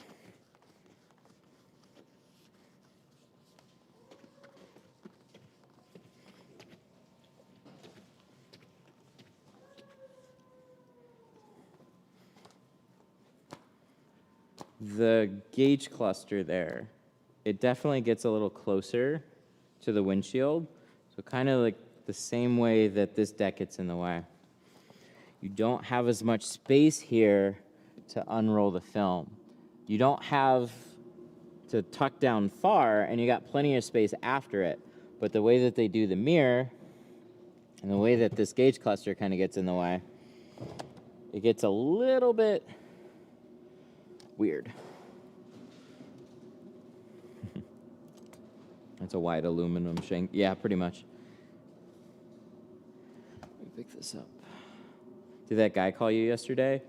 the gauge cluster there, it definitely gets a little closer to the windshield. So kind of like the same way that this deck gets in the way. You don't have as much space here to unroll the film. You don't have to tuck down far, and you got plenty of space after it. But the way that they do the mirror, and the way that this gauge cluster kind of gets in the way, it gets a little bit weird. That's a wide aluminum shank. Yeah, pretty much. Let me pick this up. Did that guy call you yesterday?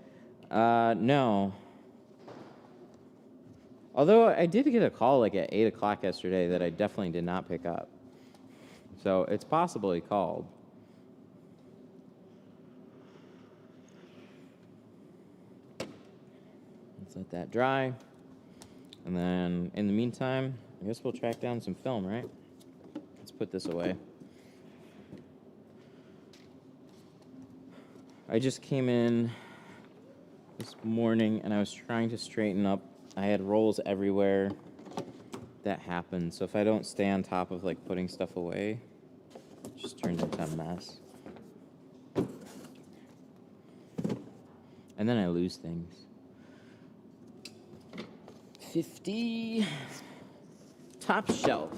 No. Although I did get a call like at 8 o'clock yesterday that I definitely did not pick up. So it's possible he called. Let's let that dry. And then in the meantime, I guess we'll track down some film, right? Let's put this away. I just came in this morning and I was trying to straighten up. I had rolls everywhere. That happened. So if I don't stay on top of like putting stuff away, it just turns into a mess. And then I lose things. 50 top shelf.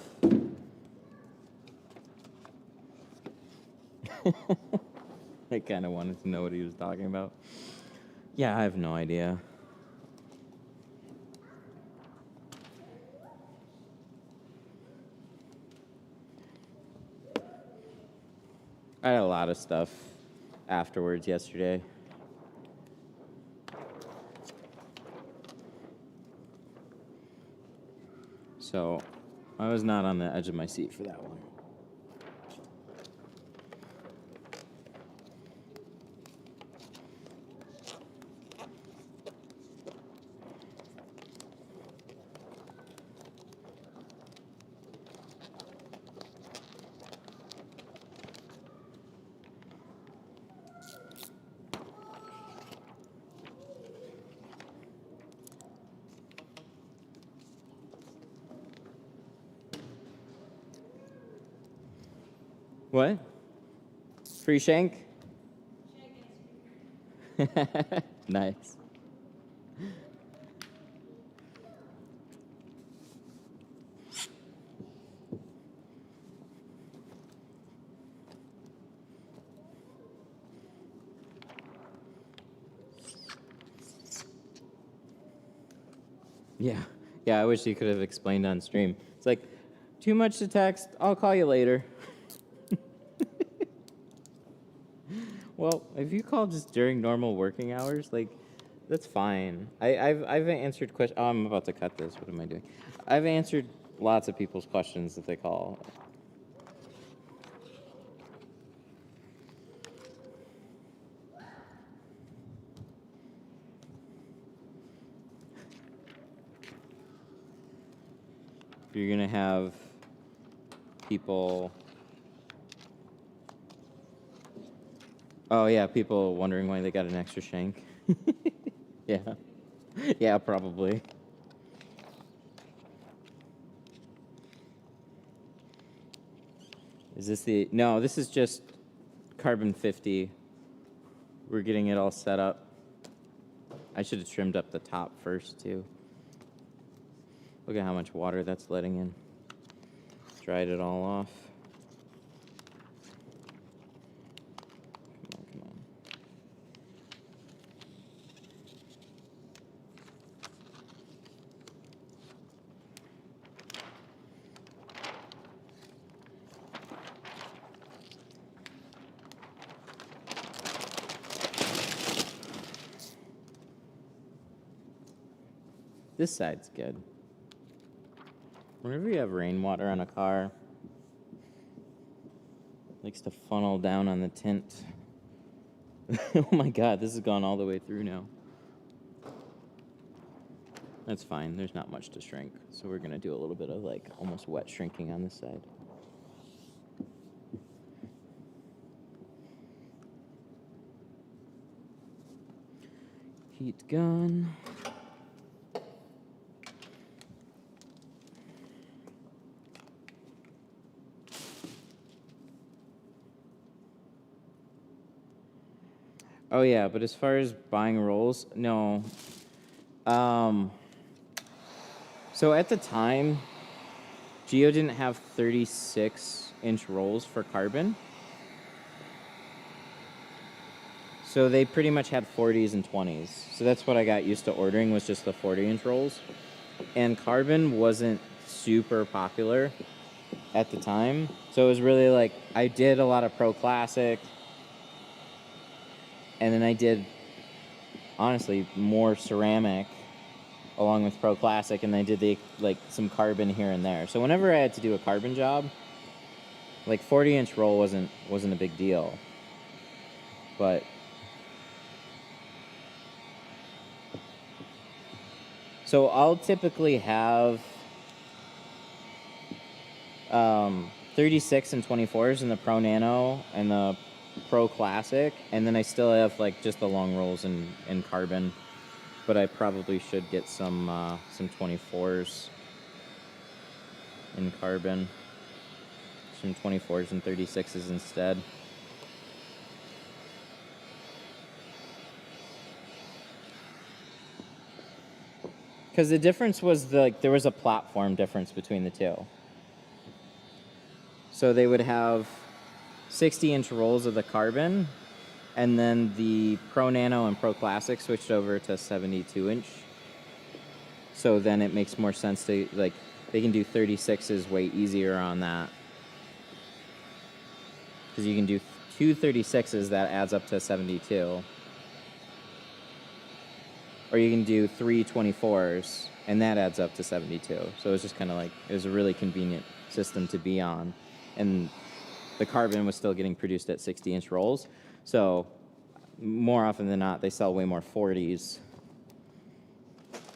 I kind of wanted to know what he was talking about. Yeah, I have no idea. I had a lot of stuff afterwards yesterday. So I was not on the edge of my seat for that one. What? Free shank? Nice. Yeah. Yeah, I wish you could have explained on stream. It's like, too much to text, I'll call you later. Well, if you call just during normal working hours, like, that's fine. I've answered questions. Oh, I'm about to cut this. What am I doing? I've answered lots of people's questions if they call. You're going to have people... Oh, yeah, people wondering why they got an extra shank. Yeah. Yeah, probably. Is this the... No, this is just carbon 50. We're getting it all set up. I should have trimmed up the top first, too. Look at how much water that's letting in. Dried it all off. Come on. This side's good. Whenever you have rainwater on a car, it likes to funnel down on the tint. Oh my god, this has gone all the way through now. That's fine, there's not much to shrink. So we're gonna do a little bit of like almost wet shrinking on this side. Heat gun. Oh yeah, but as far as buying rolls, no. So at the time, Geo didn't have 36-inch rolls for carbon. So they pretty much had 40s and 20s. So that's what I got used to ordering, was just the 40-inch rolls. And carbon wasn't super popular at the time. So it was really like, I did a lot of Pro Classic. And then I did, honestly, more ceramic along with Pro Classic. And I did some carbon here and there. So whenever I had to do a carbon job, like 40-inch roll wasn't a big deal. But so I'll typically have 36 and 24s in the Pro Nano and the Pro Classic, and then I still have like just the long rolls in carbon. But I probably should get some 24s in carbon, some 24s and 36s instead. Because the difference was there was a platform difference between the two. So they would have 60-inch rolls of the carbon, and then the Pro Nano and Pro Classic switched over to 72-inch. So then it makes more sense to, like, they can do 36s way easier on that. Because you can do 2 36s, that adds up to 72. Or you can do 3 24s, and that adds up to 72. So it's just kind of like, it was a really convenient system to be on. And the carbon was still getting produced at 60-inch rolls. So more often than not, they sell way more 40s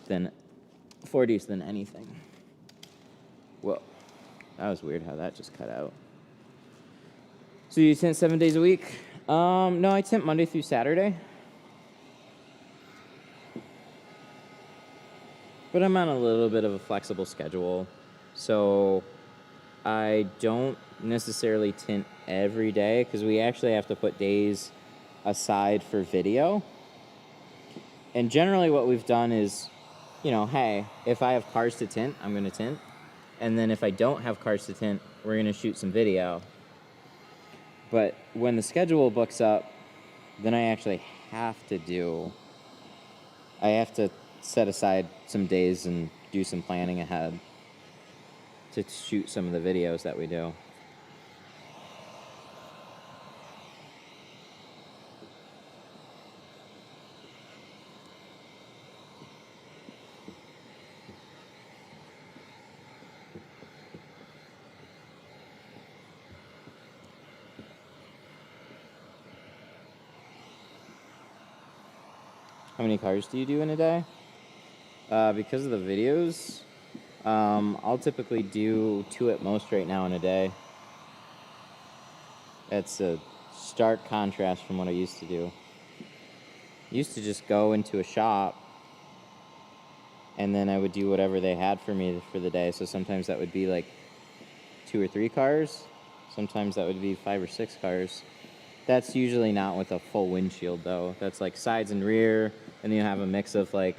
than anything. Whoa, that was weird how that just cut out. So you tint 7 days a week? No, I tint Monday through Saturday. But I'm on a little bit of a flexible schedule. So I don't necessarily tint every day, because we actually have to put days aside for video. And generally what we've done is, hey, if I have cars to tint, I'm going to tint. And then if I don't have cars to tint, we're going to shoot some video. But when the schedule books up, then I actually have to set aside some days and do some planning ahead to shoot some of the videos that we do. How many cars do you do in a day? Because of the videos, I'll typically do 2 at most right now in a day. That's a stark contrast from what I used to do. I used to just go into a shop, and then I would do whatever they had for me for the day. So sometimes that would be like 2 or 3 cars. Sometimes that would be 5 or 6 cars. That's usually not with a full windshield, though. That's like sides and rear, and then you have a mix of like,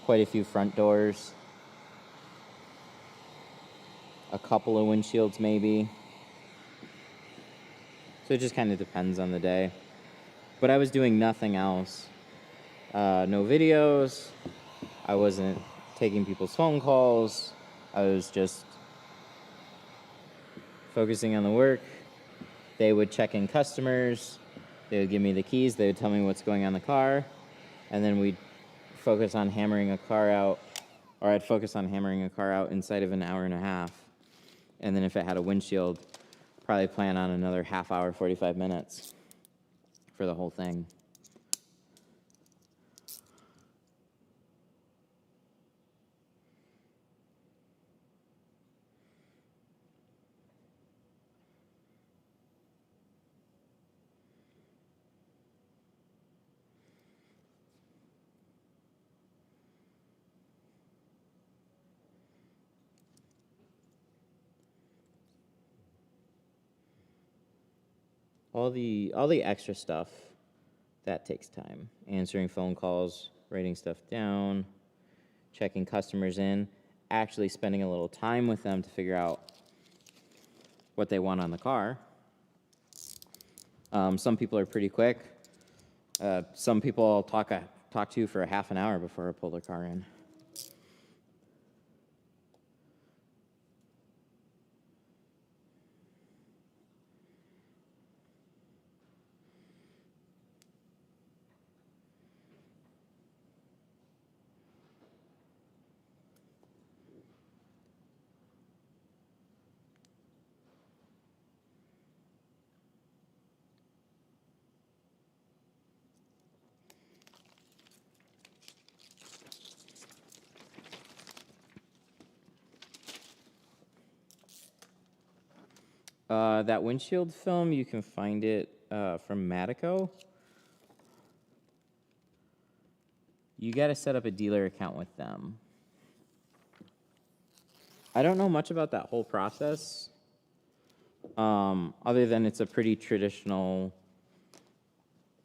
quite a few front doors, a couple of windshields maybe. So it just kind of depends on the day. But I was doing nothing else. No videos. I wasn't taking people's phone calls. I was just focusing on the work. They would check in customers. They would give me the keys. They would tell me what's going on in the car. And then we'd focus on hammering a car out, or I'd focus on hammering a car out inside of an hour and a half. And then if it had a windshield, probably plan on another half hour, 45 minutes for the whole thing. All the extra stuff that takes time. Answering phone calls, writing stuff down, checking customers in, actually spending a little time with them to figure out what they want on the car. Some people are pretty quick. Some people I'll talk to for a half an hour before I pull their car in. That windshield film, you can find it from Matico. You got to set up a dealer account with them. I don't know much about that whole process, other than it's a pretty traditional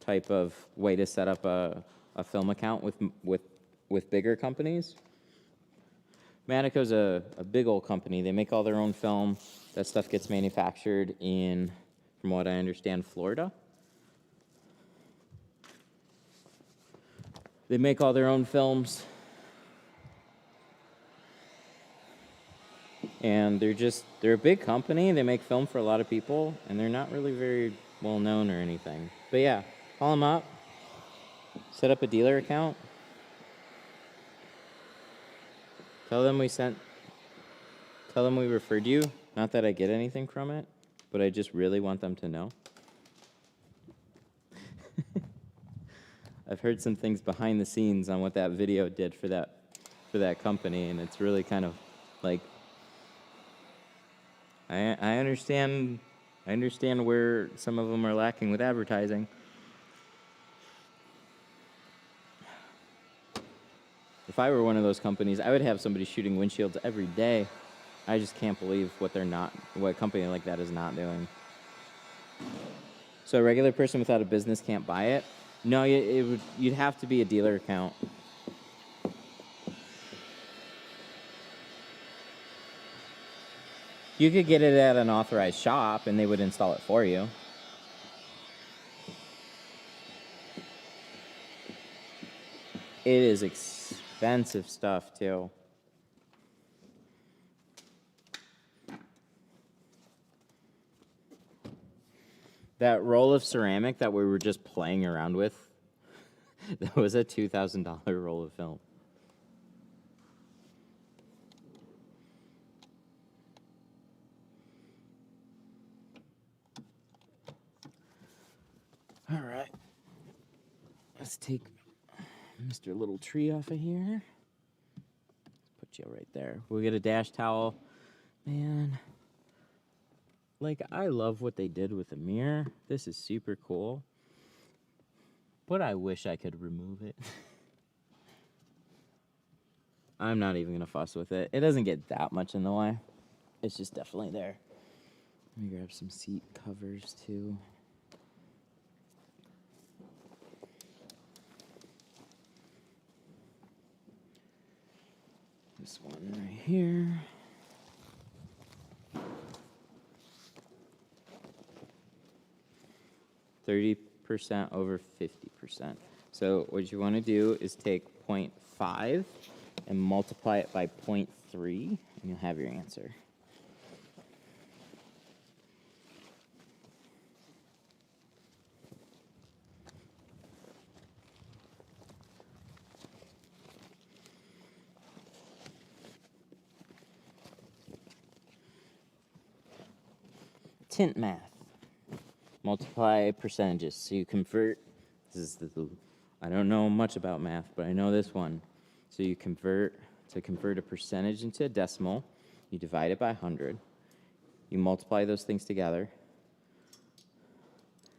type of way to set up a film account with bigger companies. Matico's a big old company. They make all their own film. That stuff gets manufactured in, from what I understand, Florida. They make all their own films. And they're a big company. They make film for a lot of people, and they're not really very well known or anything. But yeah, call them up, set up a dealer account, tell them we referred you. Not that I get anything from it, but I just really want them to know. I've heard some things behind the scenes on what that video did for that company, and it's really kind of like, I understand where some of them are lacking with advertising. If I were one of those companies, I would have somebody shooting windshields every day. I just can't believe what a company like that is not doing. So a regular person without a business can't buy it? No, you'd have to be a dealer account. You could get it at an authorized shop, and they would install it for you. It is expensive stuff, too. That roll of ceramic that we were just playing around with, that was a $2,000 roll of film. All right. Let's take Mr. Little Tree off of here. Put you right there. We'll get a dash towel. Man, like, I love what they did with the mirror. This is super cool. But I wish I could remove it. I'm not even going to fuss with it. It doesn't get that much in the way. It's just definitely there. Let me grab some seat covers, too. This one right here. %, over 50%. So what you want to do is take 0.5 and multiply it by 0.3, and you'll have your answer. Tint math. Multiply percentages. So you convert, I don't know much about math, but I know this one. So you convert a percentage into a decimal, you divide it by 100, you multiply those things together,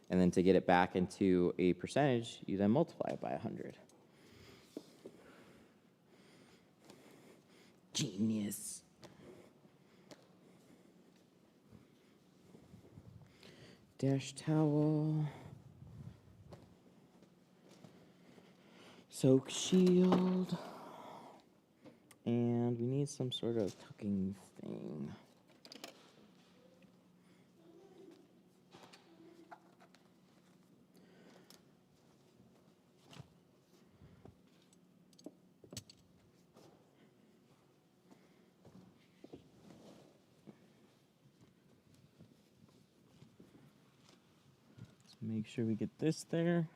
and then to get it back into a percentage, you then multiply it by 100. Genius. Dash towel. soak shield. And we need some sort of tucking thing. Let's make sure we get this there.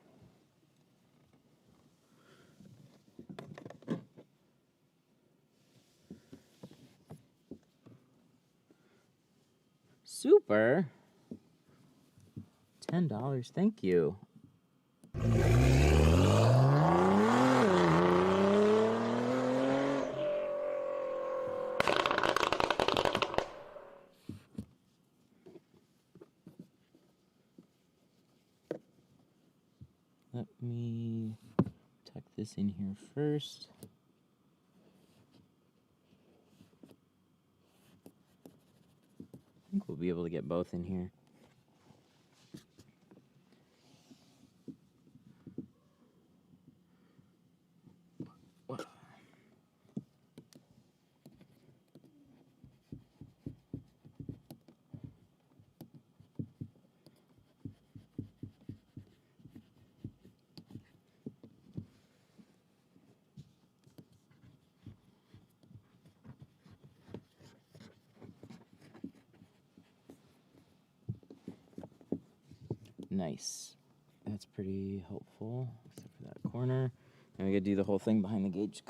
Super. $10, thank you. Let me tuck this in here first. I think we'll be able to get both in here. Nice. That's pretty helpful, except for that corner. Now we gotta do the whole thing behind the gauge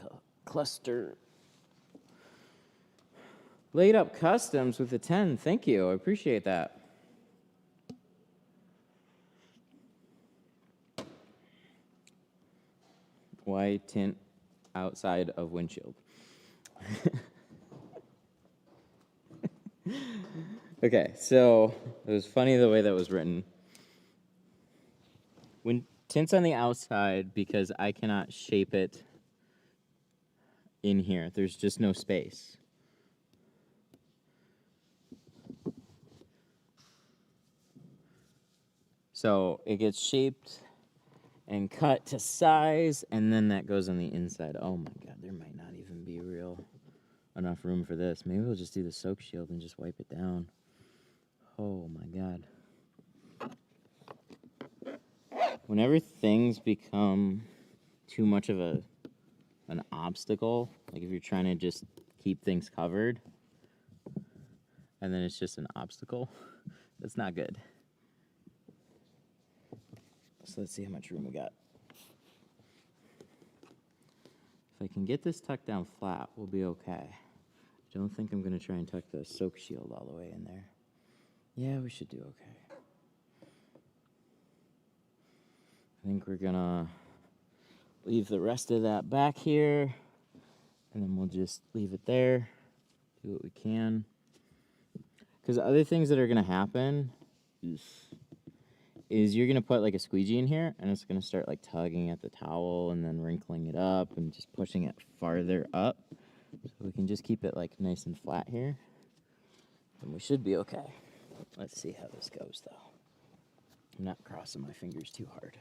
cluster. Laid up customs with a 10. Thank you. I appreciate that. Why tint outside of windshield? Okay, so it was funny the way that was written. When tint's on the outside because I cannot shape it in here. There's just no space. So it gets shaped and cut to size, and then that goes on the inside. Oh my God, there might not even be enough room for this. Maybe we'll just do the soak shield and just wipe it down. Oh my God. Whenever things become too much of an obstacle, like if you're trying to just keep things covered, and then it's just an obstacle, that's not good. So let's see how much room we got. If I can get this tucked down flat, we'll be okay. I don't think I'm going to try and tuck the soak shield all the way in there. Yeah, we should do okay. I think we're going to leave the rest of that back here, and then we'll just leave it there, do what we can. Because other things that are going to happen is you're going to put like a squeegee in here, and it's going to start like tugging at the towel and then wrinkling it up and just pushing it farther up. So we can just keep it like nice and flat here, and we should be okay. Let's see how this goes though. I'm not crossing my fingers too hard.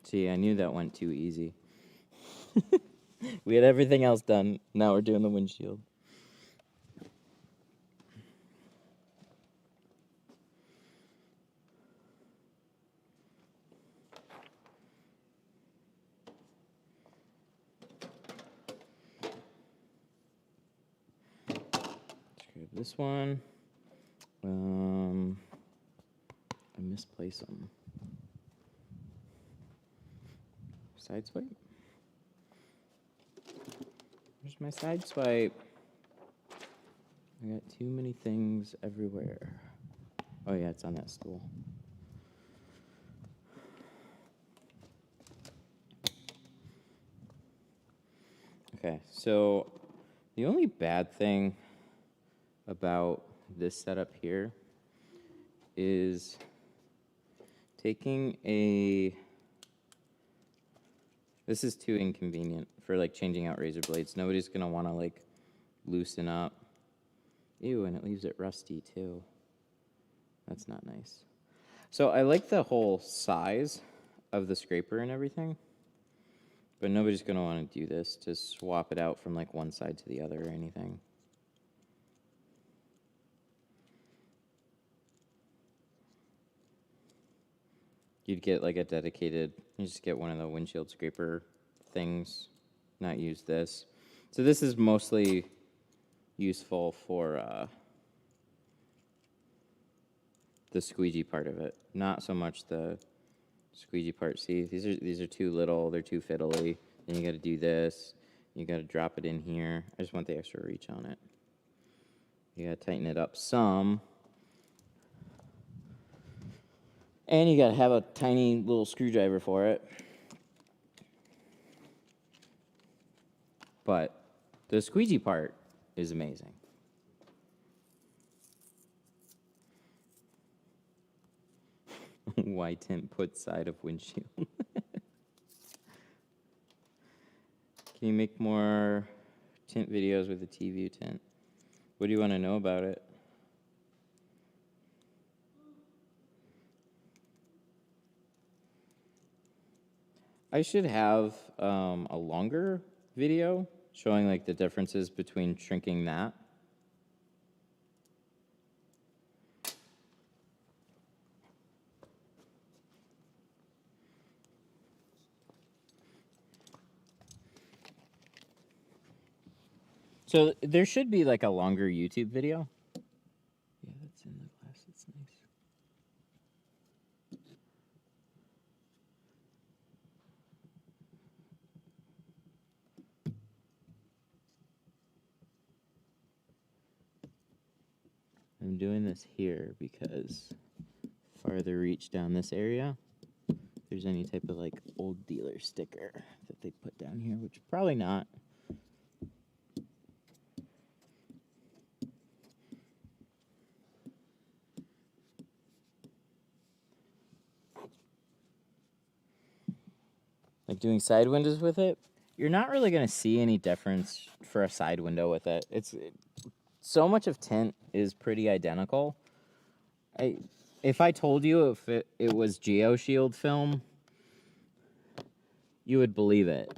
See, I knew that went too easy. We had everything else done. Now we're doing the windshield. Let's grab this one. I misplaced them. Side swipe? Where's my side swipe? I got too many things everywhere. Oh yeah, it's on that stool. Okay, so the only bad thing about this setup here is taking a This is too inconvenient for like changing out razor blades. Nobody's gonna want to like loosen up. Ew, and it leaves it rusty too. That's not nice. So I like the whole size of the scraper and everything, but nobody's gonna want to do this to swap it out from like one side to the other or anything. You'd get like a dedicated, you just get one of the windshield scraper things, not use this. So this is mostly useful for the squeegee part of it, not so much the squeegee part. See, these are too little, they're too fiddly. Then you got to do this. You got to drop it in here. I just want the extra reach on it. You got to tighten it up some. And you got to have a tiny little screwdriver for it. But the squeegee part is amazing. Why Tint put side of windshield? Can you make more Tint videos with a T-View tint? What do you want to know about it? I should have a longer video showing like the differences between shrinking that. So there should be like a longer YouTube video. Yeah, that's in the glass. That's nice. I'm doing this here because farther reach down this area, if there's any type of like old dealer sticker that they put down here, which probably not. Like doing side windows with it, you're not really going to see any difference for a side window with it. So much of Tint is pretty identical. If I told you if it was GeoShield film, you would believe it.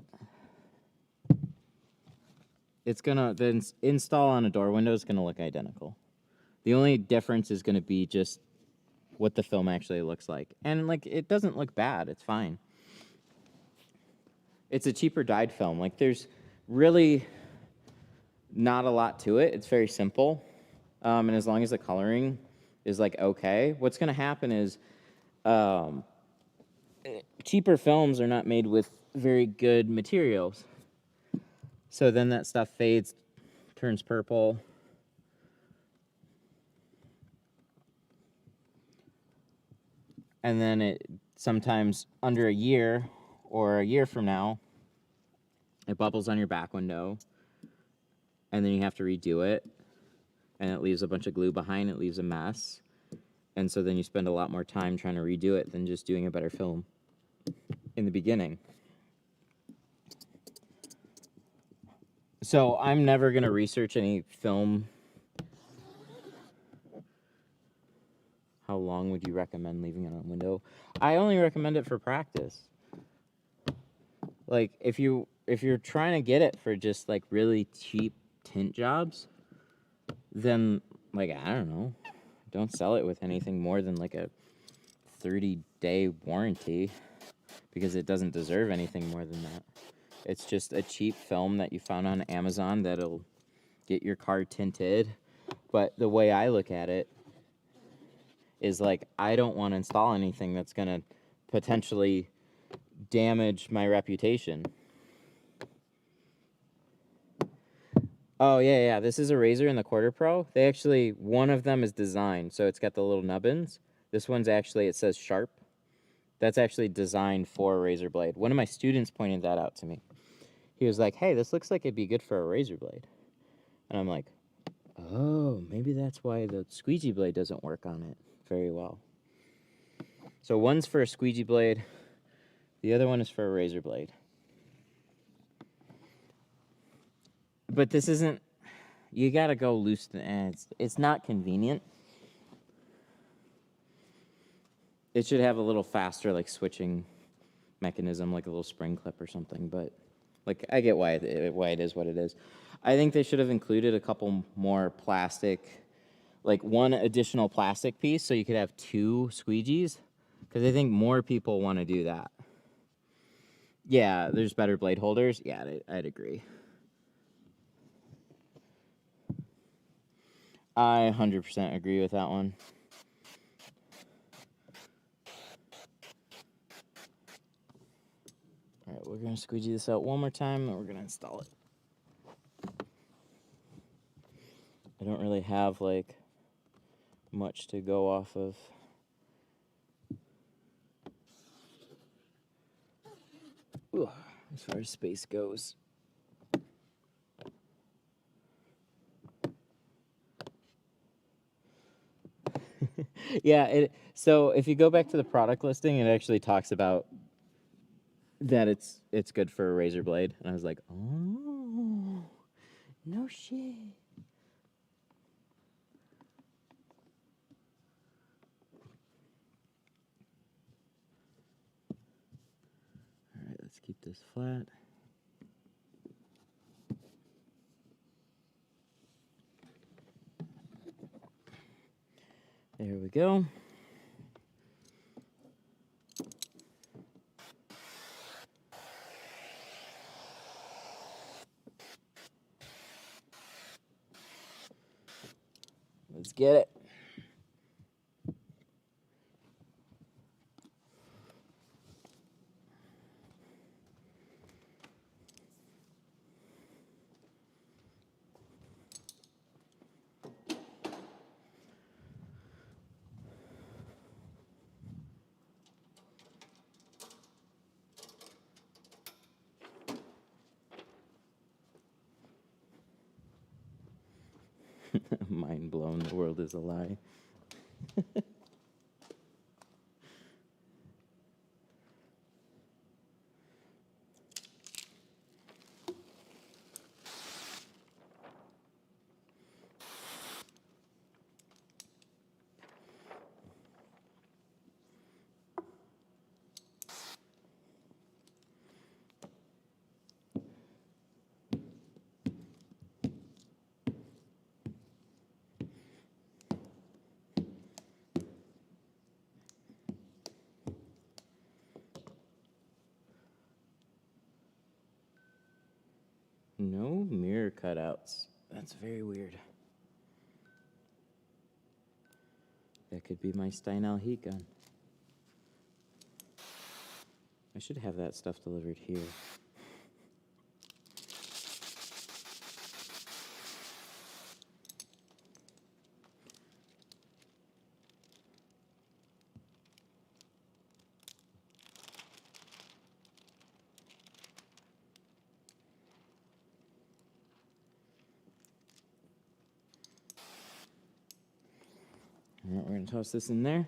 The install on a door window is gonna look identical. The only difference is gonna be just what the film actually looks like. And like, it doesn't look bad, it's fine. It's a cheaper dyed film. Like, there's really not a lot to it. It's very simple. And as long as the coloring is like okay, what's gonna happen is cheaper films are not made with very good materials. So then that stuff fades, turns purple. And then it sometimes under a year or a year from now, it bubbles on your back window. And then you have to redo it. And it leaves a bunch of glue behind, it leaves a mess. And so then you spend a lot more time trying to redo it than just doing a better film in the beginning. So I'm never going to research any film. How long would you recommend leaving it on a window? I only recommend it for practice. Like, if you're trying to get it for just like really cheap tint jobs, then like, I don't know, don't sell it with anything more than like a 30-day warranty, because it doesn't deserve anything more than that. It's just a cheap film that you found on Amazon that'll get your car tinted. But the way I look at it is like, I don't want to install anything that's going to potentially damage my reputation. Oh, yeah, this is a razor in the Quarter Pro. They actually, one of them is designed, so it's got the little nubbins. This one's actually, it says sharp. That's actually designed for a razor blade. One of my students pointed that out to me. He was like, hey, this looks like it'd be good for a razor blade. And I'm like, oh, maybe that's why the squeegee blade doesn't work on it very well. So one's for a squeegee blade, the other one is for a razor blade. But this isn't, you gotta go loose, and it's not convenient. It should have a little faster, like, switching mechanism, like a little spring clip or something, but, like, I get why it is what it is. I think they should have included a couple more plastic, like one additional plastic piece so you could have 2 squeegees, because I think more people want to do that. Yeah, there's better blade holders. Yeah, I'd agree. I 100% agree with that one. All right, we're going to squeegee this out one more time, and we're going to install it. I don't really have, like, much to go off of. Ooh, as far as space goes. Yeah, so if you go back to the product listing, it actually talks about that it's good for a razor blade, and I was like, oh, no shit. All right, let's keep this flat. There we go. Let's get it. Mind blown, the world is a lie. No mirror cutouts. That's very weird. That could be my Steinel heat gun. I should have that stuff delivered here. All right, we're going to toss this in there.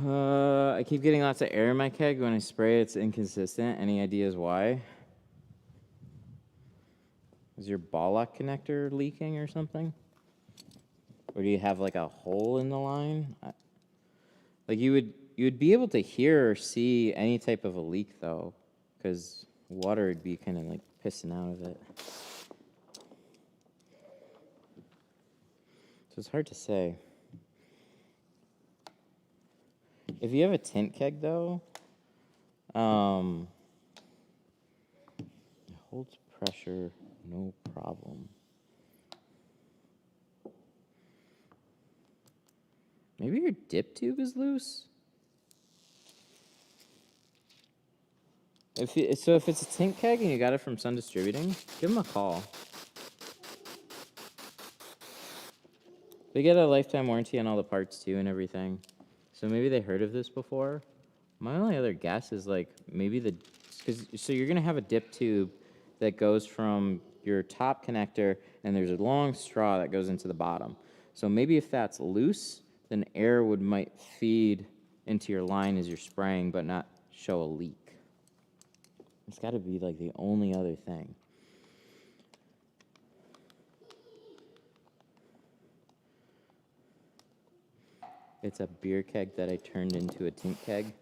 I keep getting lots of air in my keg. When I spray, it's inconsistent. Any ideas why? Is your ball lock connector leaking or something? Or do you have like a hole in the line? Like you would be able to hear or see any type of a leak though, because water would be kind of like pissing out of it. So it's hard to say. If you have a tint keg, though, it holds pressure, no problem. Maybe your dip tube is loose? If it's a tint keg and you got it from Sun Distributing, give them a call. They get a lifetime warranty on all the parts, too, and everything. So maybe they heard of this before. My only other guess is like maybe so you're gonna have a dip tube that goes from your top connector and there's a long straw that goes into the bottom. So maybe if that's loose, then air might feed into your line as you're spraying, but not show a leak. It's got to be like the only other thing. It's a beer keg that I turned into a tint keg.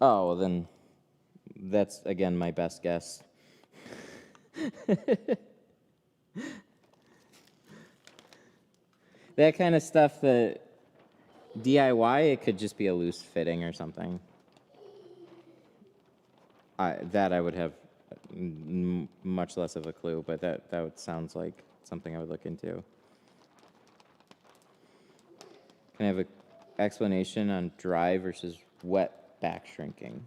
Oh, well then that's, again, my best guess. That kind of stuff that DIY, it could just be a loose fitting or something. That I would have much less of a clue, but that sounds like something I would look into. Can I have an explanation on dry versus wet back shrinking?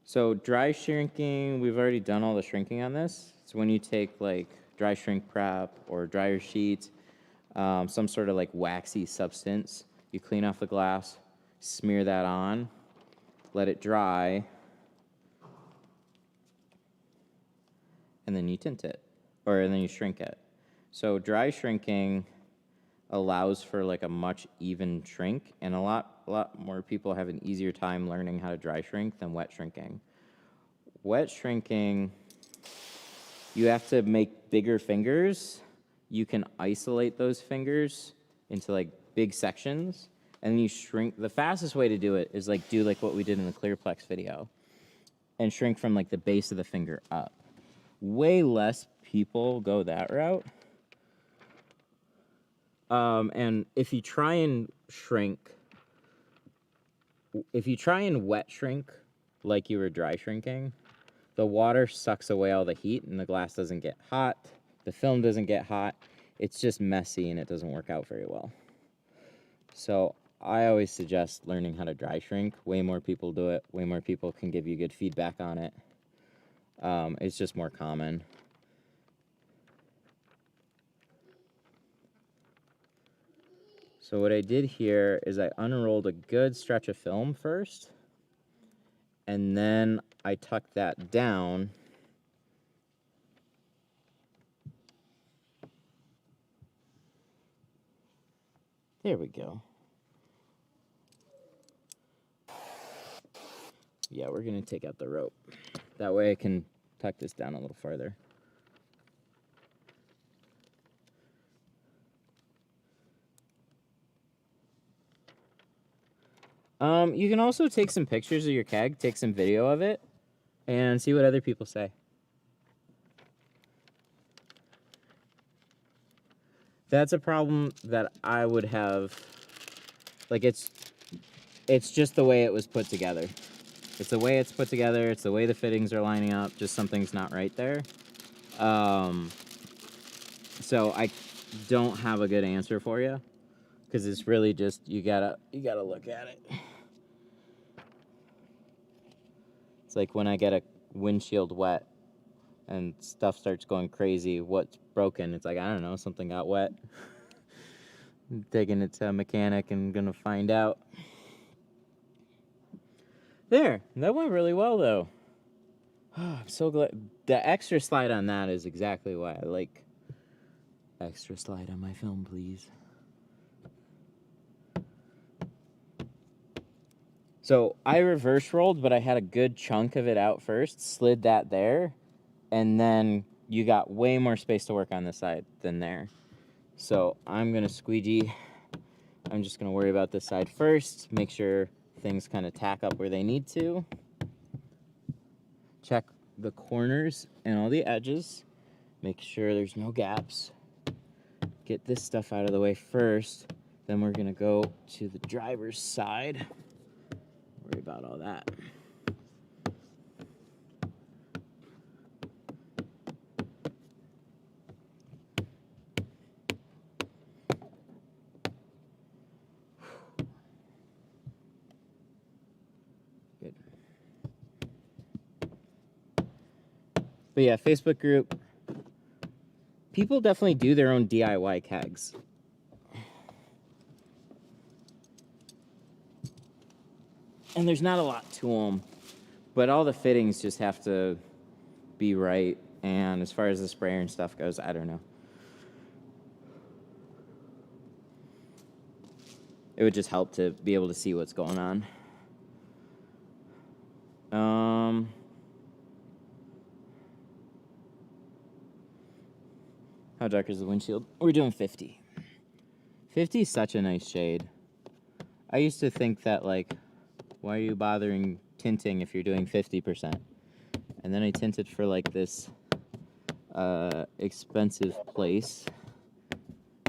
So dry shrinking, we've already done all the shrinking on this. So when you take like dry shrink prep or dryer sheet, some sort of like waxy substance, you clean off the glass, smear that on, let it dry, and then you tint it, or then you shrink it. So dry shrinking allows for like a much even shrink, and a lot more people have an easier time learning how to dry shrink than wet shrinking. Wet shrinking, you have to make bigger fingers. You can isolate those fingers into like big sections, and then you shrink. The fastest way to do it is like do like what we did in the Clearplex video and shrink from like the base of the finger up. Way less people go that route. And if you try and wet shrink like you were dry shrinking, the water sucks away all the heat and the glass doesn't get hot, the film doesn't get hot, it's just messy and it doesn't work out very well. So I always suggest learning how to dry shrink. Way more people do it, way more people can give you good feedback on it. It's just more common. So what I did here is I unrolled a good stretch of film first, and then I tucked that down. There we go. Yeah, we're gonna take out the rope. That way I can tuck this down a little farther. You can also take some pictures of your keg, take some video of it, and see what other people say. That's a problem that I would have. Like, it's just the way it was put together. It's the way it's put together. It's the way the fittings are lining up. Just something's not right there. So I don't have a good answer for you, because it's really just you gotta look at it. It's like when I get a windshield wet and stuff starts going crazy, what's broken? It's like, I don't know, something got wet. I'm taking it to a mechanic and gonna find out. There, that went really well though. I'm so glad. The extra slide on that is exactly why I like extra slide on my film, please. So I reverse rolled, but I had a good chunk of it out first, slid that there, and then you got way more space to work on this side than there. So I'm gonna squeegee. I'm just gonna worry about this side first, make sure things kind of tack up where they need to. Check the corners and all the edges, make sure there's no gaps. Get this stuff out of the way first, then we're gonna go to the driver's side. Worry about all that. Good. But yeah, Facebook group. People definitely do their own DIY kegs. And there's not a lot to them, but all the fittings just have to be right. And as far as the sprayer and stuff goes, I don't know. it would just help to be able to see what's going on. How dark is the windshield? We're doing 50. 50 is such a nice shade. I used to think that, like, why are you bothering tinting if you're doing 50%? And then I tinted for, like, this expensive place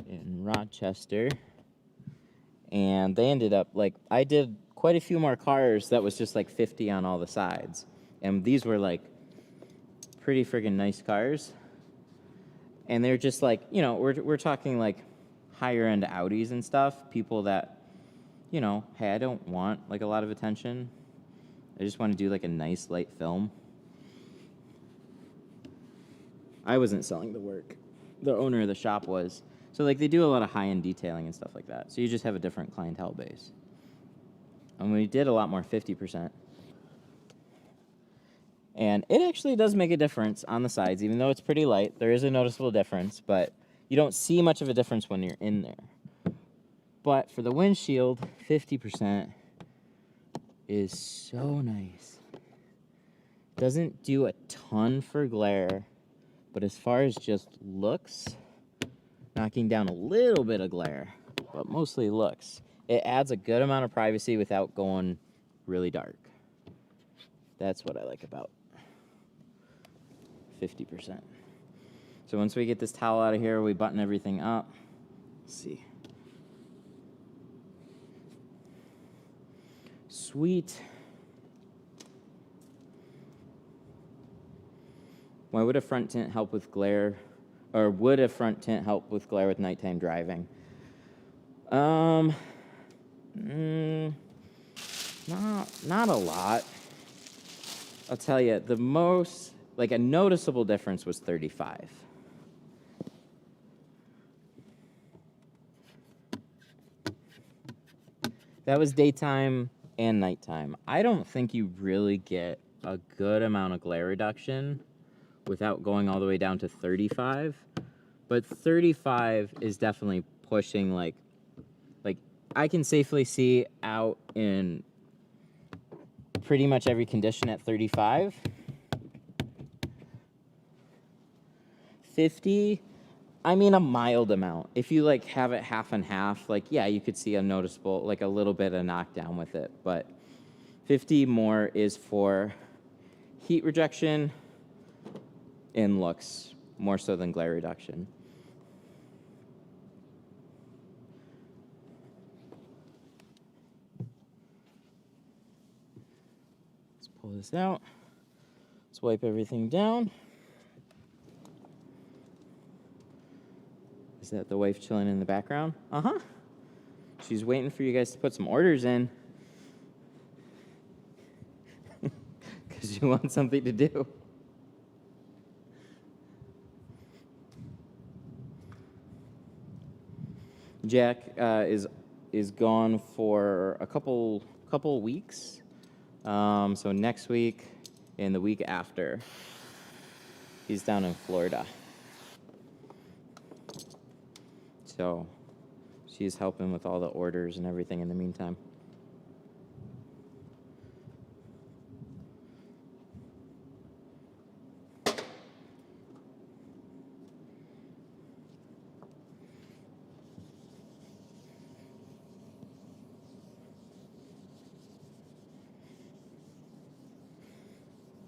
in Rochester. And they ended up, like, I did quite a few more cars that was just, like, 50 on all the sides. And these were, like, pretty friggin' nice cars. And they're just, like, you know, we're talking, like, higher-end Audis and stuff. People that, you know, hey, I don't want, like, a lot of attention. I just want to do, like, a nice light film. I wasn't selling the work. The owner of the shop was. So, like, they do a lot of high-end detailing and stuff like that. So you just have a different clientele base. And we did a lot more 50%. And it actually does make a difference on the sides. Even though it's pretty light, there is a noticeable difference. But you don't see much of a difference when you're in there. But for the windshield, 50% is so nice. Doesn't do a ton for glare. But as far as just looks, knocking down a little bit of glare, but mostly looks, it adds a good amount of privacy without going really dark. That's what I like about 50%. So once we get this towel out of here, we button everything up. Let's see. Sweet. Why would a front tint help with glare? Or would a front tint help with glare with nighttime driving? Not a lot. I'll tell you, the most, like, a noticeable difference was 35. That was daytime and nighttime. I don't think you really get a good amount of glare reduction without going all the way down to 35. But 35 is definitely pushing, like I can safely see out in pretty much every condition at 35. 50, I mean a mild amount. If you, like, have it half and half, like, yeah, you could see a noticeable, like, a little bit of knockdown with it. But 50 more is for heat rejection and looks, more so than glare reduction. Let's pull this out. Let's wipe everything down. Is that the wife chilling in the background? Uh-huh. She's waiting for you guys to put some orders in. Because you want something to do. Jack is gone for a couple weeks. So next week and the week after, he's down in Florida. So she's helping with all the orders and everything in the meantime.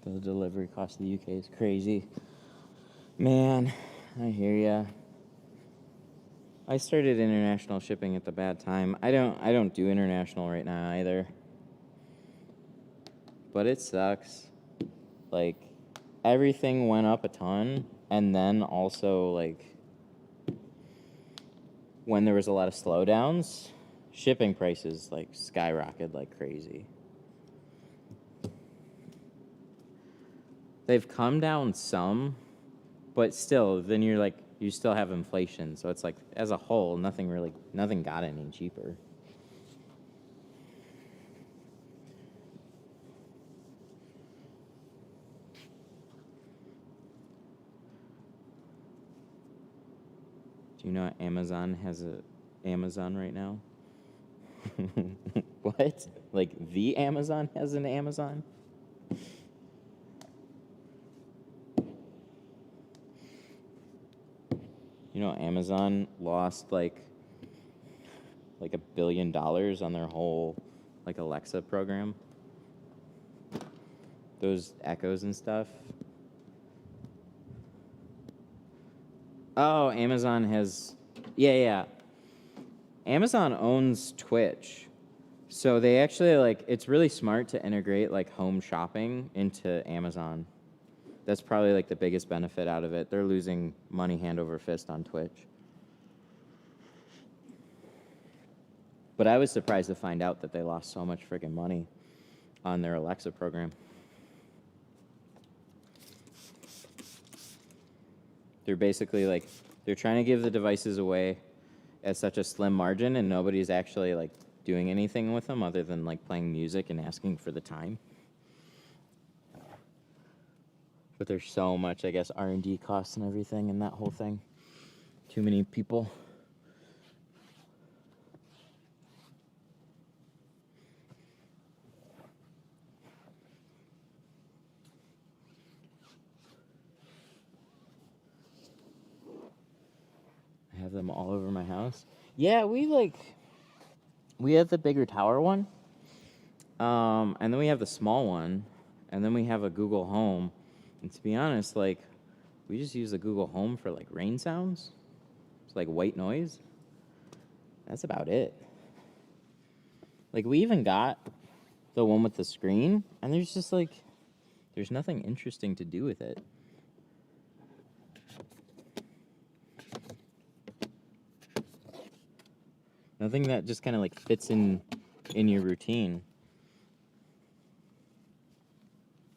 The delivery cost of the UK is crazy. Man, I hear ya. I started international shipping at the bad time. I don't do international right now either. But it sucks. Like, everything went up a ton, and then also, like, when there was a lot of slowdowns, shipping prices, like, skyrocketed like crazy. They've come down some, but still, then you're like, you still have inflation. So it's like, as a whole, nothing got any cheaper. Do you know Amazon has Amazon right now? What? Like the Amazon has an Amazon? You know, Amazon lost like $1 billion on their whole like Alexa program. Those Echoes and stuff. Oh, Amazon has, yeah. Amazon owns Twitch. So they actually like, it's really smart to integrate like home shopping into Amazon. That's probably like the biggest benefit out of it. They're losing money hand over fist on Twitch. But I was surprised to find out that they lost so much freaking money on their Alexa program. They're basically like, they're trying to give the devices away at such a slim margin, and nobody's actually like doing anything with them other than like playing music and asking for the time. But there's so much, I guess, R&D costs and everything in that whole thing. Too many people. I have them all over my house. Yeah, we have the bigger tower one. And then we have the small one. And then we have a Google Home. And to be honest, like, we just use the Google Home for like rain sounds. It's like white noise. That's about it. Like, we even got the one with the screen, and there's just like, there's nothing interesting to do with it. Nothing that just kind of like fits in your routine.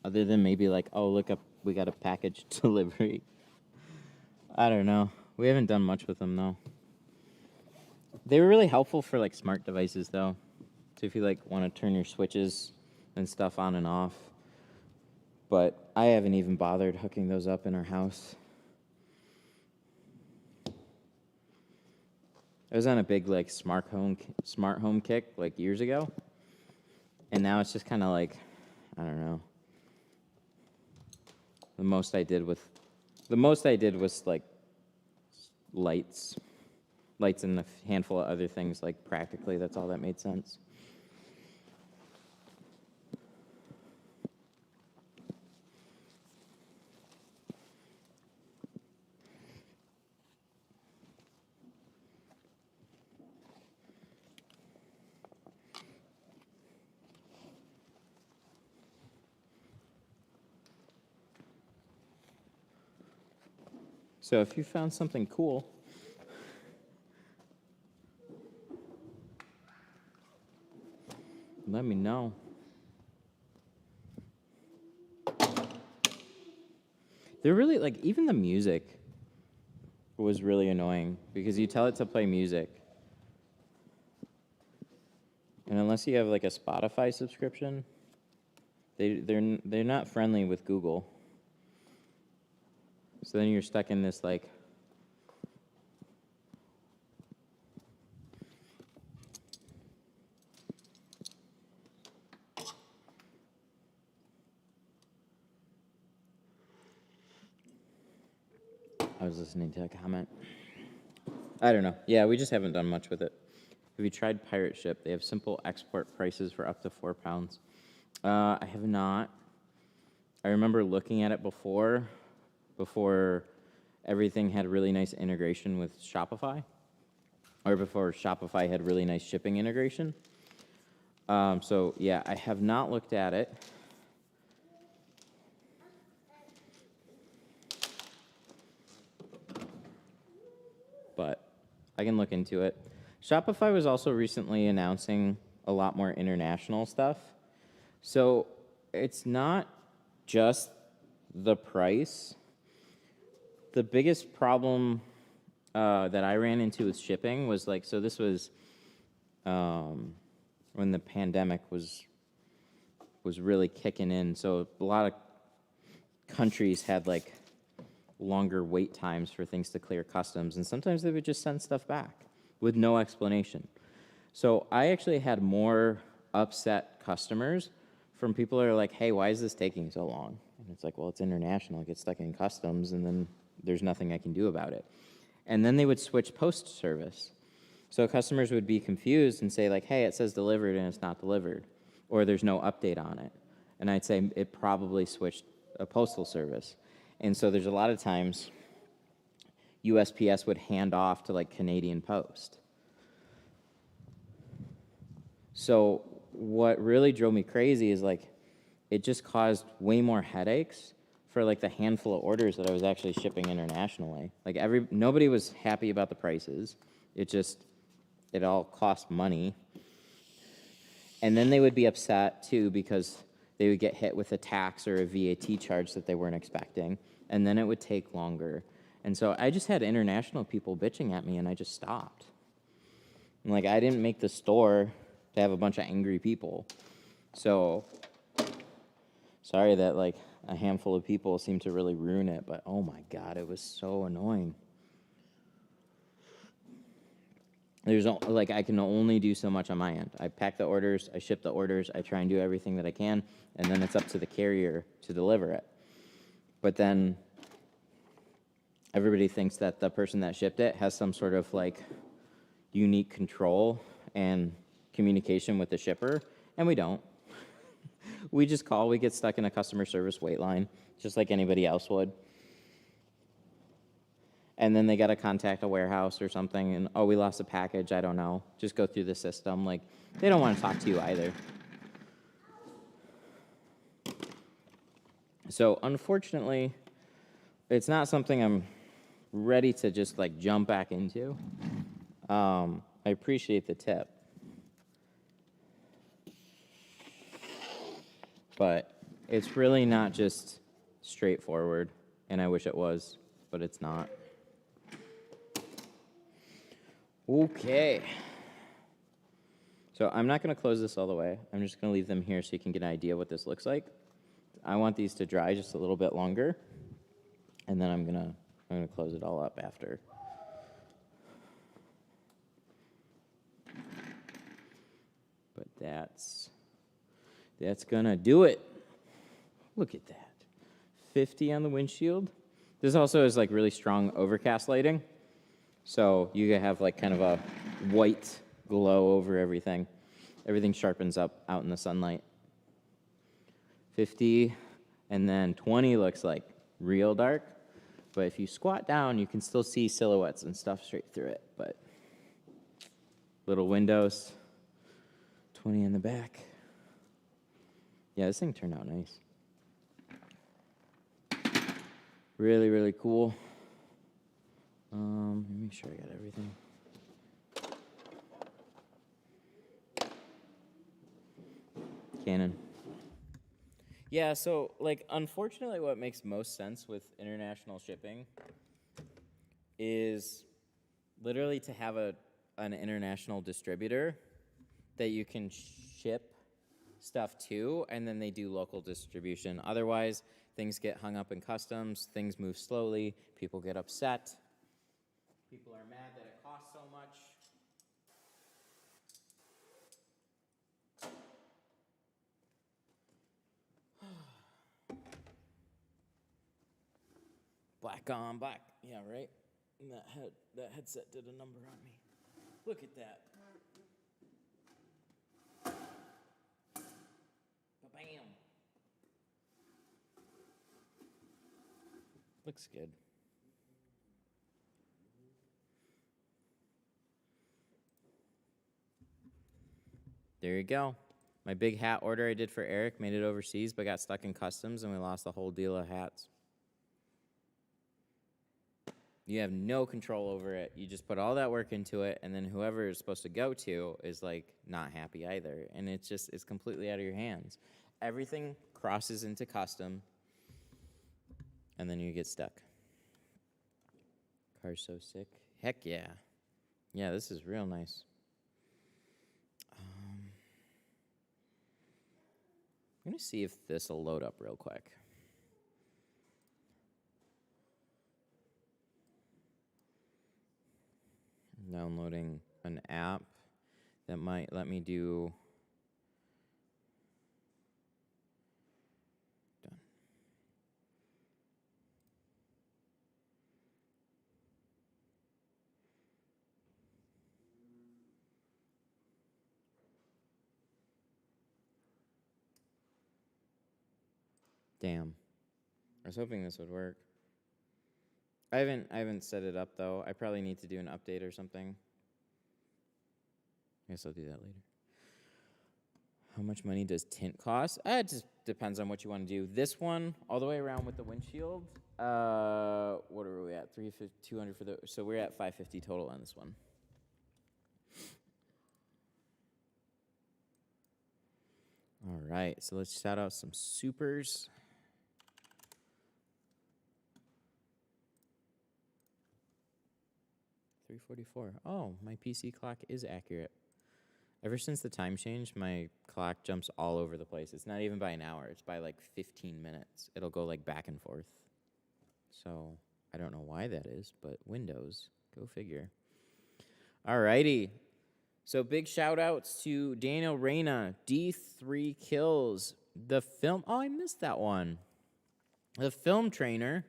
Other than maybe like, oh, look up, we got a package delivery. I don't know. We haven't done much with them though. They were really helpful for like smart devices though. So if you like want to turn your switches and stuff on and off. But I haven't even bothered hooking those up in our house. I was on a big like smart home kick like years ago. And now it's just kind of like, I don't know. The most I did was like lights and a handful of other things. Like practically, that's all that made sense. So if you found something cool, let me know. They're really, like, even the music was really annoying because you tell it to play music. And unless you have, like, a Spotify subscription, they're not friendly with Google. So then you're stuck in this, like, I was listening to a comment. I don't know. Yeah, we just haven't done much with it. Have you tried Pirate Ship? They have simple export prices for up to £4. I have not. I remember looking at it before everything had really nice integration with Shopify, or before Shopify had really nice shipping integration. So yeah, I have not looked at it. But I can look into it. Shopify was also recently announcing a lot more international stuff. So it's not just the price. The biggest problem that I ran into with shipping was like, so this was when the pandemic was really kicking in. So a lot of countries had like longer wait times for things to clear customs, and sometimes they would just send stuff back with no explanation. So I actually had more upset customers from people that are like, hey, why is this taking so long? And it's like, well, it's international. It gets stuck in customs, and then there's nothing I can do about it. And then they would switch post service. So customers would be confused and say, like, hey, it says delivered and it's not delivered, or there's no update on it. And I'd say it probably switched a postal service. And so there's a lot of times USPS would hand off to like Canadian Post. So what really drove me crazy is like it just caused way more headaches for like the handful of orders that I was actually shipping internationally. Like nobody was happy about the prices. It all cost money. And then they would be upset too because they would get hit with a tax or a VAT charge that they weren't expecting, and then it would take longer. And so I just had international people bitching at me, and I just stopped. And like I didn't make the store to have a bunch of angry people. So sorry that like a handful of people seem to really ruin it, but oh my God, it was so annoying. I can only do so much on my end. I pack the orders, I ship the orders, I try and do everything that I can, and then it's up to the carrier to deliver it. But then everybody thinks that the person that shipped it has some sort of like unique control and communication with the shipper, and we don't. We just call, we get stuck in a customer service wait line, just like anybody else would. And then they got to contact a warehouse or something, and, oh, we lost a package, I don't know. Just go through the system. Like, they don't want to talk to you either. So, unfortunately, it's not something I'm ready to just, like, jump back into. I appreciate the tip. But it's really not just straightforward, and I wish it was, but it's not. Okay. So I'm not going to close this all the way. I'm just going to leave them here so you can get an idea what this looks like. I want these to dry just a little bit longer, and then I'm going to close it all up after. But that's going to do it. Look at that. 50 on the windshield. This also is like really strong overcast lighting. So you have like kind of a white glow over everything. Everything sharpens up out in the sunlight. 50, and then 20 looks like real dark. But if you squat down, you can still see silhouettes and stuff straight through it. But little windows, 20 in the back. Yeah, this thing turned out nice. Really, really cool. Let me make sure I got everything. Canon. Yeah, so, like, unfortunately what makes most sense with international shipping is literally to have an international distributor that you can ship stuff to, and then they do local distribution. Otherwise, things get hung up in customs, things move slowly, people get upset. People are mad that it costs so much. Black on black. Yeah, right? And that headset did a number on me. Look at that. Ba-bam. Looks good. There you go. My big hat order I did for Eric made it overseas, but got stuck in customs, and we lost a whole deal of hats. You have no control over it. You just put all that work into it, and then whoever it's supposed to go to is, like, not happy either. And it's completely out of your hands. Everything crosses into custom, and then you get stuck. Car's so sick. Heck yeah. Yeah, this is real nice. I'm going to see if this will load up real quick. Downloading an app that might let me do. Done. Damn. I was hoping this would work. I haven't set it up though. I probably need to do an update or something. I guess I'll do that later. How much money does tint cost? It just depends on what you want to do. This one, all the way around with the windshield, what are we at? 200 for the, so we're at 550 total on this one. All right, so let's shout out some supers. $344. Oh, my PC clock is accurate. Ever since the time changed, my clock jumps all over the place. It's not even by an hour. It's by like 15 minutes. It'll go like back and forth. So I don't know why that is, but Windows, go figure. All righty. So big shout outs to Daniel Reyna, D3 Kills, the film. Oh, I missed that one. The film trainer.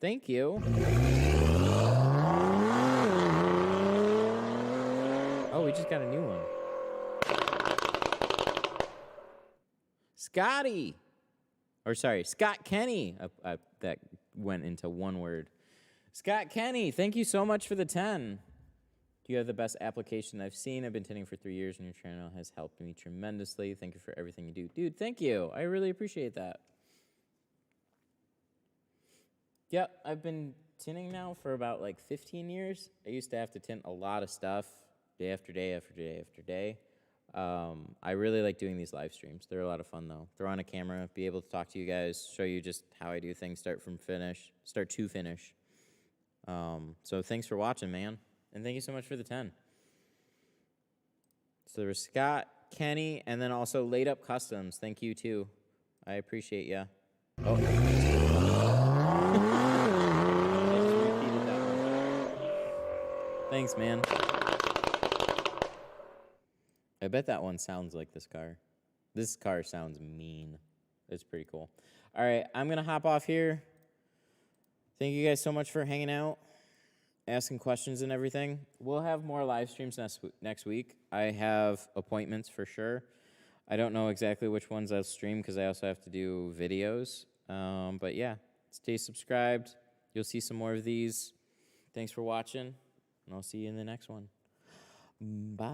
Thank you. Oh, we just got a new one. Scotty. Or sorry, Scott Kenny. That went into one word. Scott Kenny, thank you so much for the 10. You have the best application I've seen. I've been tinting for 3 years, and your channel has helped me tremendously. Thank you for everything you do. Dude, thank you. I really appreciate that. Yep, I've been tinting now for about like 15 years. I used to have to tint a lot of stuff day after day after day after day. I really like doing these live streams. They're a lot of fun, though. Throw on a camera, be able to talk to you guys, show you just how I do things, start to finish. So thanks for watching, man. And thank you so much for the 10. So there was Scott, Kenny, and then also Laid Up Customs. Thank you, too. I appreciate ya. Oh. I just repeated that one. Thanks, man. I bet that one sounds like this car. This car sounds mean. It's pretty cool. All right, I'm going to hop off here. Thank you guys so much for hanging out, asking questions and everything. We'll have more live streams next week. I have appointments for sure. I don't know exactly which ones I'll stream because I also have to do videos. But yeah, stay subscribed. You'll see some more of these. Thanks for watching, and I'll see you in the next one. Bye.